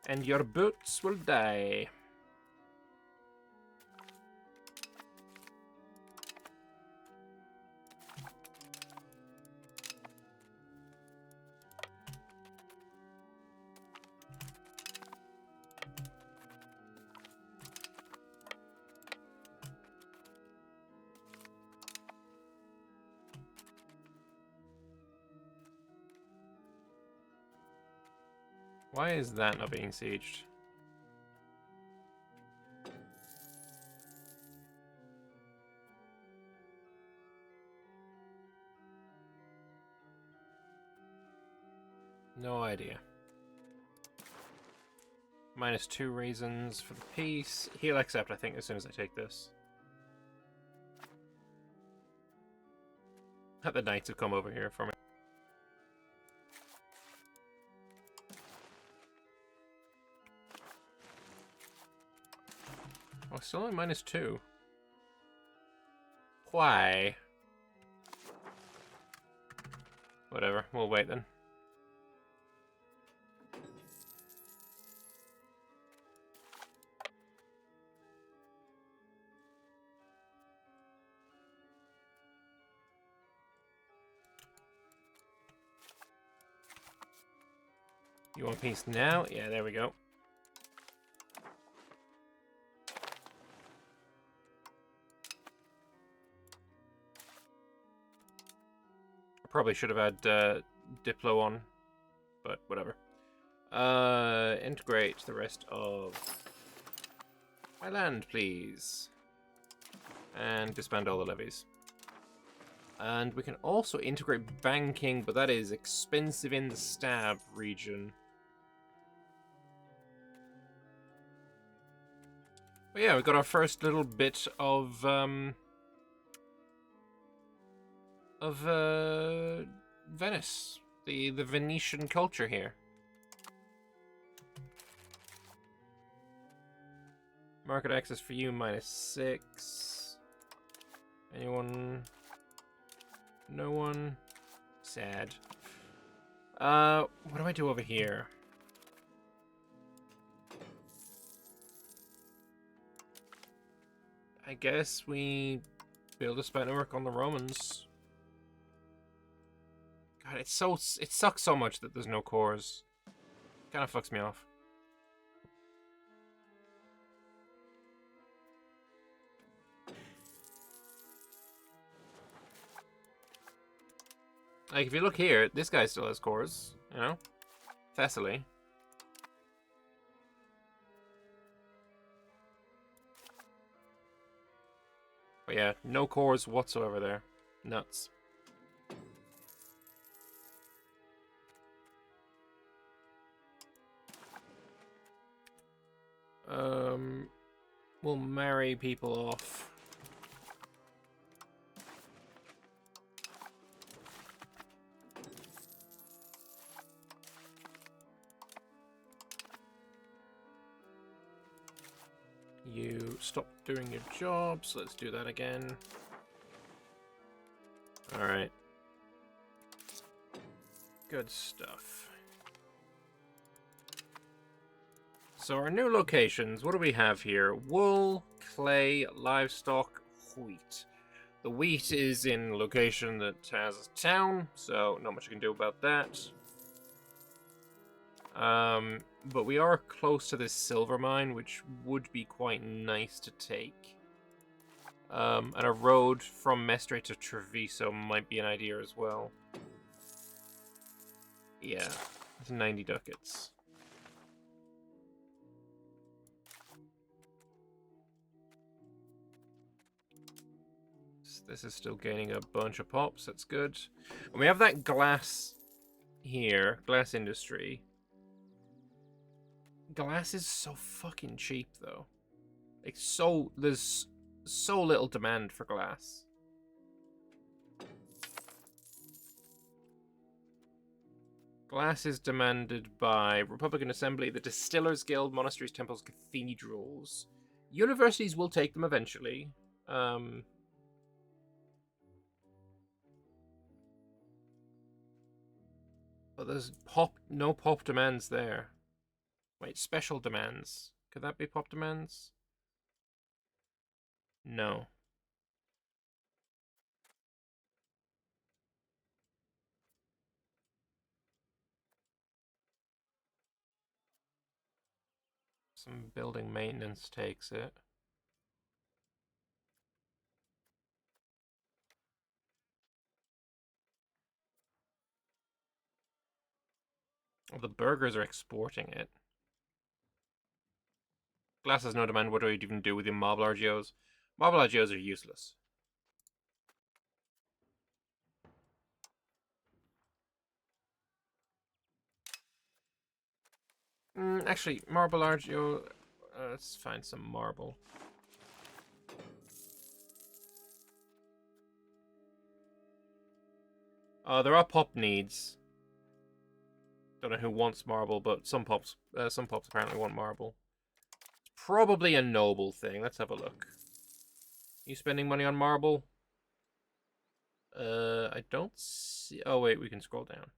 And your boots will die. Why is that not being sieged? No idea. -2 reasons for the peace. He'll accept, I think, as soon as I take this. The knights have come over here for me. Oh, still only -2. Why? Whatever, we'll wait then. You want peace now? Yeah, there we go. I probably should have had Diplo on, but whatever. Integrate the rest of my land, please. And disband all the levies. And we can also integrate banking, but that is expensive in the stab region. But yeah, we got our first little bit of Venice, the Venetian culture here. Market access for you -6. Anyone? No one? Sad. What do I do over here? I guess we build a spy network on the Romans. God, it sucks so much that there's no cores. Kind of fucks me off. Like, if you look here, this guy still has cores, you know? Thessaly. But yeah, no cores whatsoever there. Nuts. We'll marry people off. You stop doing your job, so let's do that again. Alright. Good stuff. So our new locations, what do we have here? Wool, clay, livestock, wheat. The wheat is in a location that has a town, so not much I can do about that. But we are close to this silver mine, which would be quite nice to take. And a road from Mestre to Treviso might be an idea as well. Yeah, it's 90 ducats. This is still gaining a bunch of pops, that's good. And we have that glass here, glass industry. Glass is so fucking cheap, though. Like, there's so little demand for glass. Glass is demanded by Republican Assembly, the Distillers Guild, monasteries, temples, cathedrals. Universities will take them eventually. But there's no pop demands there. Wait, special demands. Could that be pop demands? No. Some building maintenance takes it. Oh, the burgers are exporting it. Glass has no demand. What do you even do with your marble RGOs? Marble RGOs are useless. Actually, marble RGO... let's find some marble. There are pop needs. Don't know who wants marble, but some pops apparently want marble. It's probably a noble thing. Let's have a look. You spending money on marble? I don't see... Oh, wait, we can scroll down.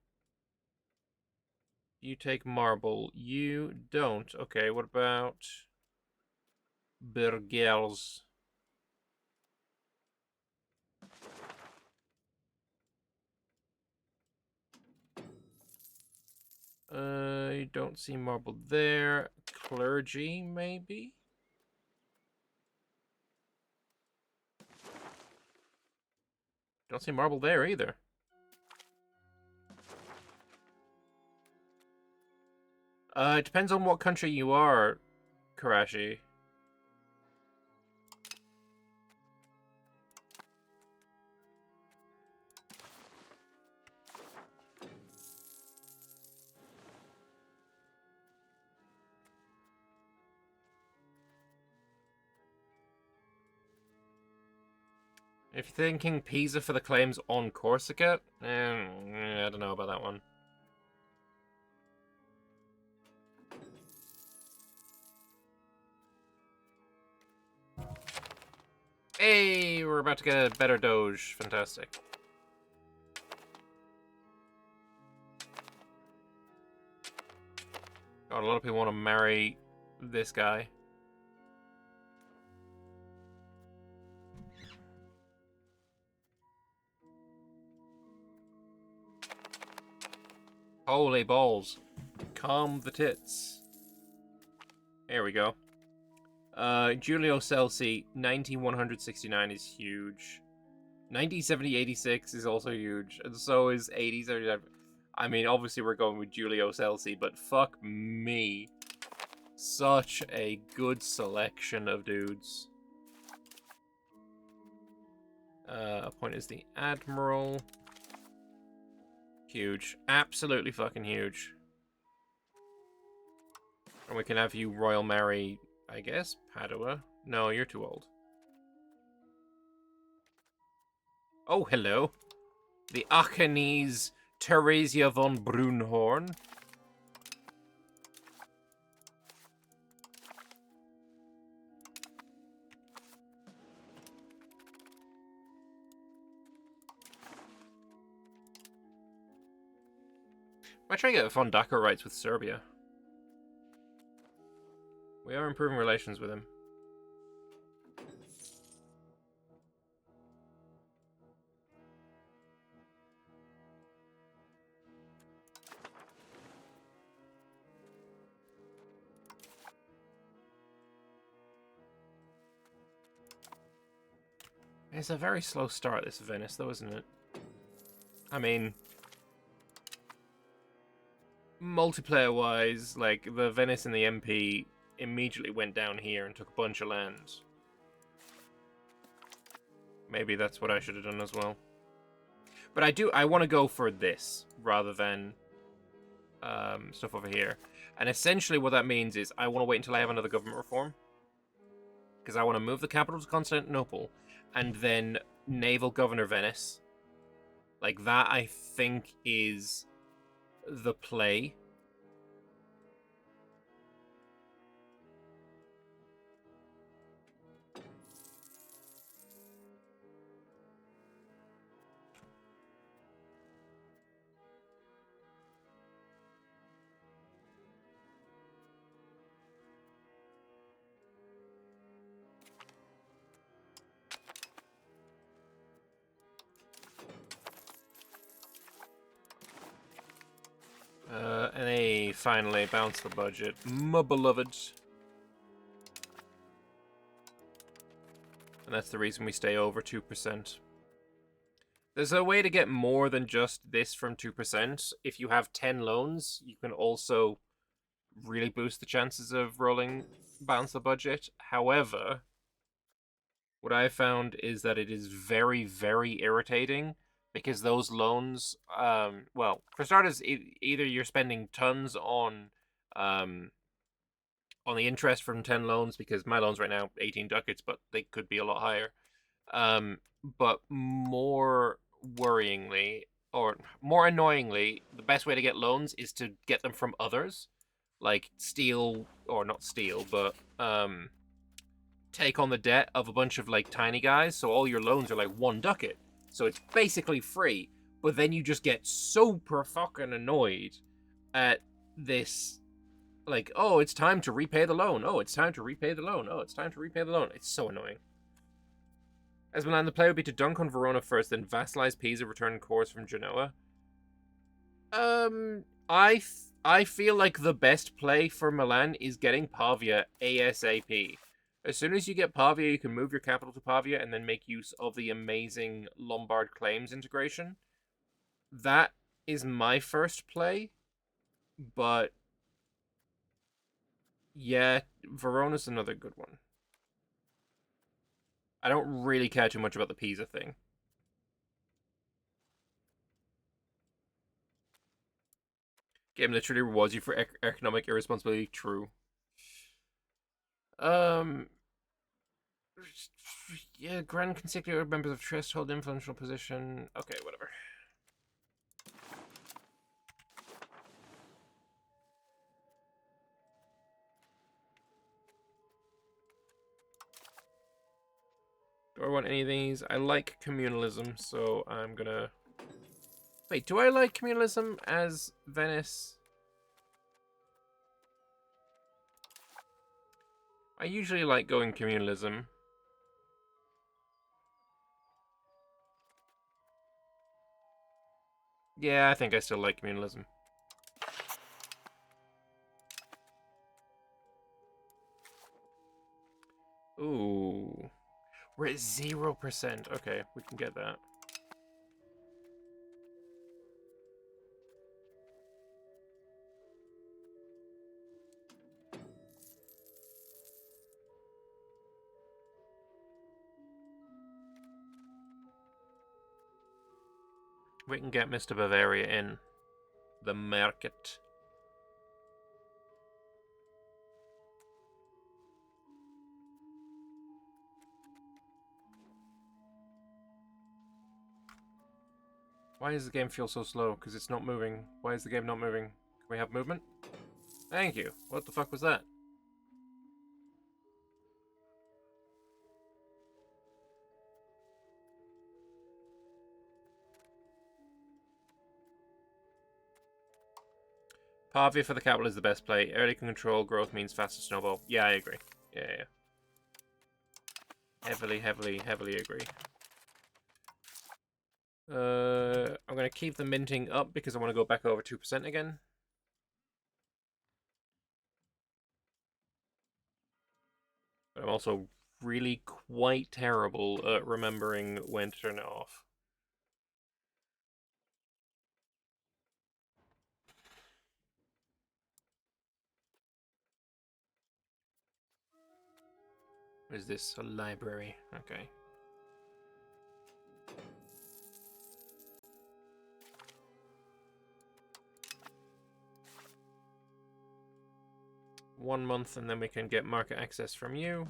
You take marble. You don't. Okay, what about... Burgers? I don't see marble there. Clergy, maybe? Don't see marble there either. It depends on what country you are, Karashi. If you're thinking Pisa for the claims on Corsica, I don't know about that one. Hey, we're about to get a better Doge. Fantastic. God, a lot of people want to marry this guy. Holy balls. Calm the tits. There we go. Giulio Celsi, 9169 is huge. 907086 is also huge. And so is 8079. I mean, obviously we're going with Giulio Celsi, but fuck me. Such a good selection of dudes. Appoint as the Admiral. Huge. Absolutely fucking huge. And we can have you Royal Marry, I guess, Padua? No, you're too old. Oh, hello. The Aachenes Theresia von Brunhorn. I try to get von Daco rights with Serbia. We are improving relations with him. It's a very slow start, this Venice, though, isn't it? I mean, multiplayer-wise, like, the Venice and the MP immediately went down here and took a bunch of land. Maybe that's what I should have done as well. But I want to go for this, rather than stuff over here. And essentially what that means is I want to wait until I have another government reform. Because I want to move the capital to Constantinople, and then naval governor Venice. Like, that, I think, is the play. And they finally bounced the budget. My beloved. And that's the reason we stay over 2%. There's a way to get more than just this from 2%. If you have 10 loans, you can also really boost the chances of bounce the budget. However, what I found is that it is very, very irritating because those loans, well, for starters, either you're spending tons on the interest from 10 loans, because my loans right now 18 ducats, but they could be a lot higher. But more worryingly, or more annoyingly, the best way to get loans is to get them from others, like steal, or not steal, but take on the debt of a bunch of like tiny guys, so all your loans are like 1 ducat. So it's basically free, but then you just get super fucking annoyed at this, like, oh, it's time to repay the loan. Oh, it's time to repay the loan. Oh, it's time to repay the loan. It's so annoying. As Milan, the play would be to dunk on Verona first, then vassalize Pisa, return cores from Genoa. I feel like the best play for Milan is getting Pavia ASAP. As soon as you get Pavia, you can move your capital to Pavia and then make use of the amazing Lombard claims integration. That is my first play, but yeah, Verona's another good one. I don't really care too much about the Pisa thing. Game literally rewards you for economic irresponsibility. True. Um, yeah, grand consecutive members of Trust hold influential position. Okay, whatever. Do I want any of these? I like communalism, so I'm gonna... Wait, do I like communalism as Venice? I usually like going communalism. Yeah, I think I still like communalism. Ooh. We're at 0%. Okay, we can get that. We can get Mr. Bavaria in the market. Why does the game feel so slow? Because it's not moving. Why is the game not moving? Can we have movement? Thank you. What the fuck was that? Pavia for the capital is the best play. Early control growth means faster snowball. Yeah, I agree. Yeah. Heavily agree. I'm going to keep the minting up because I want to go back over 2% again. But I'm also really quite terrible at remembering when to turn it off. What is this? A library. Okay. One month and then we can get market access from you.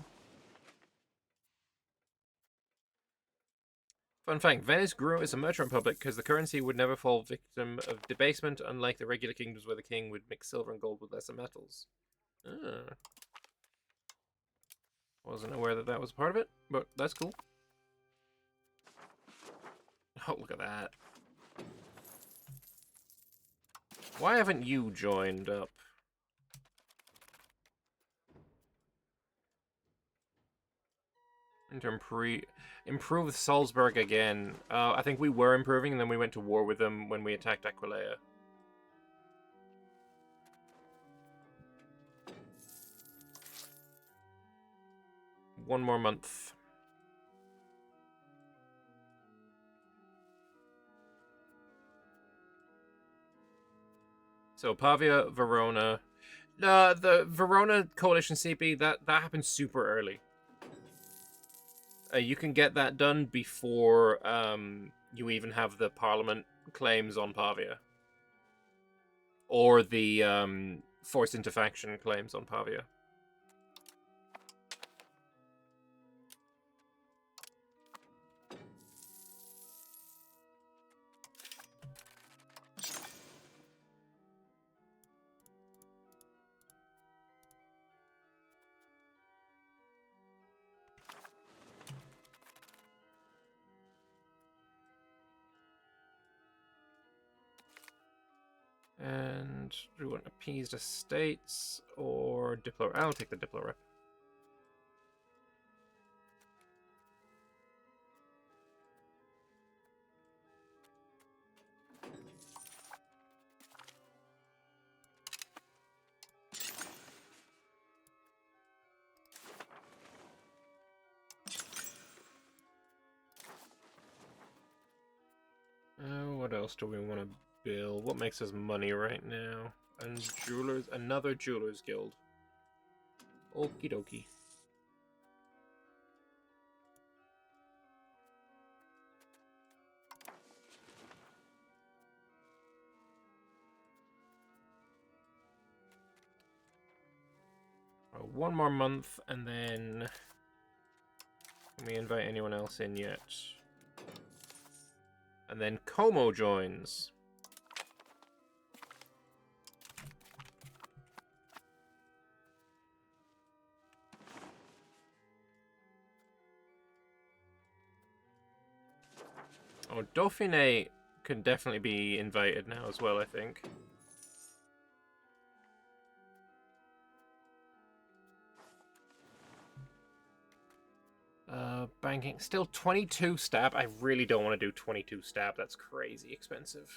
Fun fact, Venice grew as a merchant republic because the currency would never fall victim of debasement, unlike the regular kingdoms where the king would mix silver and gold with lesser metals. Ah. Wasn't aware that that was part of it, but that's cool. Oh, look at that. Why haven't you joined up? And to improve Salzburg again. I think we were improving, and then we went to war with them when we attacked Aquileia. One more month. So Pavia, Verona. The Verona coalition CP, that happened super early. You can get that done before you even have the Parliament claims on Pavia. Or the forced interfaction claims on Pavia. And do we want appeased estates or Diplo? I'll take the Diplo rep. else do we want to build? What makes us money right now? And jewelers, another jewelers guild. Okie dokie. One more month, and then can we invite anyone else in yet? And then Como joins. Oh, Dauphiné can definitely be invited now as well, I think. Banking. Still 22 stab. I really don't want to do 22 stab. That's crazy expensive.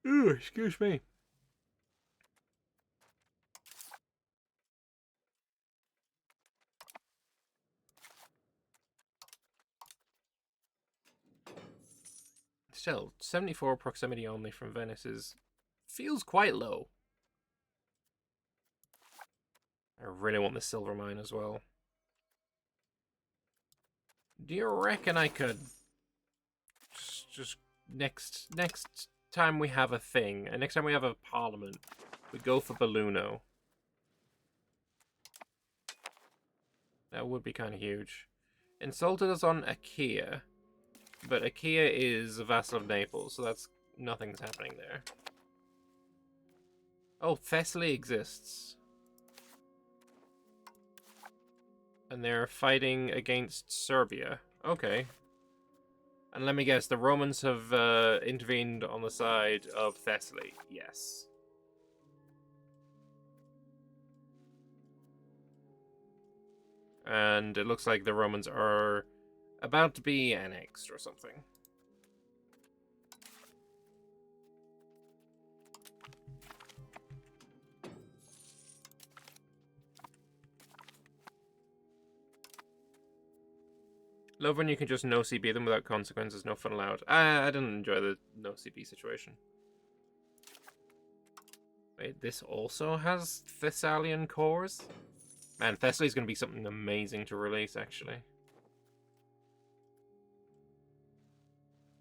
Ooh, excuse me. Still, 74 proximity only from Venice feels quite low. I really want the silver mine as well. Do you reckon I could just next time we have a thing, and next time we have a parliament, we go for Belluno? That would be kind of huge. Insulted us on Achaia, but Achaia is a vassal of Naples, so that's nothing's happening there. Oh, Thessaly exists. And they're fighting against Serbia. Okay. And let me guess, the Romans have intervened on the side of Thessaly. Yes. And it looks like the Romans are about to be annexed or something. Love when you can just no CB them without consequences, no fun allowed. I didn't enjoy the no CB situation. Wait, this also has Thessalian cores? Man, Thessaly's going to be something amazing to release, actually.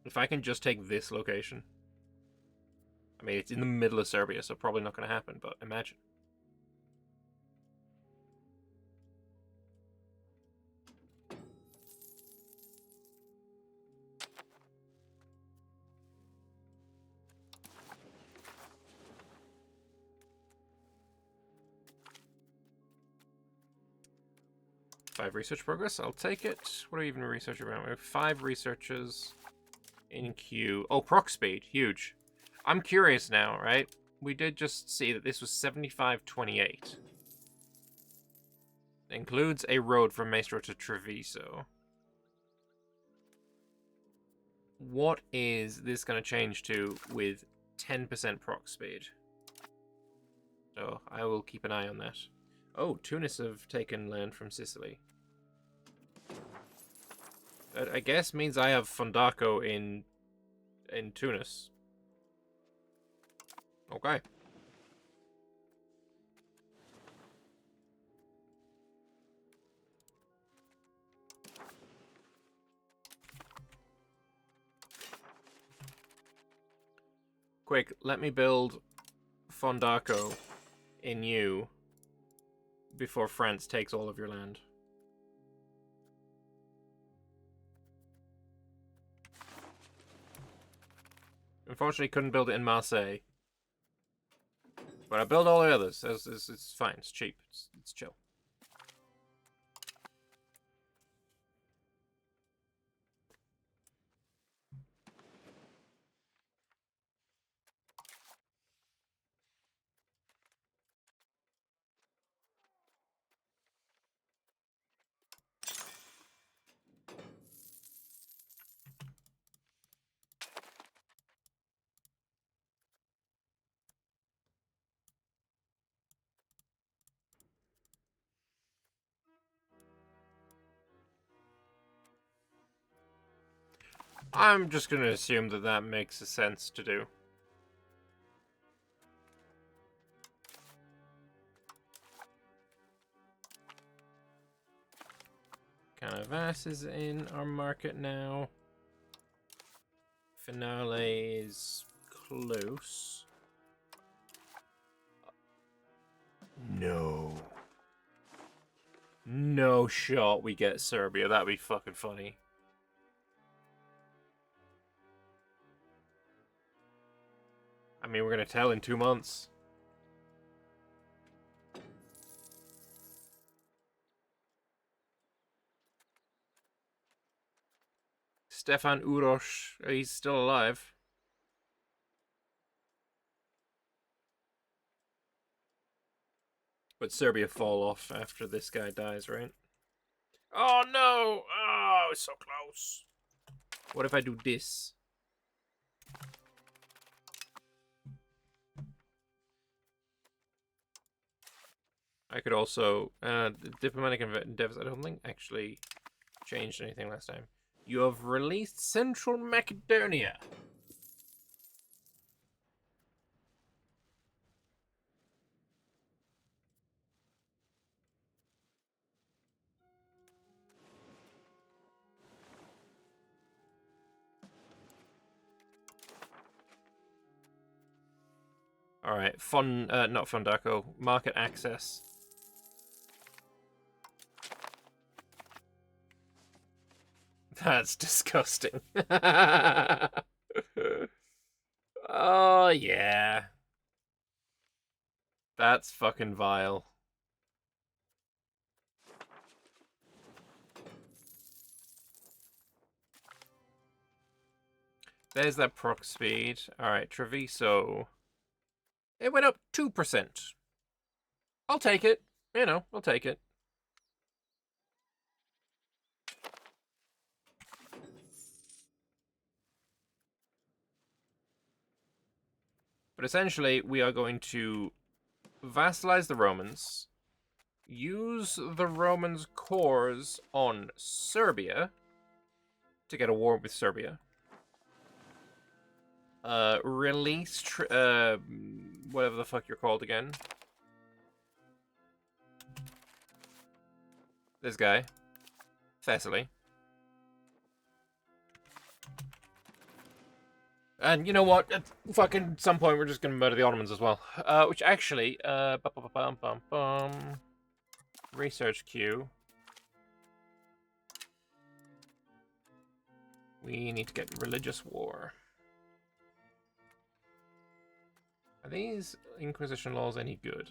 If I can just take this location. I mean, it's in the middle of Serbia, so probably not going to happen, but imagine. Five research progress, I'll take it. What are we even researching about? We have 5 researchers in queue. Oh, proc speed, huge. I'm curious now, right? We did just see that this was 7528. It includes a road from Maestro to Treviso. What is this going to change to with 10% proc speed? So I will keep an eye on that. Oh, Tunis have taken land from Sicily. That I guess means I have Fondaco in Tunis. Okay. Quick, let me build Fondaco in you before France takes all of your land. Unfortunately, couldn't build it in Marseille. But I build all the others. It's fine. It's cheap. It's chill. I'm just going to assume that that makes sense to do. Canavas is in our market now. Finale is close. No. No shot we get Serbia. That'd be fucking funny. I mean, we're gonna tell in 2 months. Stefan Uroš, he's still alive. But Serbia fall off after this guy dies, right? Oh no! Oh, it's so close. What if I do this? I could also diplomatic endeavors. I don't think actually changed anything last time. You have released Central Macedonia. All right, not Fundaco. Market access. That's disgusting. Oh, yeah. That's fucking vile. There's that proc speed. Alright, Treviso. It went up 2%. I'll take it. You know, I'll take it. But essentially, we are going to vassalize the Romans, use the Romans' cores on Serbia to get a war with Serbia. Release whatever the fuck you're called again. This guy. Thessaly. And you know what? At fucking some point we're just gonna murder the Ottomans as well. Which actually, research queue. We need to get religious war. Are these Inquisition laws any good?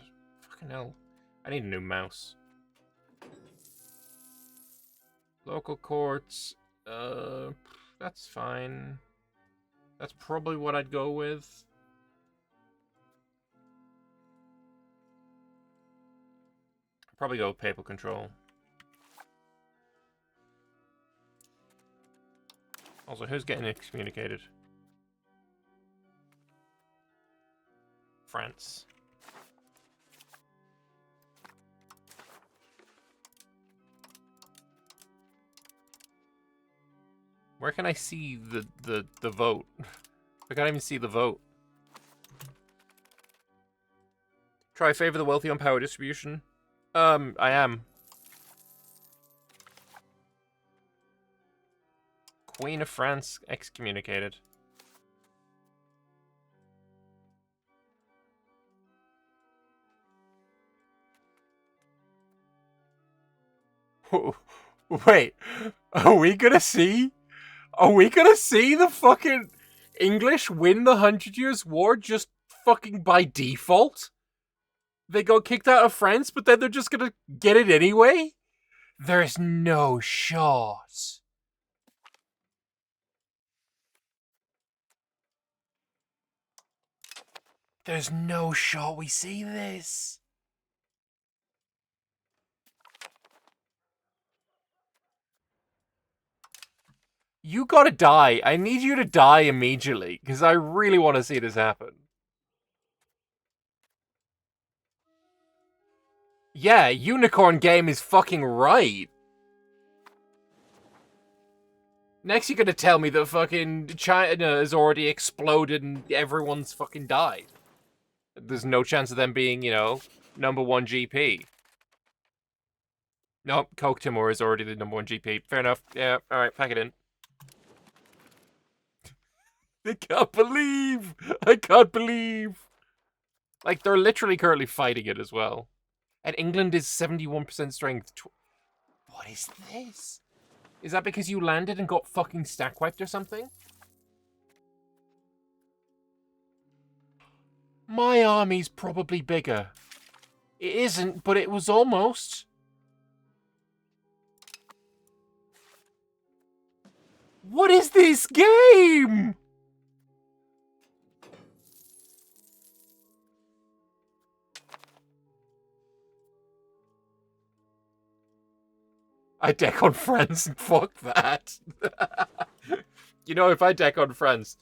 Fucking hell. I need a new mouse. Local courts. That's fine. That's probably what I'd go with. Probably go with papal control. Also, who's getting excommunicated? France. Where can I see the vote? I can't even see the vote. Try favor the wealthy on power distribution. I am. Queen of France excommunicated. Wait, are we gonna see? Are we gonna see the fucking English win the 100 Years' War just fucking by default? They got kicked out of France, but then they're just gonna get it anyway? There's no shot. There's no shot we see this. You gotta die. I need you to die immediately, because I really want to see this happen. Yeah, Unicorn Game is fucking right. Next, you're gonna tell me that fucking China has already exploded and everyone's fucking died. There's no chance of them being, you know, #1 GP. Nope, Coke Timor is already the #1 GP. Fair enough. Yeah, alright, pack it in. I can't believe! I can't believe! Like, they're literally currently fighting it as well. And England is 71% strength. What is this? Is that because you landed and got fucking stack wiped or something? My army's probably bigger. It isn't, but it was almost. What is this game? I deck on France and fuck that. You know, if I deck on France,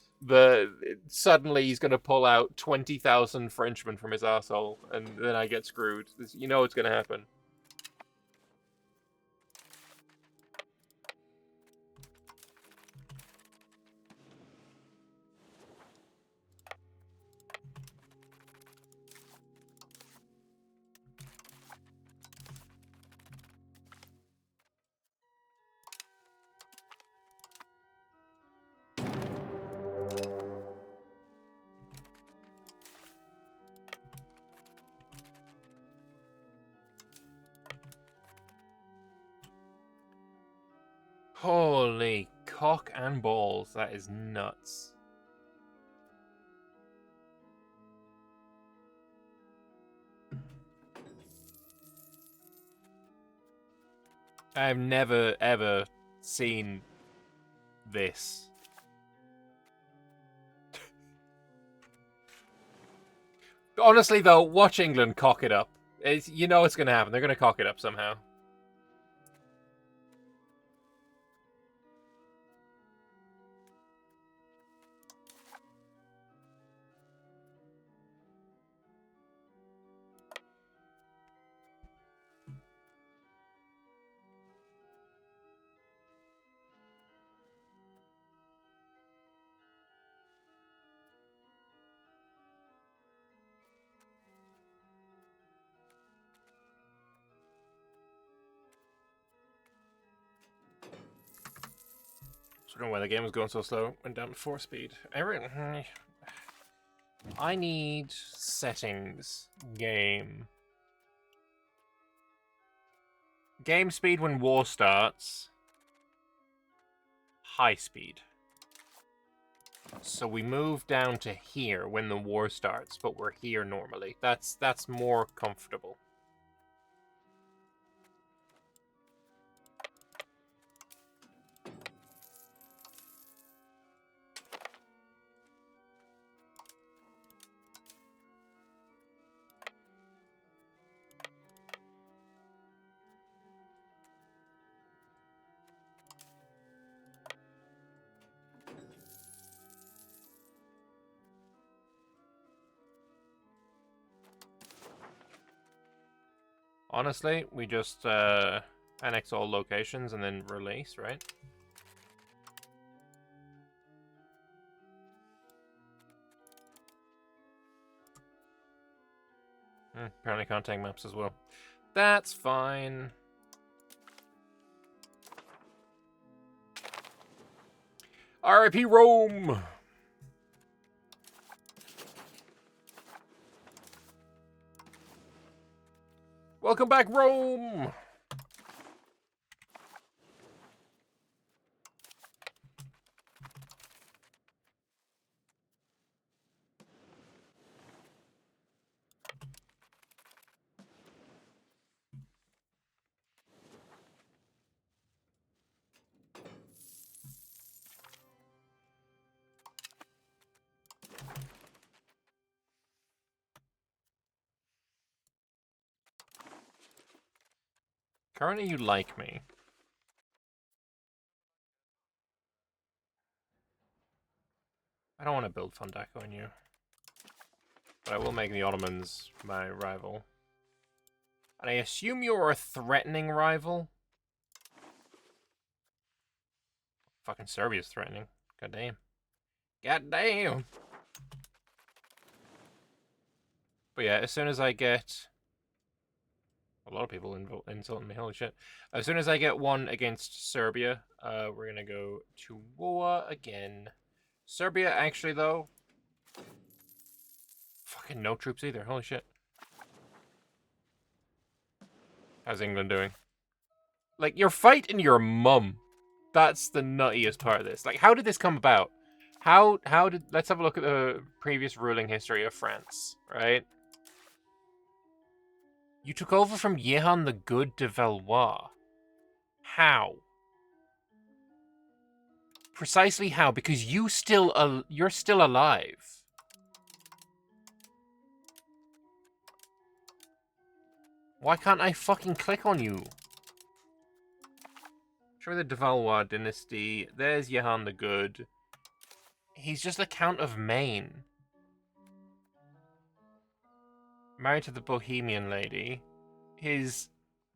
suddenly he's gonna pull out 20,000 Frenchmen from his asshole, and then I get screwed. You know it's gonna happen. Holy cock and balls, that is nuts. I've never, ever seen this. Honestly, though, watch England cock it up. You know it's going to happen. They're going to cock it up somehow. I don't know why the game was going so slow. Went down to 4 speed. I need settings. Game. Game speed when war starts. High speed. So we move down to here when the war starts, but we're here normally. That's more comfortable. Honestly, we just annex all locations and then release, right? Apparently can't take maps as well. That's fine. RIP Rome! Welcome back, Rome! Currently, you like me. I don't want to build Fundaco on you. But I will make the Ottomans my rival. And I assume you're a threatening rival? Fucking Serbia's threatening. God damn. God damn. But yeah, as soon as I get... A lot of people insulting me, holy shit. As soon as I get one against Serbia, we're gonna go to war again. Serbia, actually, though... Fucking no troops either, holy shit. How's England doing? Like, you're fighting your mum. That's the nuttiest part of this. Like, how did this come about? How did... Let's have a look at the previous ruling history of France, right? You took over from Jehan the Good de Valois. How? Precisely how? Because you're still alive. Why can't I fucking click on you? Show me the de Valois dynasty. There's Jehan the Good. He's just a Count of Maine. Married to the Bohemian lady. His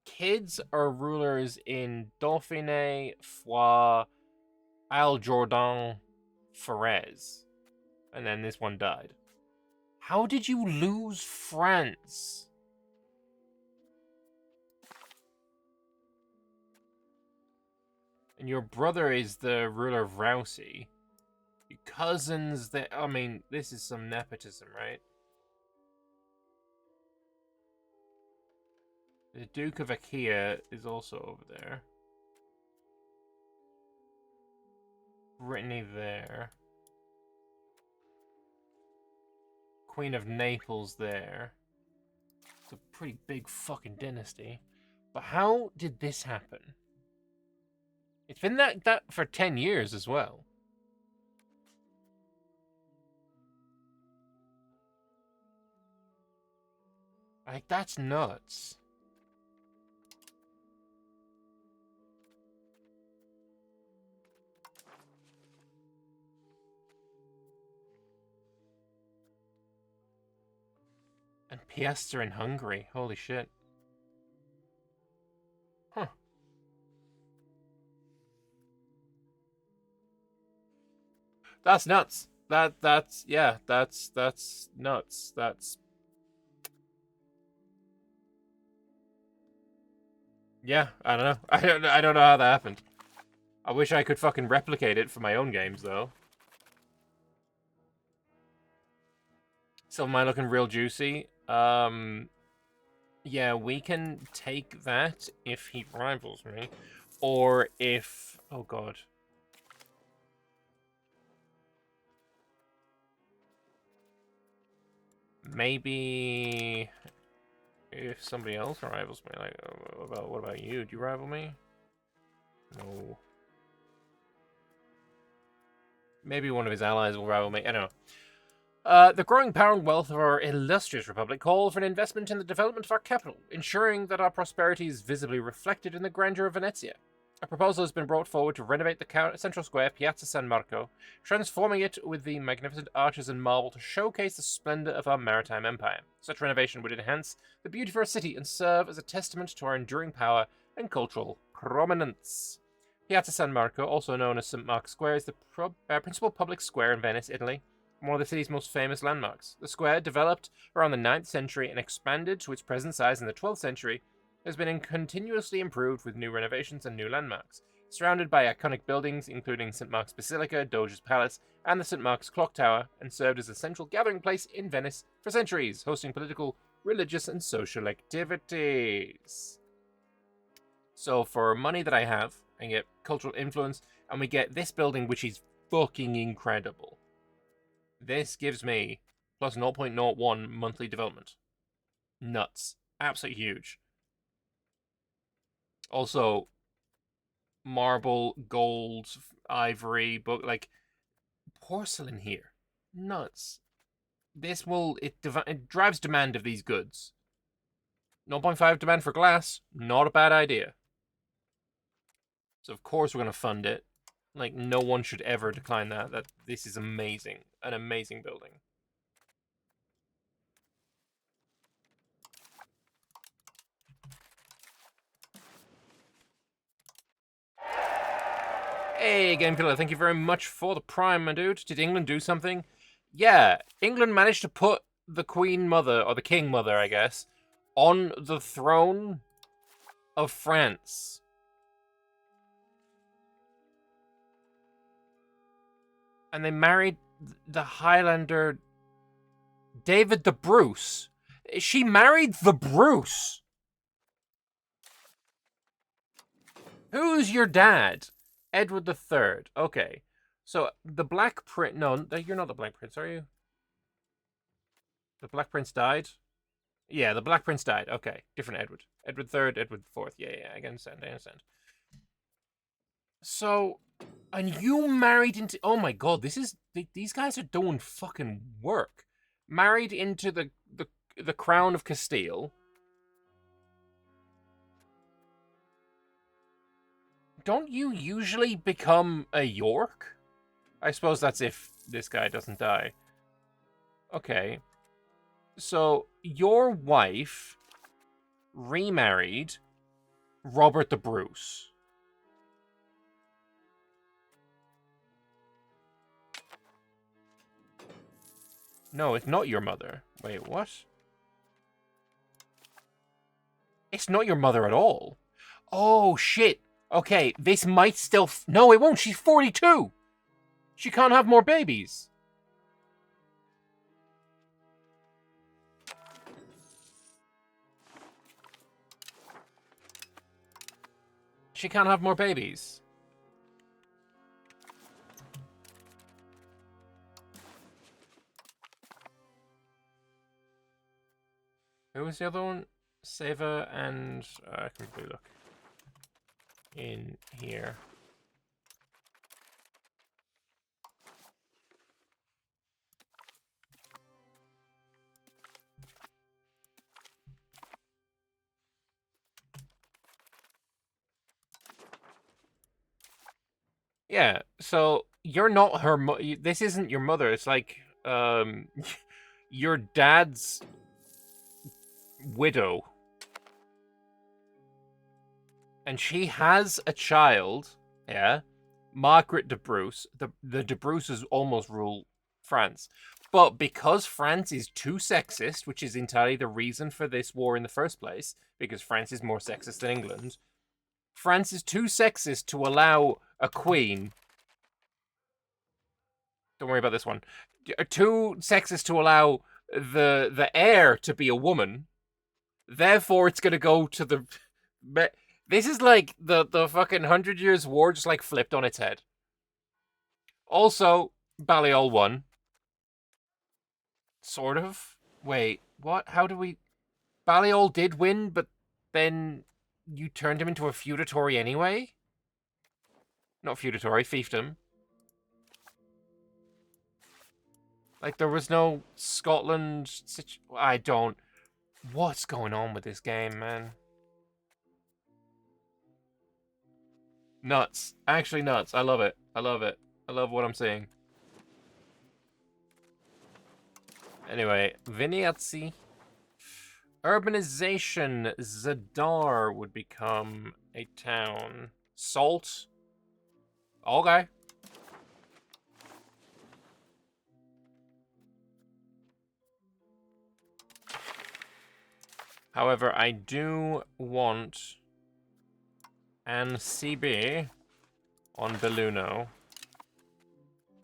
kids are rulers in Dauphiné, Foix, Isle Jourdain, Forez. And then this one died. How did you lose France? And your brother is the ruler of Rousey. Your cousins, I mean, this is some nepotism, right? The Duke of Achaia is also over there. Brittany there. Queen of Naples there. It's a pretty big fucking dynasty. But how did this happen? It's been that for 10 years as well. Like, that's nuts. And Piastre in Hungary. Holy shit. Huh. That's nuts. That's nuts. That's... Yeah, I don't know. I don't know how that happened. I wish I could fucking replicate it for my own games, though. So am I looking real juicy? Yeah, we can take that if he rivals me. Or if... Oh, God. Maybe... If somebody else rivals me. Like, what about you? Do you rival me? No. Maybe one of his allies will rival me. I don't know. The growing power and wealth of our illustrious republic call for an investment in the development of our capital, ensuring that our prosperity is visibly reflected in the grandeur of Venezia. A proposal has been brought forward to renovate the central square, Piazza San Marco, transforming it with the magnificent arches and marble to showcase the splendor of our maritime empire. Such renovation would enhance the beauty of our city and serve as a testament to our enduring power and cultural prominence. Piazza San Marco, also known as St. Mark's Square, is the principal public square in Venice, Italy, one of the city's most famous landmarks. The square, developed around the 9th century and expanded to its present size in the 12th century, has been continuously improved with new renovations and new landmarks. Surrounded by iconic buildings, including St. Mark's Basilica, Doge's Palace, and the St. Mark's Clock Tower, and served as a central gathering place in Venice for centuries, hosting political, religious, and social activities. So for money that I have, I get cultural influence, and we get this building, which is fucking incredible. This gives me plus 0.01 monthly development. Nuts. Absolutely huge. Also, marble, gold, ivory, but like porcelain here. Nuts. This will... It drives demand of these goods. 0.5 demand for glass. Not a bad idea. So of course we're going to fund it. Like, no one should ever decline that. This is amazing. An amazing building. Hey, Game Killer, thank you very much for the Prime, my dude. Did England do something? Yeah, England managed to put the Queen Mother, or the King Mother, I guess, on the throne of France. And they married the Highlander David the Bruce. She married the Bruce. Who's your dad? Edward III. Okay. So, the Black Prince... No, you're not the Black Prince, are you? The Black Prince died? Yeah, the Black Prince died. Okay, different Edward. Edward III, Edward IV. Yeah, I understand, I understand. So, and you married into... Oh my god, these guys are doing fucking work. Married into the Crown of Castile. Don't you usually become a York? I suppose that's if this guy doesn't die. Okay. So, your wife remarried Robert the Bruce. No, it's not your mother. Wait, what? It's not your mother at all. Oh, shit. Okay, this might still... No, it won't. She's 42. She can't have more babies. She can't have more babies. Who was the other one? Seva and... I can probably look in here. Yeah, so you're not her this isn't your mother. It's like your dad's widow. And she has a child, yeah, Margaret de Bruce. The de Bruces almost rule France. But because France is too sexist, which is entirely the reason for this war in the first place, because France is more sexist than England, France is too sexist to allow a queen. Don't worry about this one. Too sexist to allow the heir to be a woman. Therefore, it's gonna go to the... This is like the fucking 100 Years' War just like flipped on its head. Also, Balliol won. Sort of. Wait, what? How do we... Balliol did win, but then you turned him into a feudatory anyway? Not feudatory, fiefdom. Like, there was no Scotland... I don't... What's going on with this game, man? Nuts. Actually nuts. I love it. I love it. I love what I'm seeing. Anyway, Venetian. Urbanization. Zadar would become a town. Salt. Okay. However, I do want an CB on Belluno.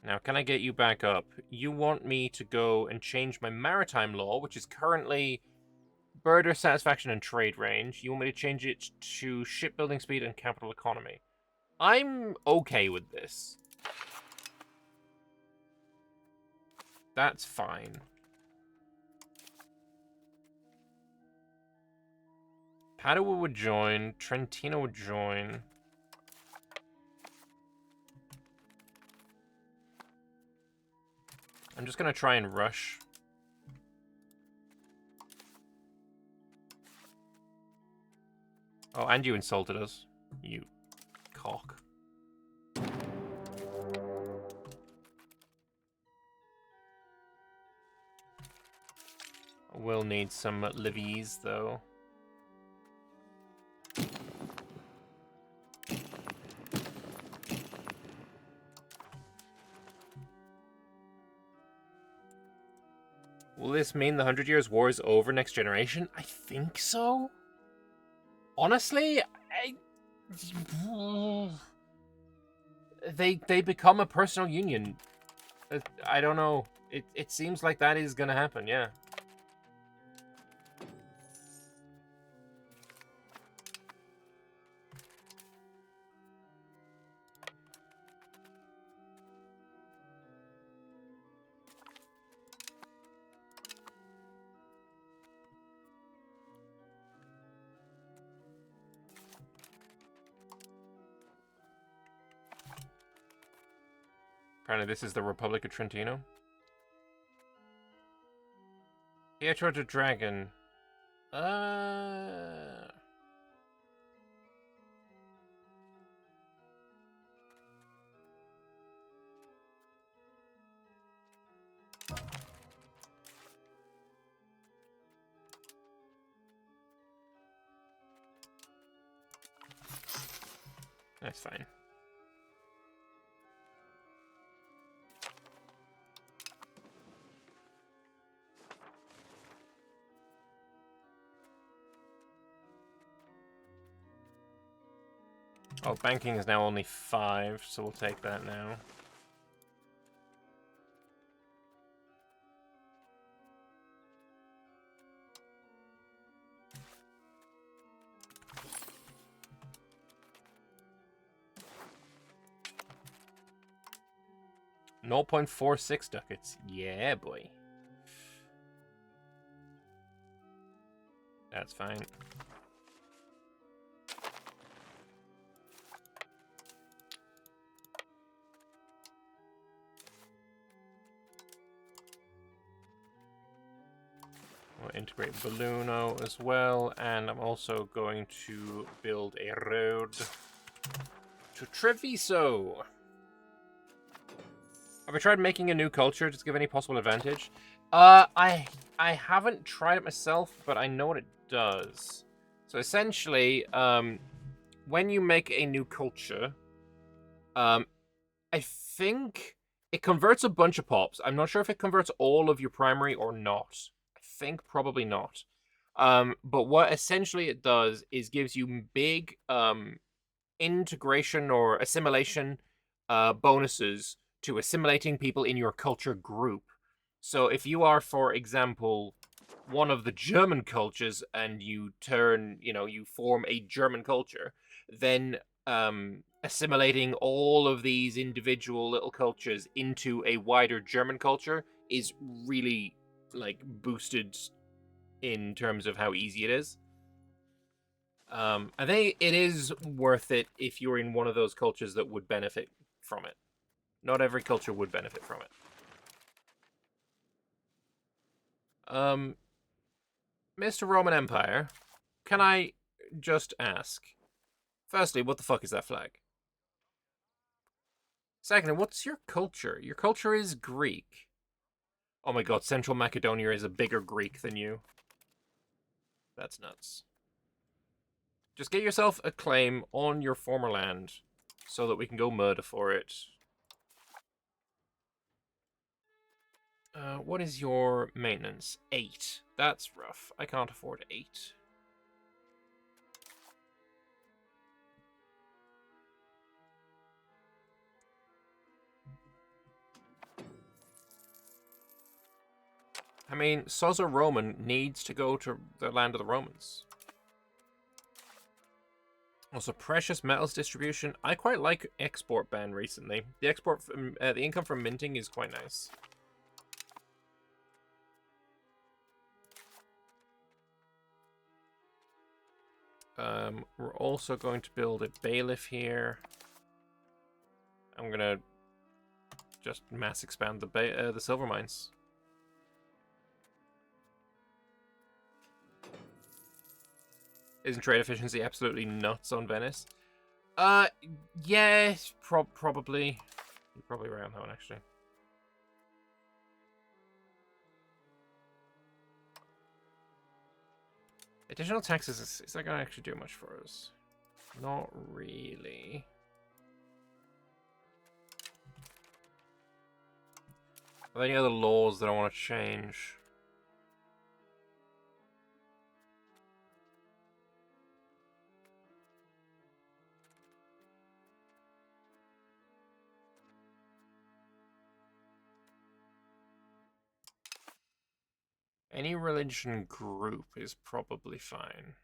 Now, can I get you back up? You want me to go and change my maritime law, which is currently birder satisfaction and trade range. You want me to change it to shipbuilding speed and capital economy. I'm okay with this. That's fine. Padua would join. Trentino would join. I'm just gonna try and rush. Oh, and you insulted us. You cock. We'll need some levies, though. Will this mean the 100 Years' War is over next generation? I think so. Honestly, they become a personal union. I don't know. It seems like that is gonna happen, yeah. Apparently this is the Republic of Trentino. Pietro the Dragon. That's fine. Oh, banking is now only 5, so we'll take that now. $0.46 ducats. Yeah, boy. That's fine. We'll integrate Balluno as well, and I'm also going to build a road to Treviso. Have I tried making a new culture? Does it give any possible advantage? I haven't tried it myself, but I know what it does. So essentially, when you make a new culture, I think it converts a bunch of pops. I'm not sure if it converts all of your primary or not. I think probably not. But what essentially it does is gives you big integration or assimilation bonuses to assimilating people in your culture group. So if you are, for example, one of the German cultures and you turn, you form a German culture, then assimilating all of these individual little cultures into a wider German culture is really, like, boosted in terms of how easy it is. I think it is worth it if you're in one of those cultures that would benefit from it. Not every culture would benefit from it. Mr. Roman Empire, can I just ask? Firstly, what the fuck is that flag? Secondly, what's your culture? Your culture is Greek. Oh my god, Central Macedonia is a bigger Greek than you. That's nuts. Just get yourself a claim on your former land so that we can go murder for it. What is your maintenance? 8. That's rough. I can't afford 8. I mean, Sosa Roman needs to go to the land of the Romans. Also, precious metals distribution. I quite like export ban recently. The export, the income from minting is quite nice. We're also going to build a bailiff here. I'm gonna just mass expand the silver mines. Isn't trade efficiency absolutely nuts on Venice? Yeah, probably. You're probably right on that one, actually. Additional taxes, is that gonna actually do much for us? Not really. Are there any other laws that I want to change? Any religion group is probably fine.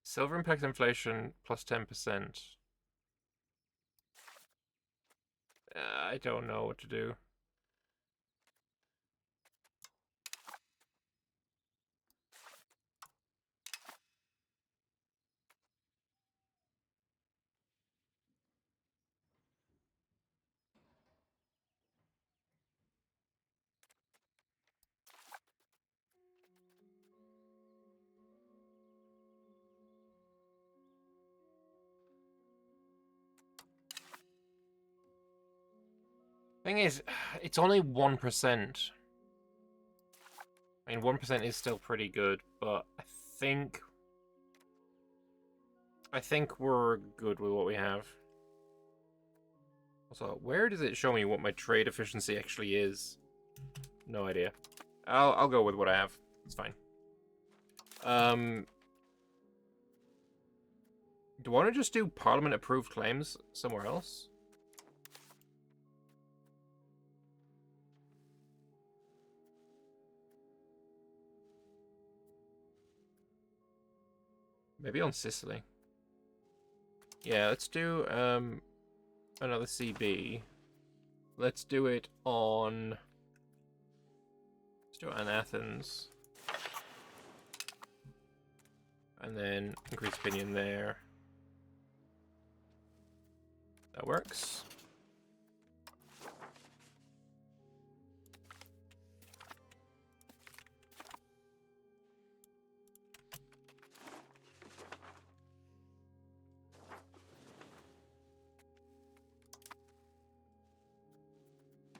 Silver impacts inflation plus 10%. I don't know what to do. Thing is, it's only 1%. I mean, 1% is still pretty good, but I think we're good with what we have. Also, where does it show me what my trade efficiency actually is? No idea. I'll go with what I have. It's fine. Do I want to just do Parliament approved claims somewhere else? Maybe on Sicily. Yeah, let's do another CB. Let's do it on. Let's do it on Athens. And then increase opinion there. That works.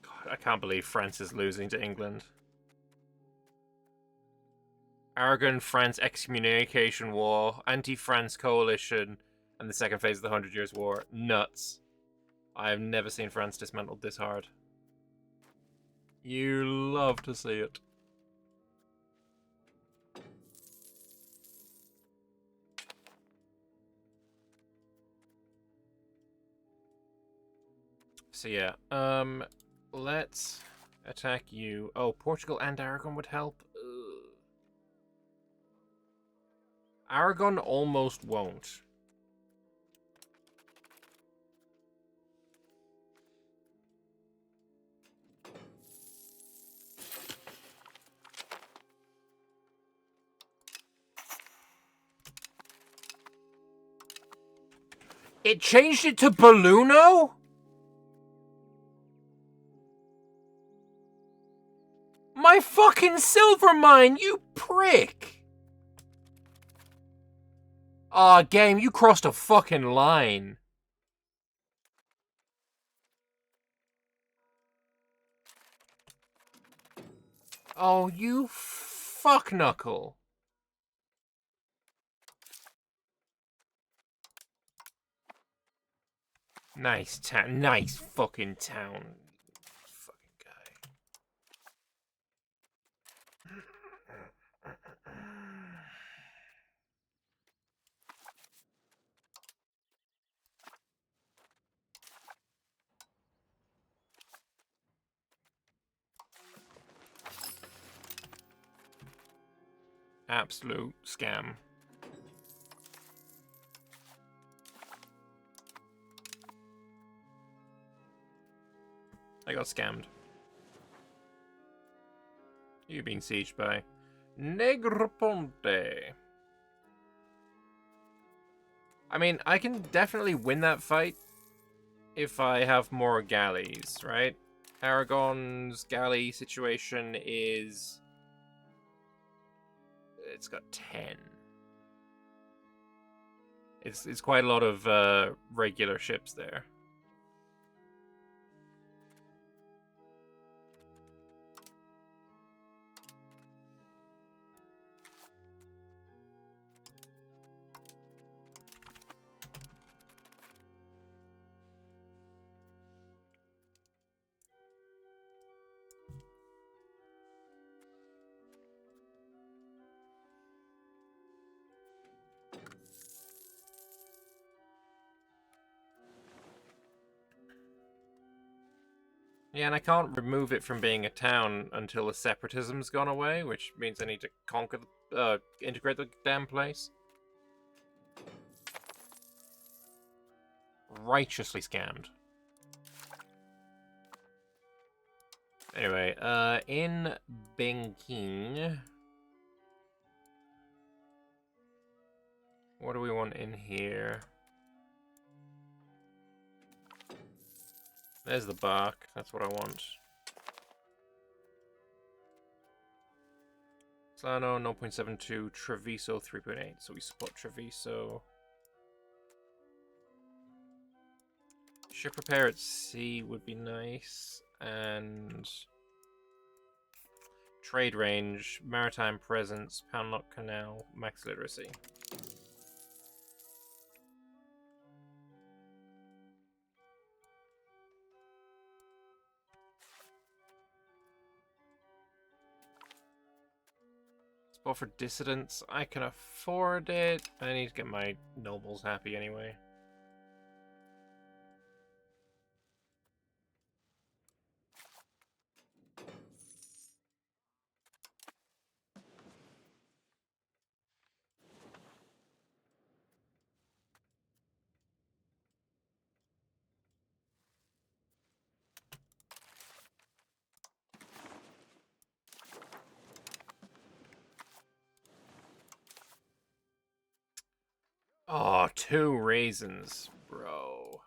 God, I can't believe France is losing to England. Aragon, France excommunication war, anti-France coalition, and the second phase of the 100 Years' War. Nuts. I have never seen France dismantled this hard. You love to see it. So yeah, let's attack you. Oh, Portugal and Aragon would help. Ugh. Aragon almost won't. It changed it to Belluno? My fucking silver mine, you prick! Aw, game, you crossed a fucking line. Oh, you fuck knuckle. Nice town. Nice fucking town. Fucking guy. Absolute scam. I got scammed. You being sieged by Negroponte. I mean, I can definitely win that fight if I have more galleys, right? Aragon's galley situation is... It's got 10. It's quite a lot of regular ships there. Yeah, and I can't remove it from being a town until the separatism's gone away, which means I need to conquer the, integrate the damn place. Righteously scammed. Anyway, in Benking, what do we want in here? There's the bark. That's what I want. Slano 0.72, Treviso 3.8. So we support Treviso. Ship repair at sea would be nice. And trade range, maritime presence, Poundlock Canal, max literacy. Spot for dissidents, I can afford it. I need to get my nobles happy anyway. Oh, 2 raisins, bro.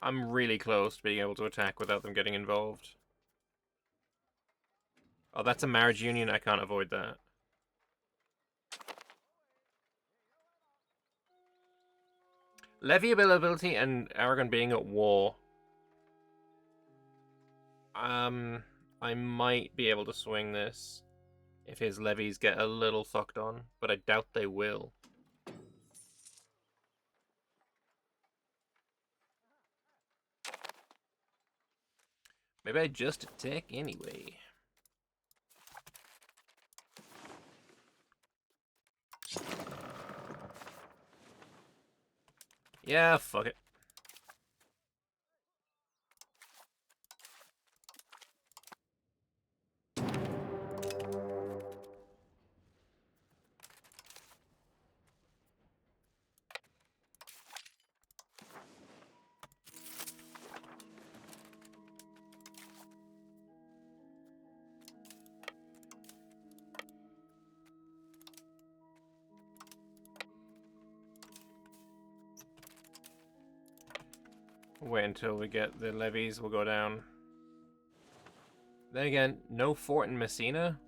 I'm really close to being able to attack without them getting involved. Oh, that's a marriage union. I can't avoid that. Levy availability and Aragon being at war. I might be able to swing this if his levies get a little fucked on, but I doubt they will. Maybe I just attack anyway. Yeah, fuck it. Wait until we get the levies, we'll go down. Then again, no fort in Messina?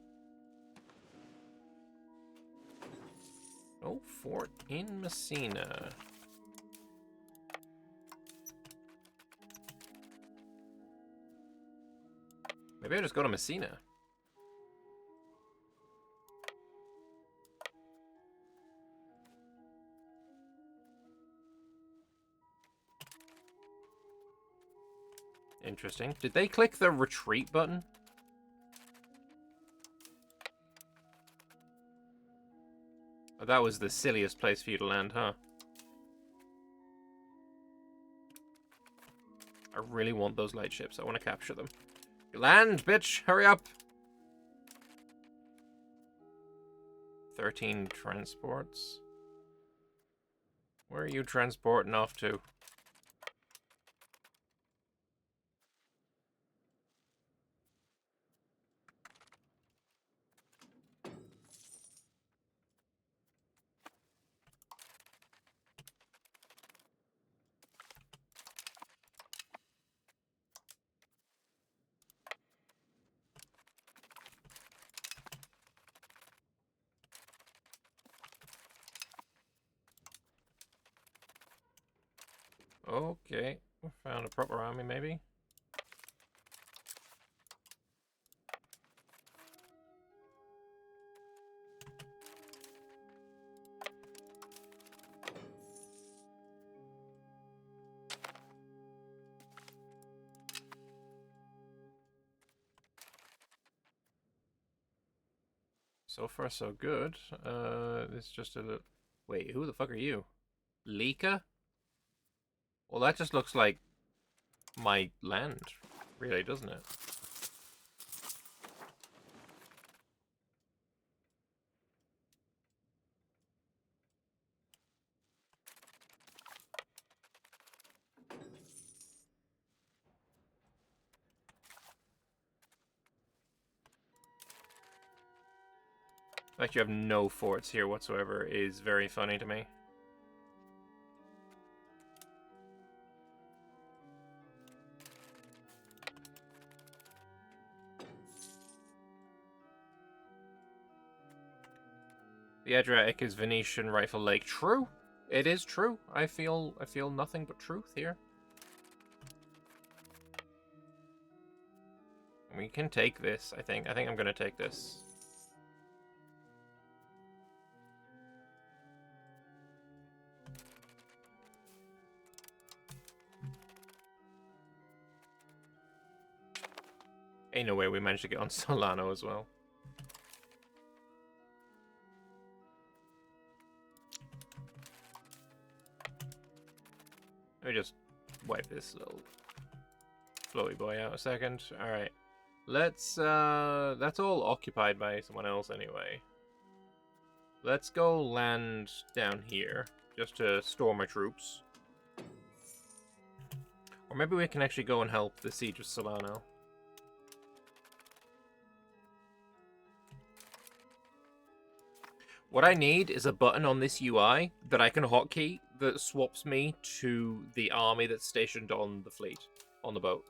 No fort in Messina. Maybe I'll just go to Messina. Interesting. Did they click the retreat button? Oh, that was the silliest place for you to land, huh? I really want those light ships. I want to capture them. Land, bitch! Hurry up! 13 transports. Where are you transporting off to? Okay, we found a proper army, maybe. So far, so good. It's just a little... Wait, who the fuck are you? Lika? Well, that just looks like my land, really, doesn't it? The fact you have no forts here whatsoever is very funny to me. The Adriatic is Venetian Rifle Lake. True. It is true. I feel nothing but truth here. We can take this, I think. I think I'm gonna take this. Ain't no way we managed to get on Solano as well. Let me just wipe this little floaty boy out a second. Alright. Let's, that's all occupied by someone else anyway. Let's go land down here, just to store my troops. Or maybe we can actually go and help the siege of Solano. What I need is a button on this UI that I can hotkey that swaps me to the army that's stationed on the fleet, on the boat.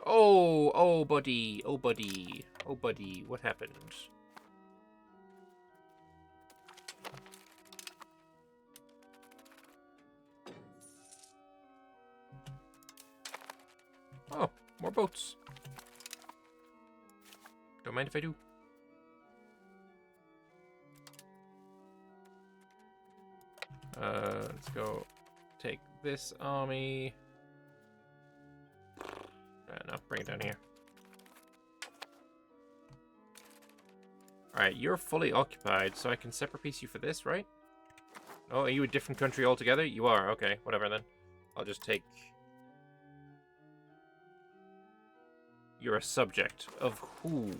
Oh, buddy, oh, buddy, oh, buddy, what happened? Oh, more boats. Don't mind if I do. Let's go take this army. No, bring it down here. Alright, you're fully occupied, so I can separate piece you for this, right? Oh, are you a different country altogether? You are, okay, whatever then. I'll just take... You're a subject of who?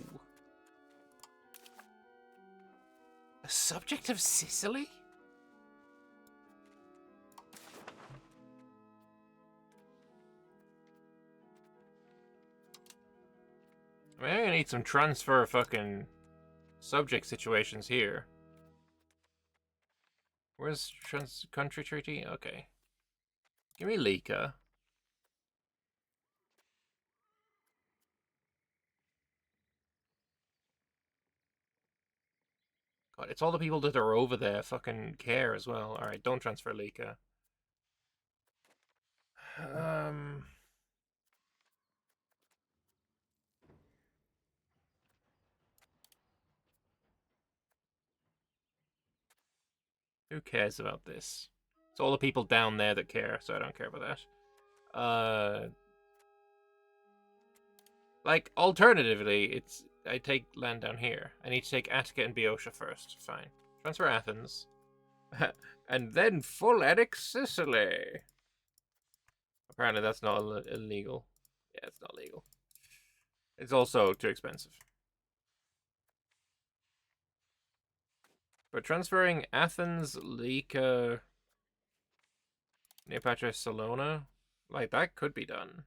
A subject of Sicily? I mean, I'm gonna need some transfer fucking subject situations here. Where's country treaty? Okay. Give me Lika. God, it's all the people that are over there fucking care as well. Alright, don't transfer Lika. Who cares about this? It's all the people down there that care, so I don't care about that. Like, alternatively, it's... I take land down here. I need to take Attica and Boeotia first. Fine. Transfer Athens. And then full annex Sicily. Apparently that's not illegal. Yeah, it's not legal. It's also too expensive. But transferring Athens, Lika, Neopatra, Salona, like, that could be done.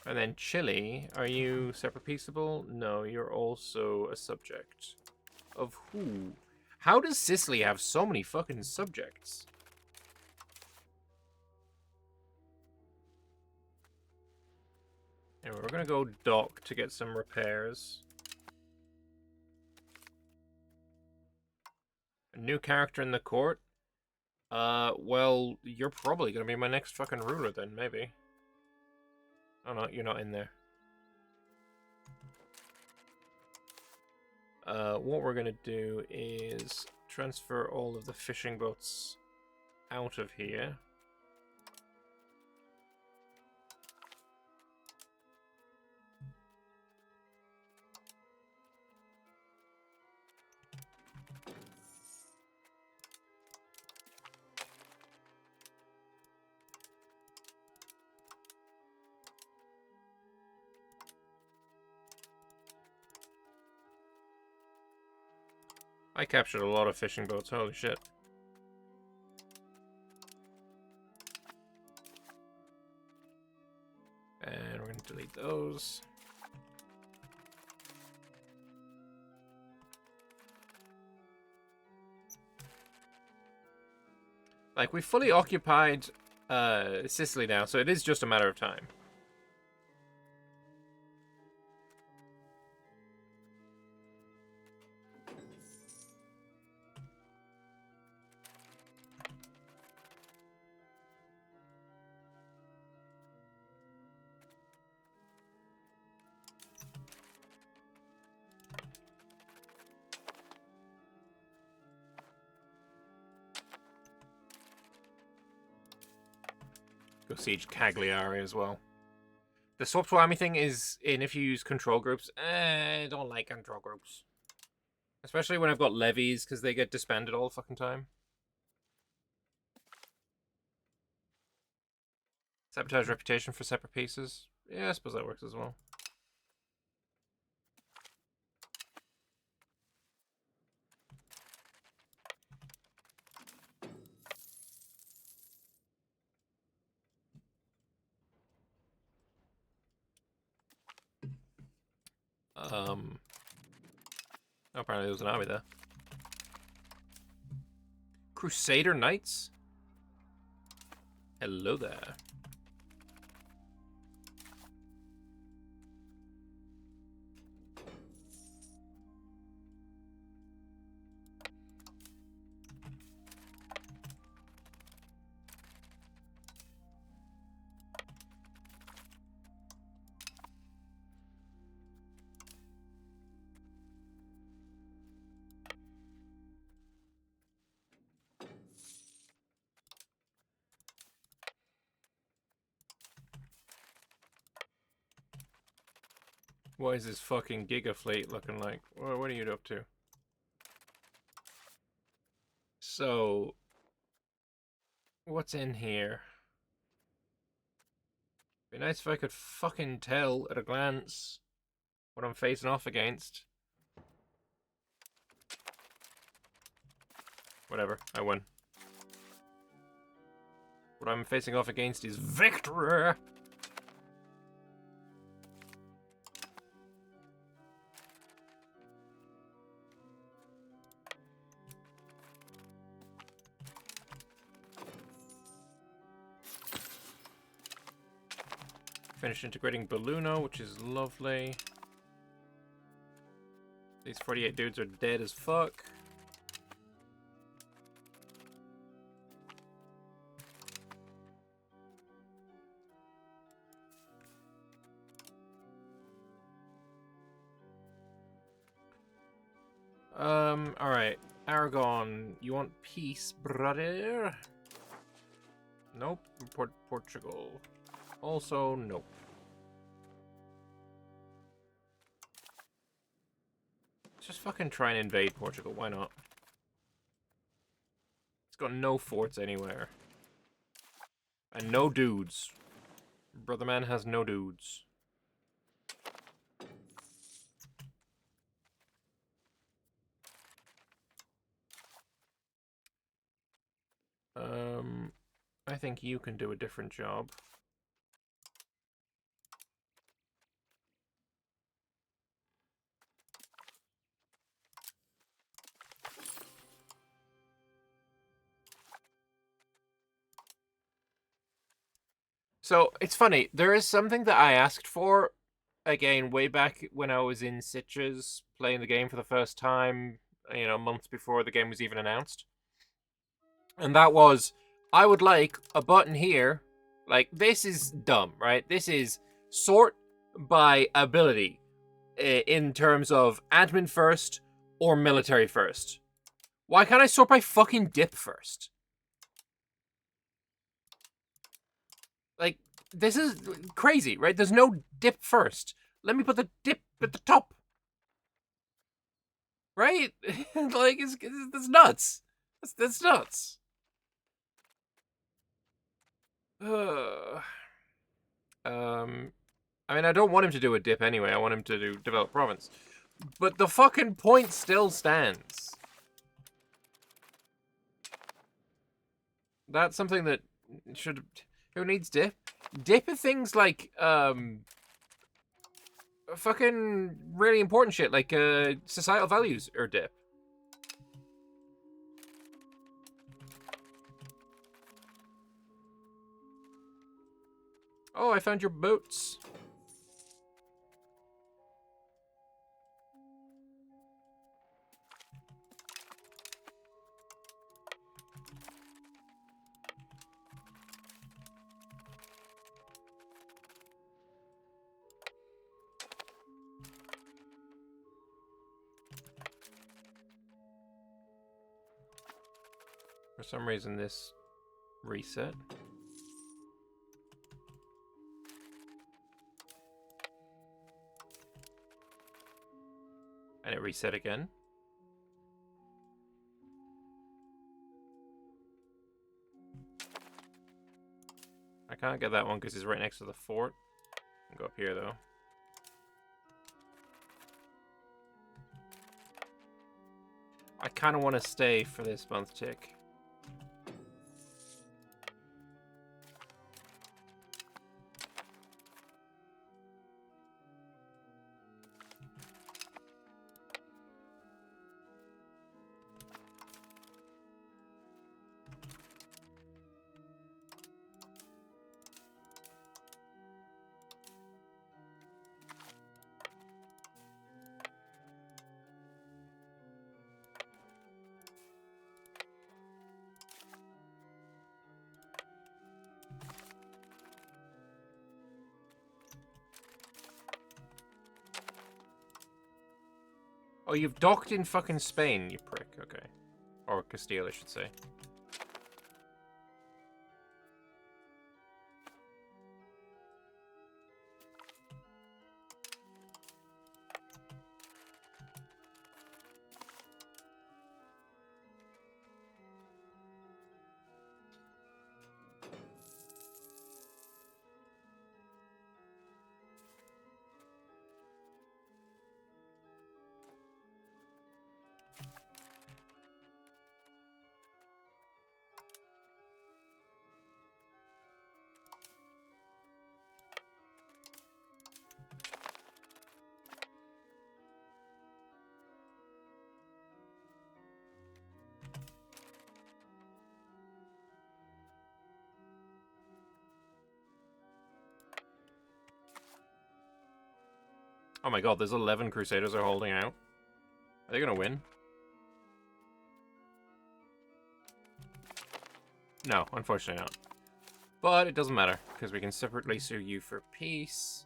And then Chile, are you separate peaceable? No, you're also a subject. Of who? How does Sicily have so many fucking subjects? Anyway, we're gonna go dock to get some repairs. A new character in the court. Well, you're probably gonna be my next fucking ruler then, maybe. Oh no, you're not in there. What we're gonna do is transfer all of the fishing boats out of here. I captured a lot of fishing boats, holy shit. And we're gonna delete those. Like, we fully occupied Sicily now, so it is just a matter of time. Go siege Cagliari as well. The swap to army thing is in if you use control groups. I don't like control groups. Especially when I've got levies, because they get disbanded all the fucking time. Sabotage reputation for separate pieces. Yeah, I suppose that works as well. Apparently there was an army there. Crusader Knights? Hello there. What is this fucking Giga Fleet looking like? What are you up to? So, what's in here? Be nice if I could fucking tell at a glance what I'm facing off against. Whatever, I win. What I'm facing off against is victory! Finished integrating Belluno, which is lovely. These 48 dudes are dead as fuck. Alright. Aragon, you want peace, brother? Nope. Portugal. Also, nope. Let's just fucking try and invade Portugal, why not? It's got no forts anywhere. And no dudes. Brother man has no dudes. I think you can do a different job. So, it's funny, there is something that I asked for, again, way back when I was in Sitges, playing the game for the first time, you know, months before the game was even announced. And that was, I would like a button here. Like, this is dumb, right? This is sort by ability in terms of admin first or military first. Why can't I sort by fucking dip first? Like, this is crazy, right? There's no dip first. Let me put the dip at the top. Right? Like, that's nuts. That's nuts. I mean, I don't want him to do a dip anyway. I want him to do develop province. But the fucking point still stands. That's something that should... Who needs dip? Dip are things like, fucking really important shit, like, societal values are dip. Oh, I found your boats. For some reason, this reset. And it reset again. I can't get that one because it's right next to the fort. I can go up here, though. I kind of want to stay for this month tick. Oh, you've docked in fucking Spain, you prick. Okay. Or Castile, I should say. Oh my god, there's 11 Crusaders are holding out. Are they gonna win? No, unfortunately not. But it doesn't matter, because we can separately sue you for peace.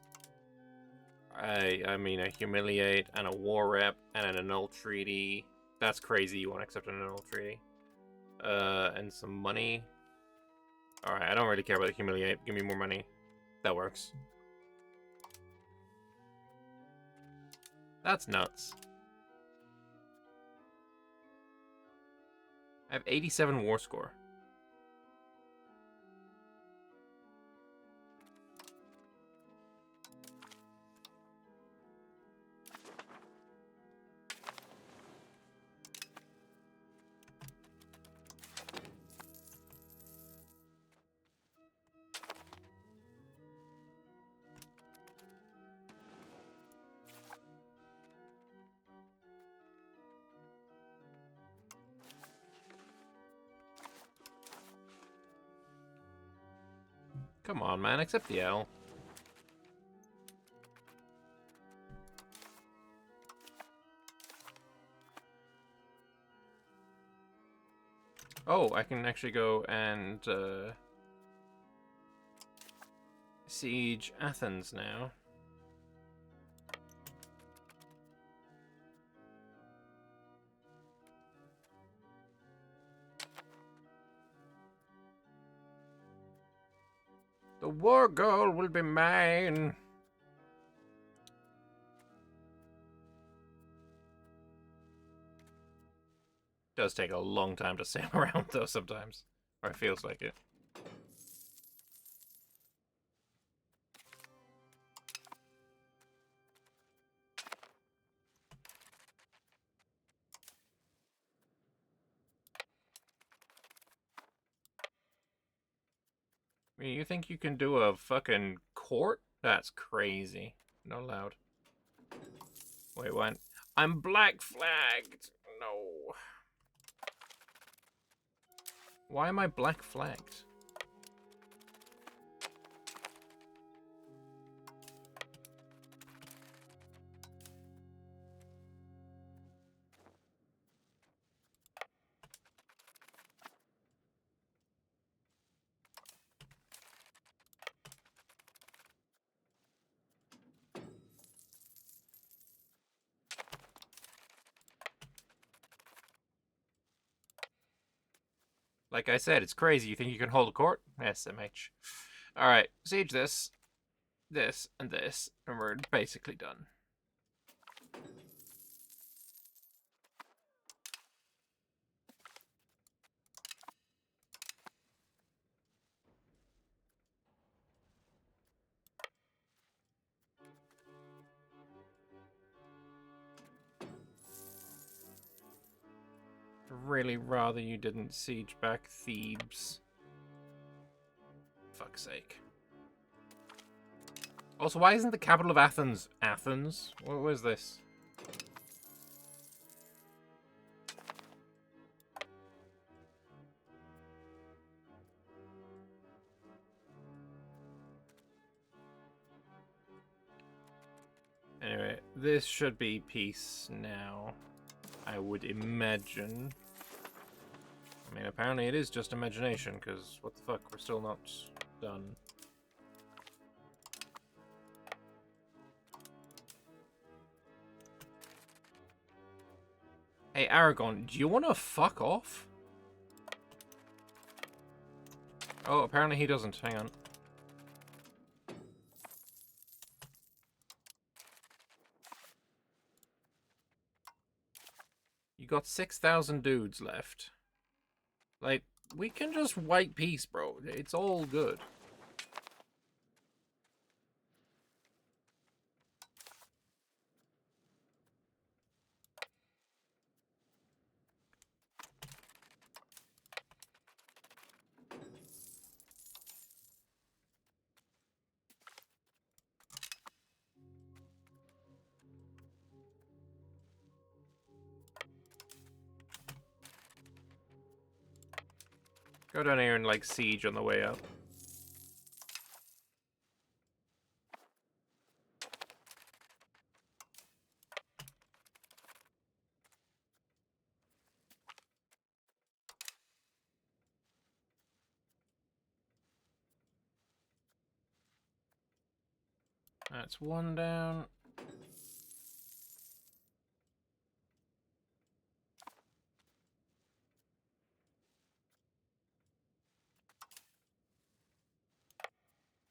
I mean, a humiliate, and a war rep, and an annul treaty. That's crazy, you won't accept an annul treaty. And some money. Alright, I don't really care about the humiliate. Give me more money. That works. That's nuts. I have 87 war score. Come on, man, accept the L. Oh, I can actually go and siege Athens now. The war goal will be mine. Does take a long time to sail around though sometimes, or it feels like it. You think you can do a fucking court? That's crazy. Not allowed. Wait, what? I'm black flagged. No. Why am I black flagged? Like I said, it's crazy. You think you can hold a court? SMH. Alright, siege this, this, and this, and we're basically done. Really rather you didn't siege back Thebes. Fuck's sake. Also, why isn't the capital of Athens Athens? What was this? Anyway, this should be peace now, I would imagine. I mean, apparently it is just imagination, because what the fuck, we're still not done. Hey, Aragon, do you want to fuck off? Oh, apparently he doesn't. Hang on. You got 6,000 dudes left. Like, we can just wipe peace, bro. It's all good. Go down here and, like, siege on the way up. That's one down.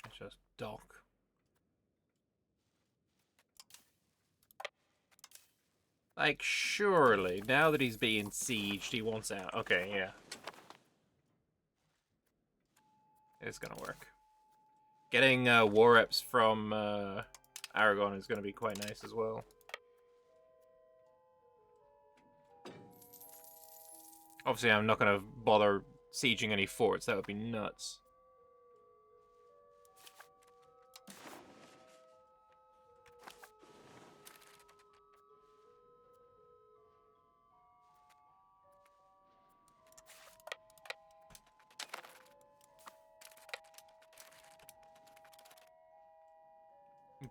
It's just dock. Like, surely, now that he's being sieged, he wants out. Okay, yeah. It's gonna work. Getting war reps from Aragon is gonna be quite nice as well. Obviously, I'm not gonna bother sieging any forts. That would be nuts.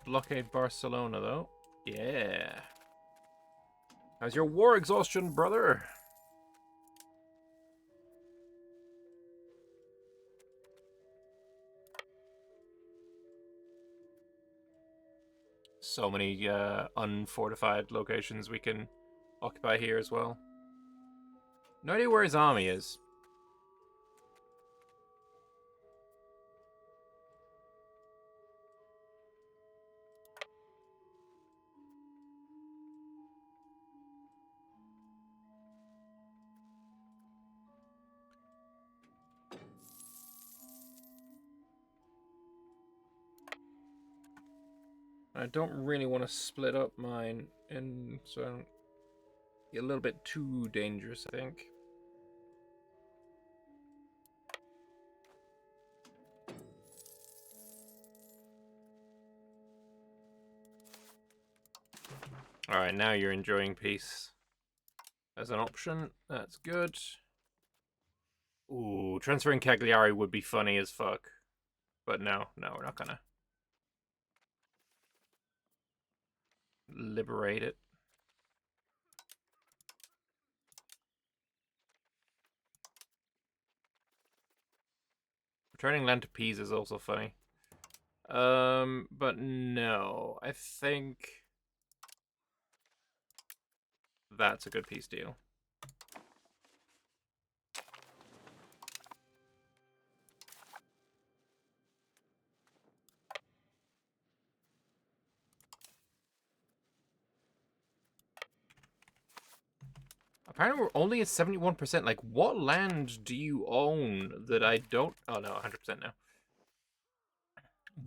Blockade Barcelona, though. Yeah. How's your war exhaustion, brother? So many unfortified locations we can occupy here as well. No idea where his army is. I don't really want to split up mine, and so I don't get a little bit too dangerous, I think. Alright, now you're enjoying peace as an option. That's good. Ooh, transferring Cagliari would be funny as fuck. But no, we're not gonna. Liberate it. Returning land to Pisa is also funny. But no, I think that's a good peace deal. Apparently we're only at 71%. Like, what land do you own that I don't... Oh, no, 100% now.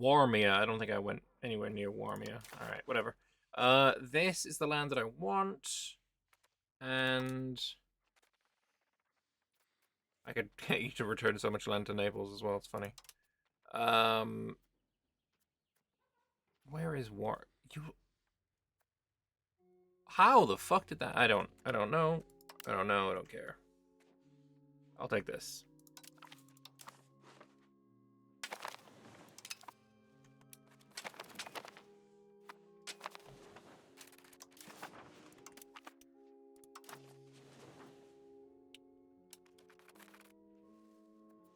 Warmia. I don't think I went anywhere near Warmia. Alright, whatever. This is the land that I want. And... I could get you to return so much land to Naples as well. It's funny. Where is War... You... How the fuck did that... I don't know. I don't care. I'll take this.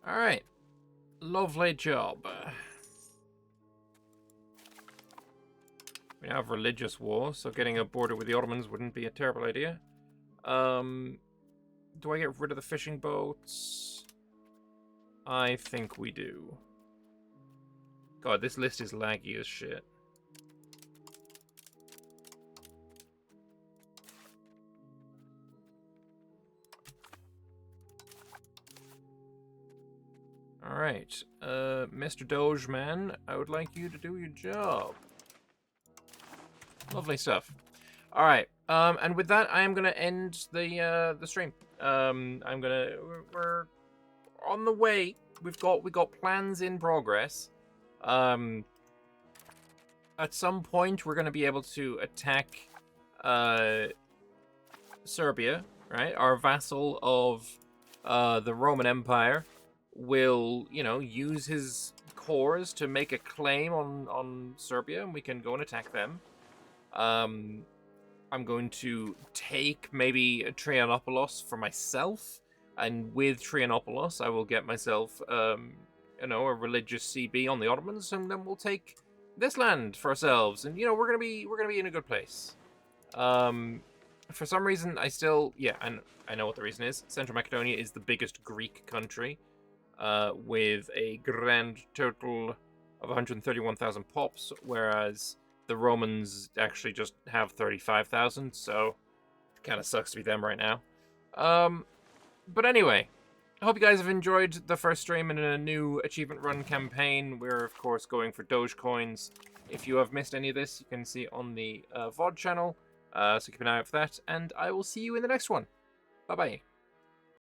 Alright. Lovely job. We now have religious war, so getting a border with the Ottomans wouldn't be a terrible idea. Do I get rid of the fishing boats? I think we do. God, this list is laggy as shit. Alright, Mr. Doge Man, I would like you to do your job. Lovely stuff. Alright, and with that, I am gonna end the stream. We're on the way. We got plans in progress. At some point, we're gonna be able to attack, Serbia, right? Our vassal of, the Roman Empire will, you know, use his cores to make a claim on Serbia, and we can go and attack them. I'm going to take maybe Trianopolis for myself, and with Trianopolis, I will get myself, you know, a religious CB on the Ottomans, and then we'll take this land for ourselves, and you know, we're gonna be in a good place. For some reason, I know what the reason is. Central Macedonia is the biggest Greek country, with a grand total of 131,000 pops, whereas the Romans actually just have 35,000, so it kind of sucks to be them right now. But anyway, I hope you guys have enjoyed the first stream in a new achievement run campaign. We're, of course, going for Doge coins. If you have missed any of this, you can see it on the VOD channel, so keep an eye out for that, and I will see you in the next one. Bye-bye.